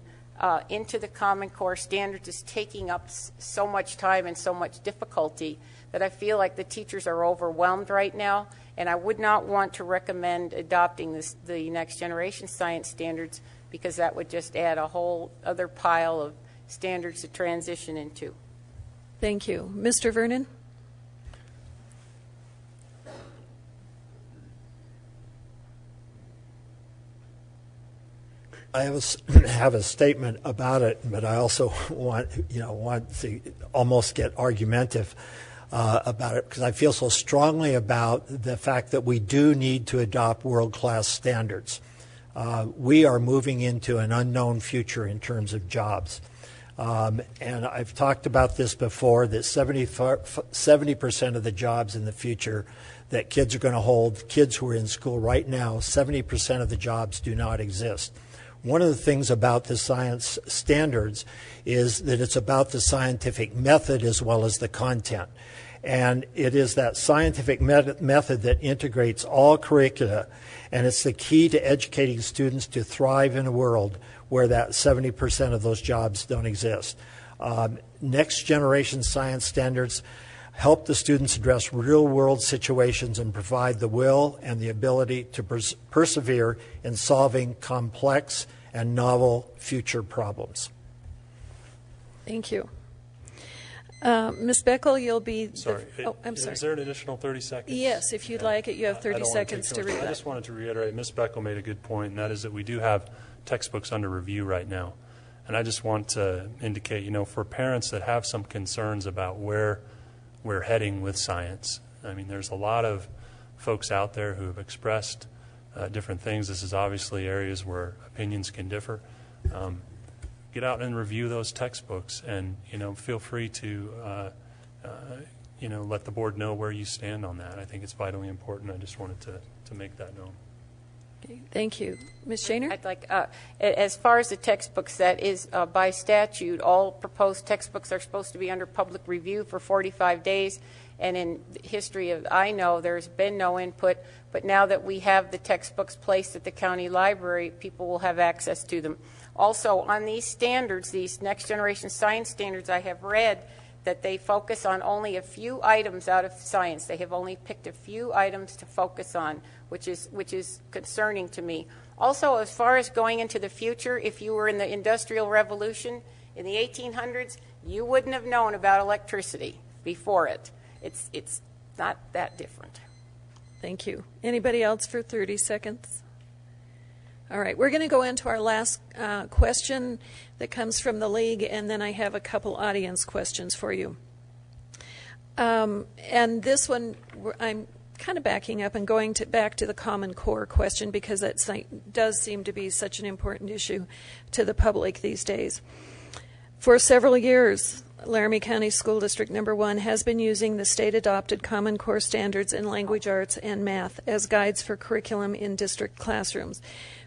into the Common Core standards is taking up so much time and so much difficulty that I feel like the teachers are overwhelmed right now, and I would not want to recommend adopting the Next Generation Science Standards, because that would just add a whole other pile of standards to transition into. Thank you. Mr. Vernon? I have a statement about it, but I also want to almost get argumentative about it, because I feel so strongly about the fact that we do need to adopt world-class standards. We are moving into an unknown future in terms of jobs. And I've talked about this before, that 70% of the jobs in the future that kids are going to hold, kids who are in school right now, 70% of the jobs do not exist. One of the things about the science standards is that it's about the scientific method as well as the content. And it is that scientific method that integrates all curricula, and it's the key to educating students to thrive in a world where that 70% of those jobs don't exist. Next generation science standards help the students address real-world situations and provide the will and the ability to persevere in solving complex and novel future problems. Thank you. Ms. Beckel, you'll be... Sorry. I'm sorry. Is there an additional 30 seconds? Yes, if you'd like it. You have 30 seconds to read I that. just wanted to reiterate, Ms. Beckel made a good point, and that is that we do have textbooks under review right now. And I just want to indicate, for parents that have some concerns about where we're heading with science, I mean, there's a lot of folks out there who have expressed different things. This is obviously areas where opinions can differ. Get out and review those textbooks, and feel free to let the board know where you stand on that. I think it's vitally important. I just wanted to make that known. Okay, thank you. Ms. Shaner? I'd like, as far as the textbooks, that is by statute, all proposed textbooks are supposed to be under public review for 45 days. And in the history of, I know there's been no input, but now that we have the textbooks placed at the county library, people will have access to them. Also, on these standards, these next generation science standards, I have read that they focus on only a few items out of science. They have only picked a few items to focus on, which is concerning to me. Also, as far as going into the future, if you were in the Industrial Revolution in the 1800s, you wouldn't have known about electricity before it. It's not that different. Thank you. Anybody else for 30 seconds? All right, we're going to go into our last question that comes from the league, and then I have a couple audience questions for you. And this one, I'm kind of backing up and going back to the Common Core question because that does seem to be such an important issue to the public these days. For several years, Laramie County School District Number 1 has been using the state-adopted Common Core standards in language arts and math as guides for curriculum in district classrooms.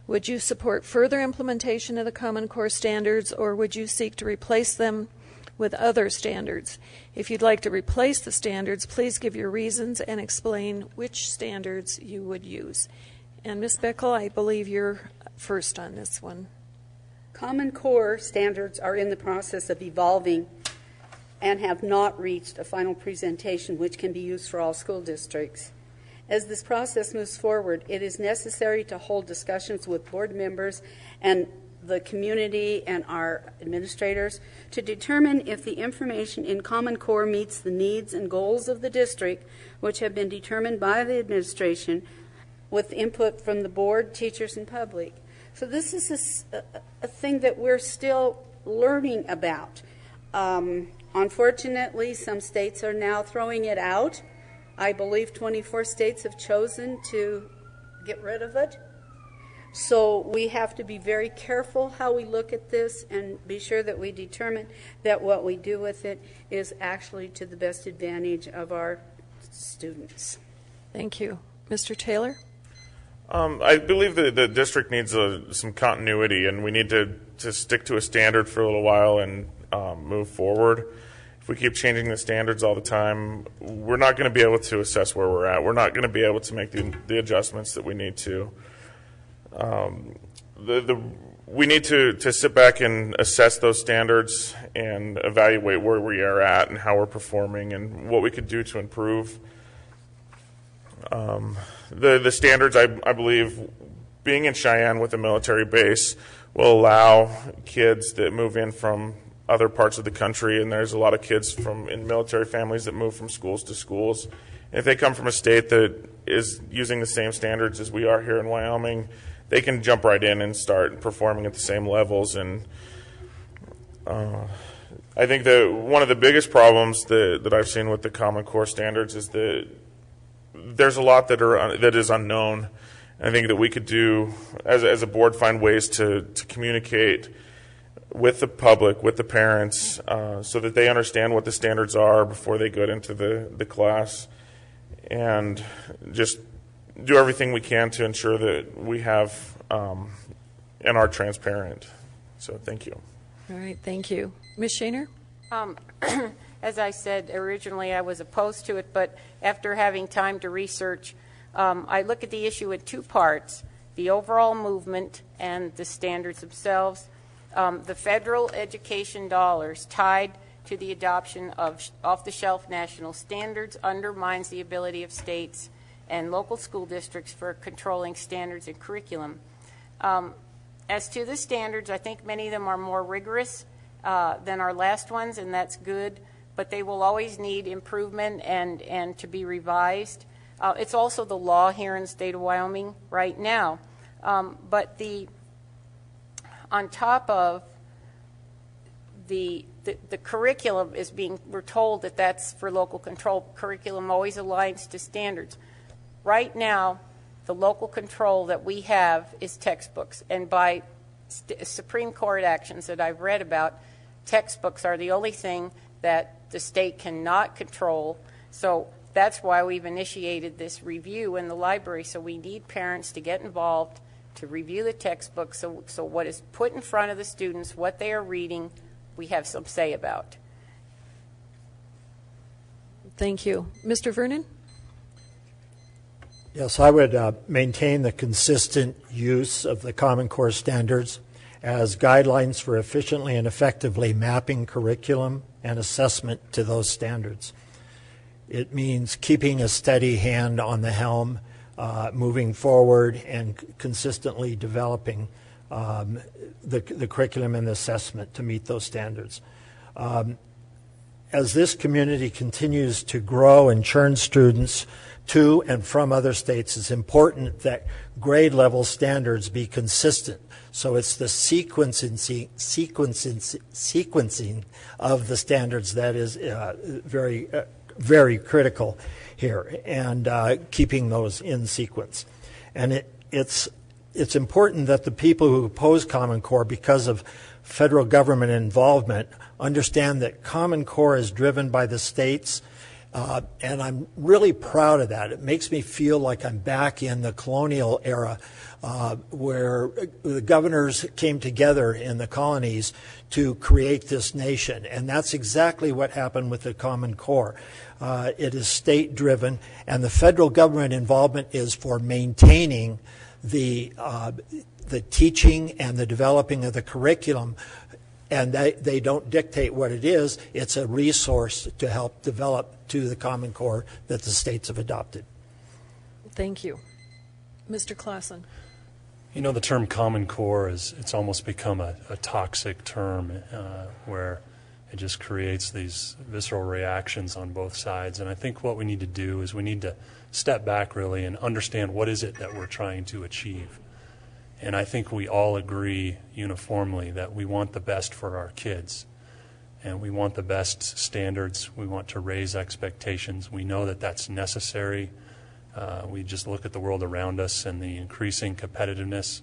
Would you support further implementation of the Common Core standards, or would you seek to replace them with other standards? If you'd like to replace the standards, please give your reasons and explain which standards you would use. And Ms. Beckel, I believe you're first on this one. Common Core standards are in the process of evolving and have not reached a final presentation which can be used for all school districts. As this process moves forward, it is necessary to hold discussions with board members and the community and our administrators to determine if the information in Common Core meets the needs and goals of the district, which have been determined by the administration with input from the board, teachers, and public. So this is a thing that we're still learning about. Unfortunately, some states are now throwing it out. I believe 24 states have chosen to get rid of it. So we have to be very careful how we look at this and be sure that we determine that what we do with it is actually to the best advantage of our students. Thank you. Mr. Taylor? I believe that the district needs some continuity, and we need to stick to a standard for a little while and move forward. If we keep changing the standards all the time, we're not going to be able to assess where we're at. We're not going to be able to make the adjustments that we need to. We need to sit back and assess those standards and evaluate where we are at and how we're performing and what we could do to improve. The standards, I believe, being in Cheyenne with a military base will allow kids that move in from other parts of the country, and there's a lot of kids in military families that move from schools to schools. And if they come from a state that is using the same standards as we are here in Wyoming, they can jump right in and start performing at the same levels. And I think that one of the biggest problems that I've seen with the Common Core standards is that there's a lot that is unknown. I think that we could do, as a board, find ways to communicate with the public, with the parents, so that they understand what the standards are before they go into the class, and just do everything we can to ensure that we have are transparent. So thank you. All right, thank you. Ms. Shaner? As I said, originally I was opposed to it, but after having time to research, I look at the issue in two parts, the overall movement and the standards themselves. The federal education dollars tied to the adoption of off-the-shelf national standards undermines the ability of states and local school districts for controlling standards and curriculum. As to the standards, I think many of them are more rigorous than our last ones, and that's good, but they will always need improvement and to be revised. It's also the law here in the state of Wyoming right now. But on top of the curriculum is we're told that that's for local control. Curriculum always aligns to standards. Right now, the local control that we have is textbooks, and by Supreme Court actions that I've read about, textbooks are the only thing that the state cannot control. So that's why we've initiated this review in the library. So we need parents to get involved to review the textbooks. So what is put in front of the students, what they are reading, we have some say about. Thank you. Mr. Vernon? Yes, I would maintain the consistent use of the Common Core standards as guidelines for efficiently and effectively mapping curriculum and assessment to those standards. It means keeping a steady hand on the helm, moving forward, and consistently developing the curriculum and the assessment to meet those standards. As this community continues to grow and churn students to and from other states, it's important that grade level standards be consistent. So it's the sequencing of the standards that is very critical here, and keeping those in sequence. And it's important that the people who oppose Common Core, because of federal government involvement, understand that Common Core is driven by the states, and I'm really proud of that. It makes me feel like I'm back in the colonial era, where the governors came together in the colonies to create this nation, and that's exactly what happened with the Common Core. It is state-driven, and the federal government involvement is for maintaining the teaching and the developing of the curriculum, and they don't dictate what it is. It's a resource to help develop to the Common Core that the states have adopted. Thank you. Mr. Klassen. You know, the term Common Core it's almost become a toxic term where it just creates these visceral reactions on both sides. And I think what we need to do is we need to step back really and understand what is it that we're trying to achieve. And I think we all agree uniformly that we want the best for our kids. And we want the best standards. We want to raise expectations. We know that that's necessary. We just look at the world around us and the increasing competitiveness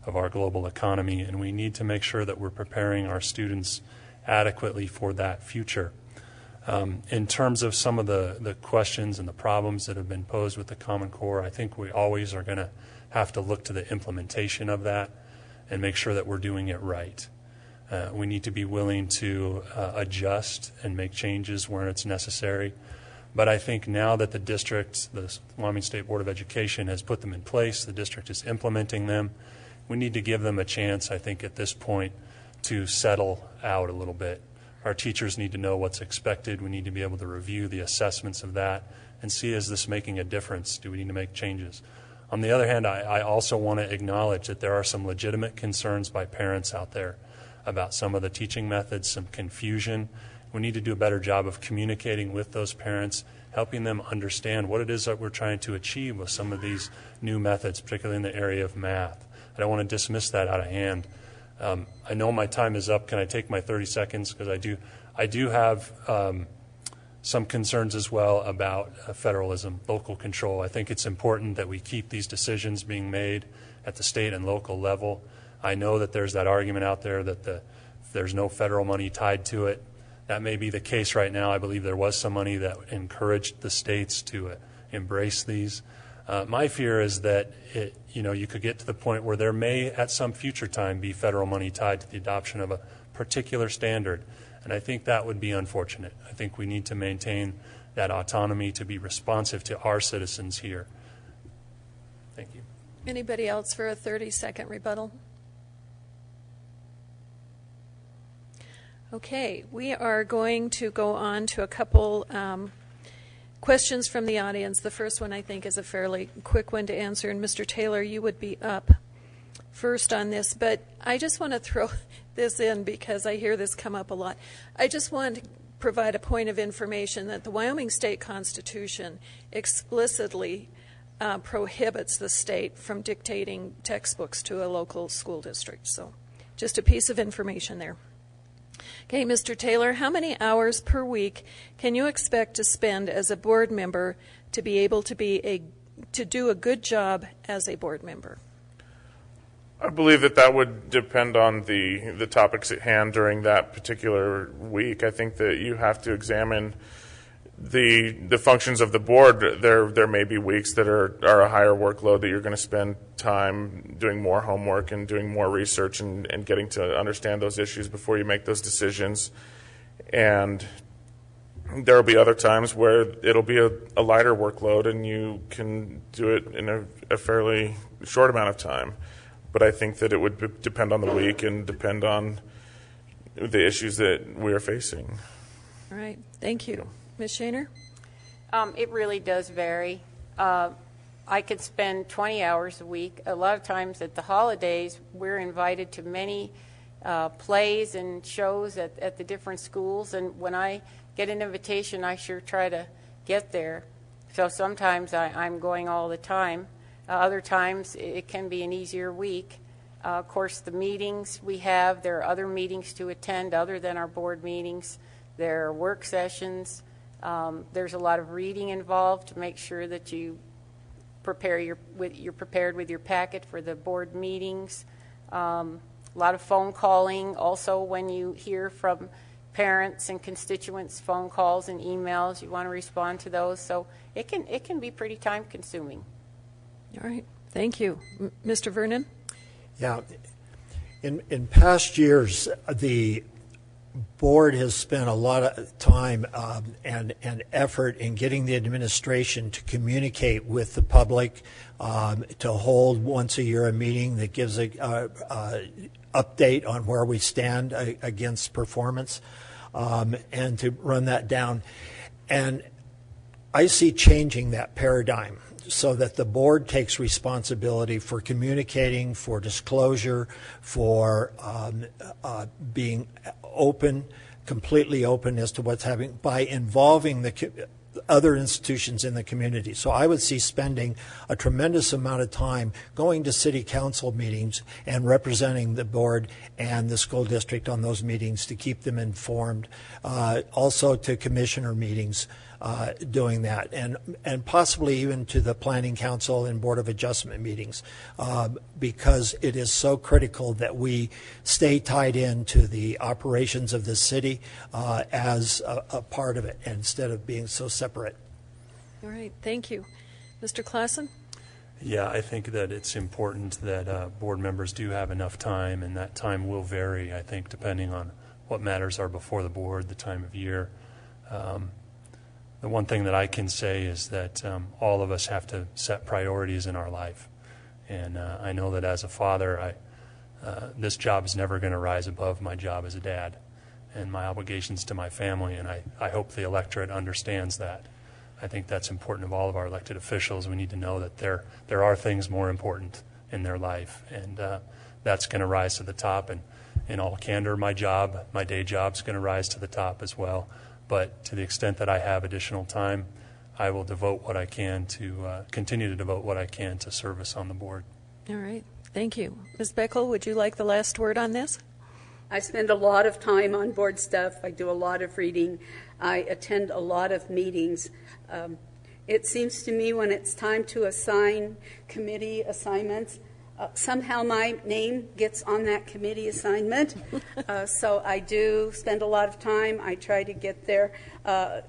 of our global economy, and we need to make sure that we're preparing our students adequately for that future. In terms of some of the questions and the problems that have been posed with the Common Core, I think we always are going to have to look to the implementation of that and make sure that we're doing it right. We need to be willing to adjust and make changes where it's necessary. But I think now that the district, the Wyoming State Board of Education, has put them in place, the district is implementing them, we need to give them a chance, I think, at this point to settle out a little bit. Our teachers need to know what's expected. We need to be able to review the assessments of that and see, is this making a difference? Do we need to make changes? On the other hand, I also want to acknowledge that there are some legitimate concerns by parents out there about some of the teaching methods, some confusion. We need to do a better job of communicating with those parents, helping them understand what it is that we're trying to achieve with some of these new methods, particularly in the area of math. I don't want to dismiss that out of hand. I know my time is up. Can I take my 30 seconds? Because I do have some concerns as well about federalism, local control. I think it's important that we keep these decisions being made at the state and local level. I know that there's that argument out there that there's no federal money tied to it. That may be the case right now. I believe there was some money that encouraged the states to embrace these. My fear is that you could get to the point where there may, at some future time, be federal money tied to the adoption of a particular standard, and I think that would be unfortunate. I think we need to maintain that autonomy to be responsive to our citizens here. Thank you. Anybody else for a 30-second rebuttal? Okay, we are going to go on to a couple questions from the audience. The first one, I think, is a fairly quick one to answer, and Mr. Taylor, you would be up first on this, but I just want to throw this in because I hear this come up a lot. I just want to provide a point of information that the Wyoming State Constitution explicitly prohibits the state from dictating textbooks to a local school district. So just a piece of information there. Okay, Mr. Taylor, how many hours per week can you expect to spend as a board member to be able to do a good job as a board member? I believe that would depend on the topics at hand during that particular week. I think that you have to examine the functions of the board. There may be weeks that are a higher workload that you're going to spend time doing more homework and doing more research and getting to understand those issues before you make those decisions. And there will be other times where it'll be a lighter workload and you can do it in a fairly short amount of time. But I think that it would depend on the week and depend on the issues that we are facing. All right. Thank you. Ms. Shaner? It really does vary. I could spend 20 hours a week. A lot of times at the holidays, we're invited to many plays and shows at the different schools, and when I get an invitation, I sure try to get there. So sometimes I'm going all the time. Other times it can be an easier week. Of course, the meetings we have, there are other meetings to attend other than our board meetings. There are work sessions. There's a lot of reading involved to make sure that you're prepared with your packet for the board meetings. A lot of phone calling. Also, when you hear from parents and constituents, phone calls and emails, you want to respond to those. So it can be pretty time consuming. All right. Thank you. Mr. Vernon? Yeah. In past years, the board has spent a lot of time and effort in getting the administration to communicate with the public, to hold once a year a meeting that gives a update on where we stand against performance, and to run that down. And I see changing that paradigm so that the board takes responsibility for communicating, for disclosure, for being open, completely open as to what's happening by involving the other institutions in the community. So I would see spending a tremendous amount of time going to city council meetings and representing the board and the school district on those meetings to keep them informed. Also to commissioner meetings, doing that, and possibly even to the Planning Council and Board of Adjustment meetings, because it is so critical that we stay tied into the operations of the city as a part of it instead of being so separate. All right. Thank you. Mr. Klassen? Yeah, I think that it's important that board members do have enough time, and that time will vary, I think, depending on what matters are before the board, the time of year. The one thing that I can say is that all of us have to set priorities in our life. And I know that as a father, this job is never going to rise above my job as a dad and my obligations to my family, and I hope the electorate understands that. I think that's important of all of our elected officials. We need to know that there are things more important in their life, and that's going to rise to the top. And in all candor, my day job, is going to rise to the top as well. But to the extent that I have additional time, I will devote what I can to continue to devote what I can to service on the board. All right. Thank you. Ms. Beckel, would you like the last word on this? I spend a lot of time on board stuff. I do a lot of reading. I attend a lot of meetings. It seems to me when it's time to assign committee assignments, somehow my name gets on that committee assignment. So I do spend a lot of time. I try to get there.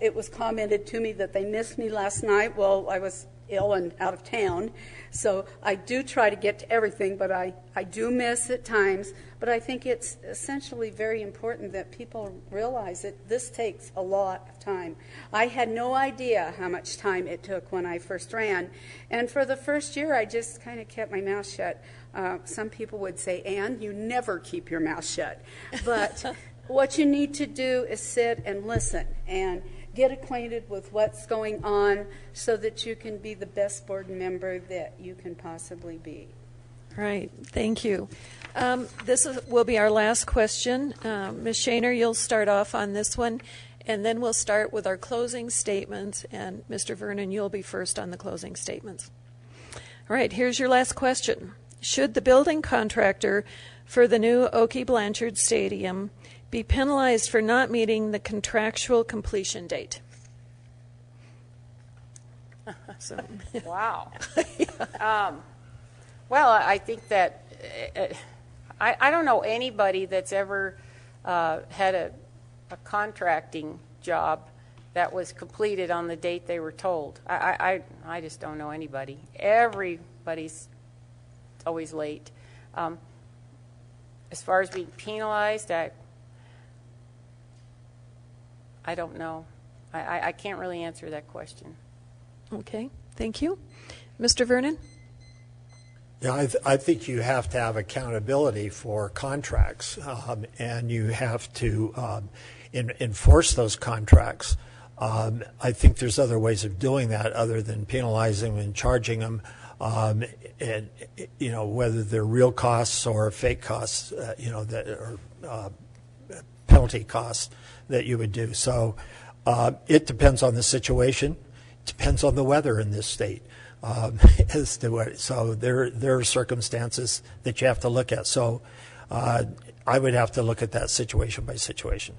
It was commented to me that they missed me last night. Well, I was ill and out of town. So I do try to get to everything, but I do miss at times. But I think it's essentially very important that people realize that this takes a lot of time. I had no idea how much time it took when I first ran. And for the first year, I just kind of kept my mouth shut. Some people would say, Ann, you never keep your mouth shut. But what you need to do is sit and listen and get acquainted with what's going on so that you can be the best board member that you can possibly be. Right. Thank you. Will be our last question. Ms. Shaner, you'll start off on this one, and then we'll start with our closing statements. And Mr. Vernon, you'll be first on the closing statements. All right. Here's your last question. Should the building contractor for the new Oakey Blanchard Stadium be penalized for not meeting the contractual completion date? Wow. Well, I think that I don't know anybody that's ever had a contracting job that was completed on the date they were told. I just don't know anybody. Everybody's always late. As far as being penalized, I don't know. I can't really answer that question. Okay, thank you. Mr. Vernon? Yeah, I think you have to have accountability for contracts, and you have to enforce those contracts. I think there's other ways of doing that other than penalizing them and charging them, and whether they're real costs or fake costs, that are penalty costs that you would do. So it depends on the situation. It depends on the weather in this state. As to what, so there are circumstances that you have to look at. So I would have to look at that situation by situation.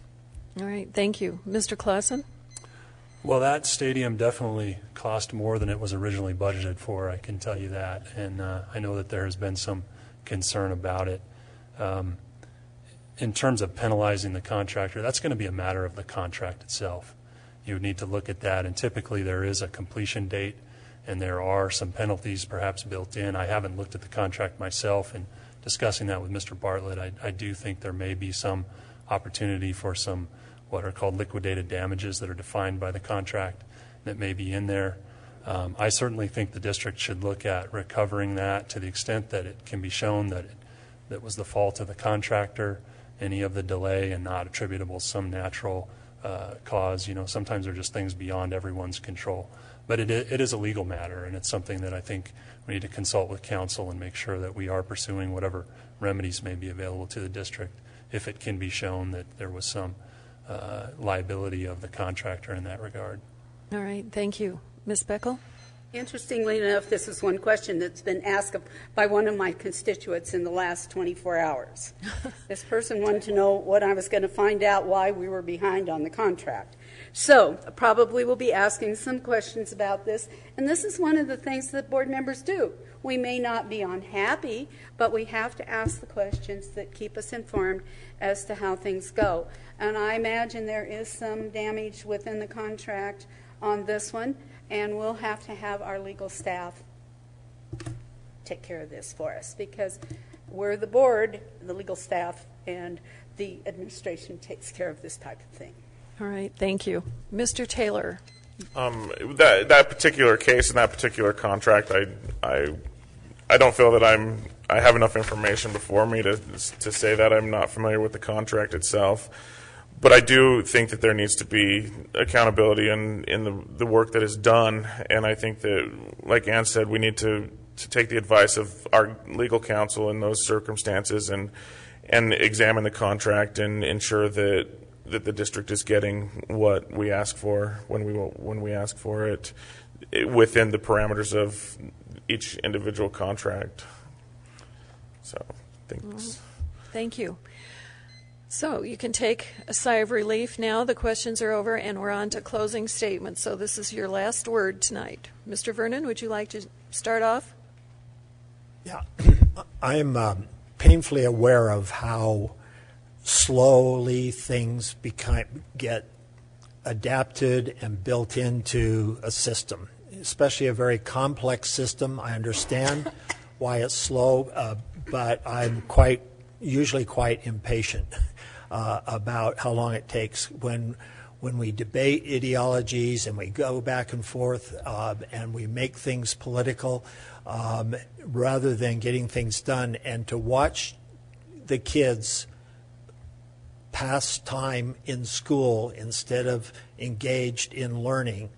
All right, thank you. Mr. Clausen? Well, that stadium definitely cost more than it was originally budgeted for, I can tell you that. And I know that there has been some concern about it. In terms of penalizing the contractor, that's going to be a matter of the contract itself. You would need to look at that, and typically there is a completion date, and there are some penalties perhaps built in. I haven't looked at the contract myself, and discussing that with Mr. Bartlett, I do think there may be some opportunity for some what are called liquidated damages that are defined by the contract that may be in there. I certainly think the district should look at recovering that to the extent that it can be shown that that was the fault of the contractor, any of the delay, and not attributable to some natural cause. Sometimes they're just things beyond everyone's control. But it is a legal matter, and it's something that I think we need to consult with counsel and make sure that we are pursuing whatever remedies may be available to the district if it can be shown that there was some liability of the contractor in that regard. All right, thank you. Ms. Beckel? Interestingly enough, this is one question that's been asked by one of my constituents in the last 24 hours. This person wanted to know what I was going to find out why we were behind on the contract. So probably we'll be asking some questions about this, and this is one of the things that board members do. We may not be unhappy, but we have to ask the questions that keep us informed as to how things go. And I imagine there is some damage within the contract on this one, and we'll have to have our legal staff take care of this for us, because we're the board, the legal staff, and the administration takes care of this type of thing. All right, thank you. Mr. Taylor? That particular case and that particular contract, I don't feel that I have enough information before me to say that. I'm not familiar with the contract itself. But I do think that there needs to be accountability in the work that is done. And I think that, like Ann said, we need to take the advice of our legal counsel in those circumstances and examine the contract and ensure that the district is getting what we ask for when we ask for it within the parameters of each individual contract. So, thanks. Thank you. So you can take a sigh of relief now. The questions are over, and we're on to closing statements. So this is your last word tonight. Mr. Vernon, would you like to start off? Yeah. I'm painfully aware of how slowly things get adapted and built into a system. especially a very complex system. I understand why it's slow, but I'm usually quite impatient about how long it takes when we debate ideologies and we go back and forth and we make things political rather than getting things done, and to watch the kids pass time in school instead of engaged in learning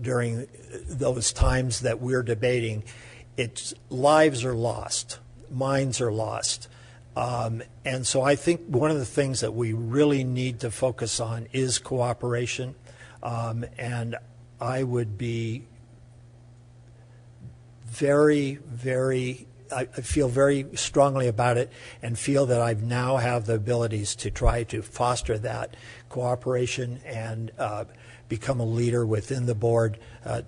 during those times that we're debating, lives are lost, minds are lost. And so I think one of the things that we really need to focus on is cooperation. And I would be I feel very strongly about it and feel that I now have the abilities to try to foster that cooperation and become a leader within the board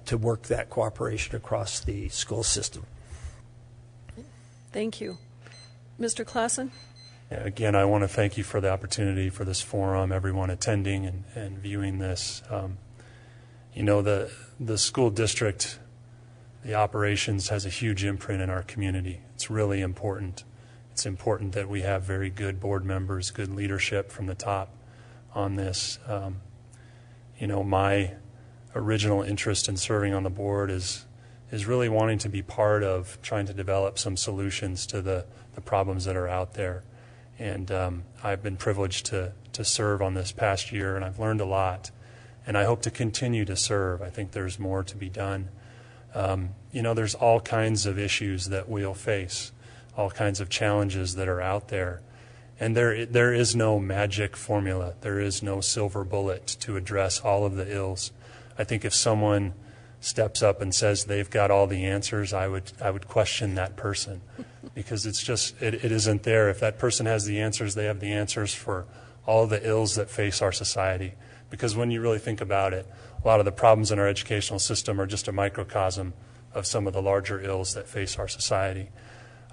to work that cooperation across the school system. Thank you. Mr. Klassen? Again, I want to thank you for the opportunity for this forum, everyone attending and viewing this. The school district, the operations has a huge imprint in our community. It's really important. It's important that we have very good board members, good leadership from the top on this. My original interest in serving on the board is really wanting to be part of trying to develop some solutions to the problems that are out there. And I've been privileged to serve on this past year, and I've learned a lot. And I hope to continue to serve. I think there's more to be done. There's all kinds of issues that we'll face, all kinds of challenges that are out there. And there is no magic formula. There is no silver bullet to address all of the ills. I think if someone steps up and says they've got all the answers, I would question that person, because it isn't there. If that person has the answers, they have the answers for all the ills that face our society. Because when you really think about it, a lot of the problems in our educational system are just a microcosm of some of the larger ills that face our society.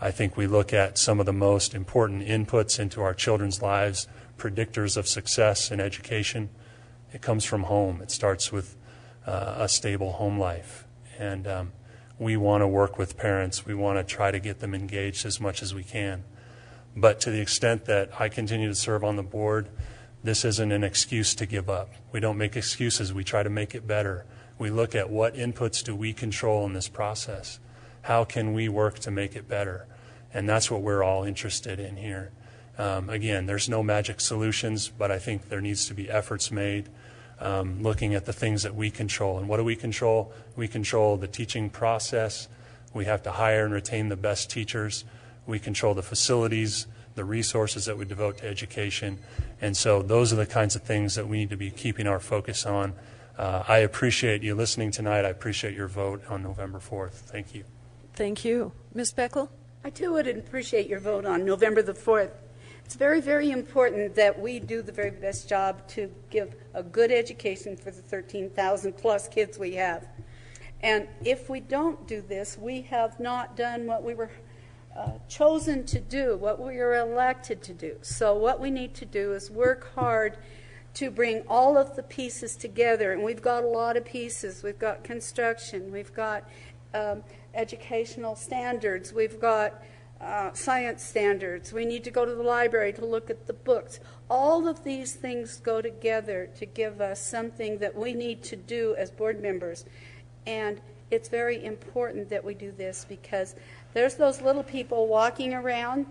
I think we look at some of the most important inputs into our children's lives, predictors of success in education. It comes from home. It starts with a stable home life. And we want to work with parents. We want to try to get them engaged as much as we can. But to the extent that I continue to serve on the board, this isn't an excuse to give up. We don't make excuses. We try to make it better. We look at what inputs do we control in this process. How can we work to make it better? And that's what we're all interested in here. Again, there's no magic solutions, but I think there needs to be efforts made looking at the things that we control. And what do we control? We control the teaching process. We have to hire and retain the best teachers. We control the facilities, the resources that we devote to education. And so those are the kinds of things that we need to be keeping our focus on. I appreciate you listening tonight. I appreciate your vote on November 4th. Thank you. Thank you. Ms. Beckel? I too would appreciate your vote on November the 4th. It's very, very important that we do the very best job to give a good education for the 13,000 plus kids we have. And if we don't do this, we have not done what we were chosen to do, what we were elected to do. So what we need to do is work hard to bring all of the pieces together. And we've got a lot of pieces. We've got construction. We've got educational standards. We've got science standards. We need to go to the library to look at the books. All of these things go together to give us something that we need to do as board members. And it's very important that we do this, because there's those little people walking around,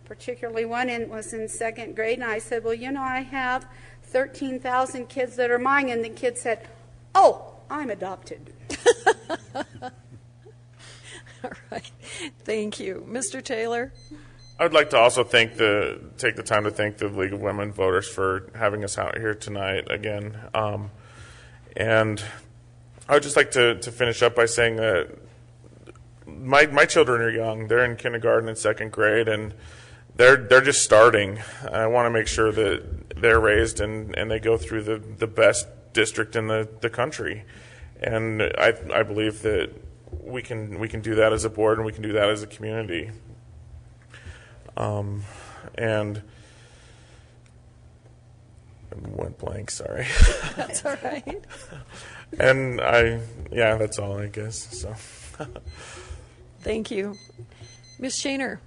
particularly one was in second grade, and I said, well, I have 13,000 kids that are mine. And the kid said, oh, I'm adopted. All right. Thank you. Mr. Taylor? I would like to also take the time to thank the League of Women Voters for having us out here tonight again. And I would just like to finish up by saying that my children are young. They're in kindergarten and second grade, and they're just starting. I want to make sure that they're raised and they go through the best district in the country. And I believe that we can do that as a board, and we can do that as a community. And went blank, sorry. That's all right. And that's all, I guess. So, Thank you. Ms. Shaner.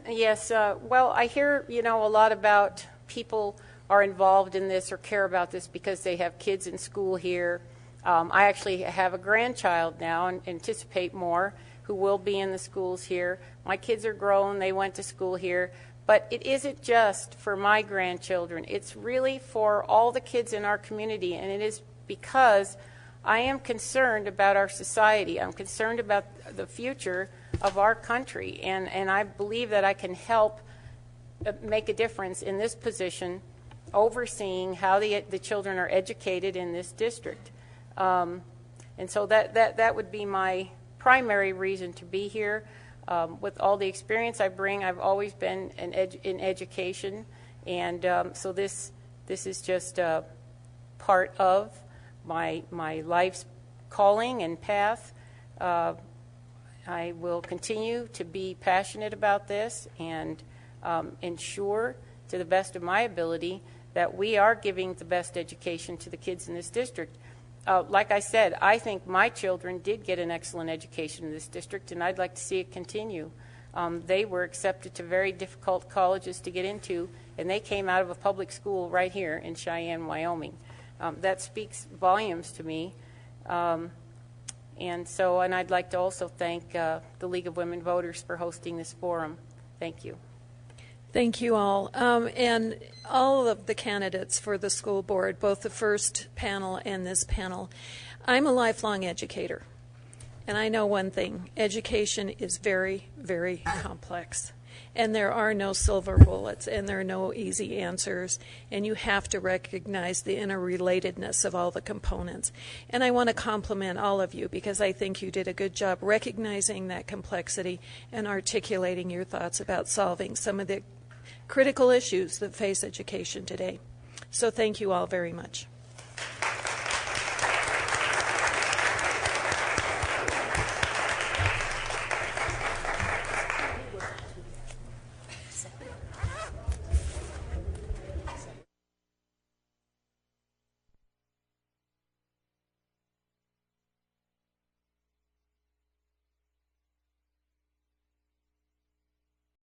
Yes, well, I hear, a lot about people are involved in this or care about this because they have kids in school here. I actually have a grandchild now and anticipate more who will be in the schools here. My kids are grown. They went to school here. But it isn't just for my grandchildren. It's really for all the kids in our community, and it is because I am concerned about our society. I'm concerned about the future of our country, and I believe that I can help make a difference in this position, overseeing how the children are educated in this district. And so that would be my primary reason to be here. With all the experience I bring, I've always been in education, and so this is just part of my life's calling and path. I will continue to be passionate about this and ensure, to the best of my ability, that we are giving the best education to the kids in this district. Like I said, I think my children did get an excellent education in this district, and I'd like to see it continue. They were accepted to very difficult colleges to get into, and they came out of a public school right here in Cheyenne, Wyoming. That speaks volumes to me. And I'd like to also thank the League of Women Voters for hosting this forum. Thank you. Thank you all. And all of the candidates for the school board, both the first panel and this panel. I'm a lifelong educator, and I know one thing. Education is very, very complex, and there are no silver bullets, and there are no easy answers, and you have to recognize the interrelatedness of all the components. And I want to compliment all of you because I think you did a good job recognizing that complexity and articulating your thoughts about solving some of the critical issues that face education today. So thank you all very much.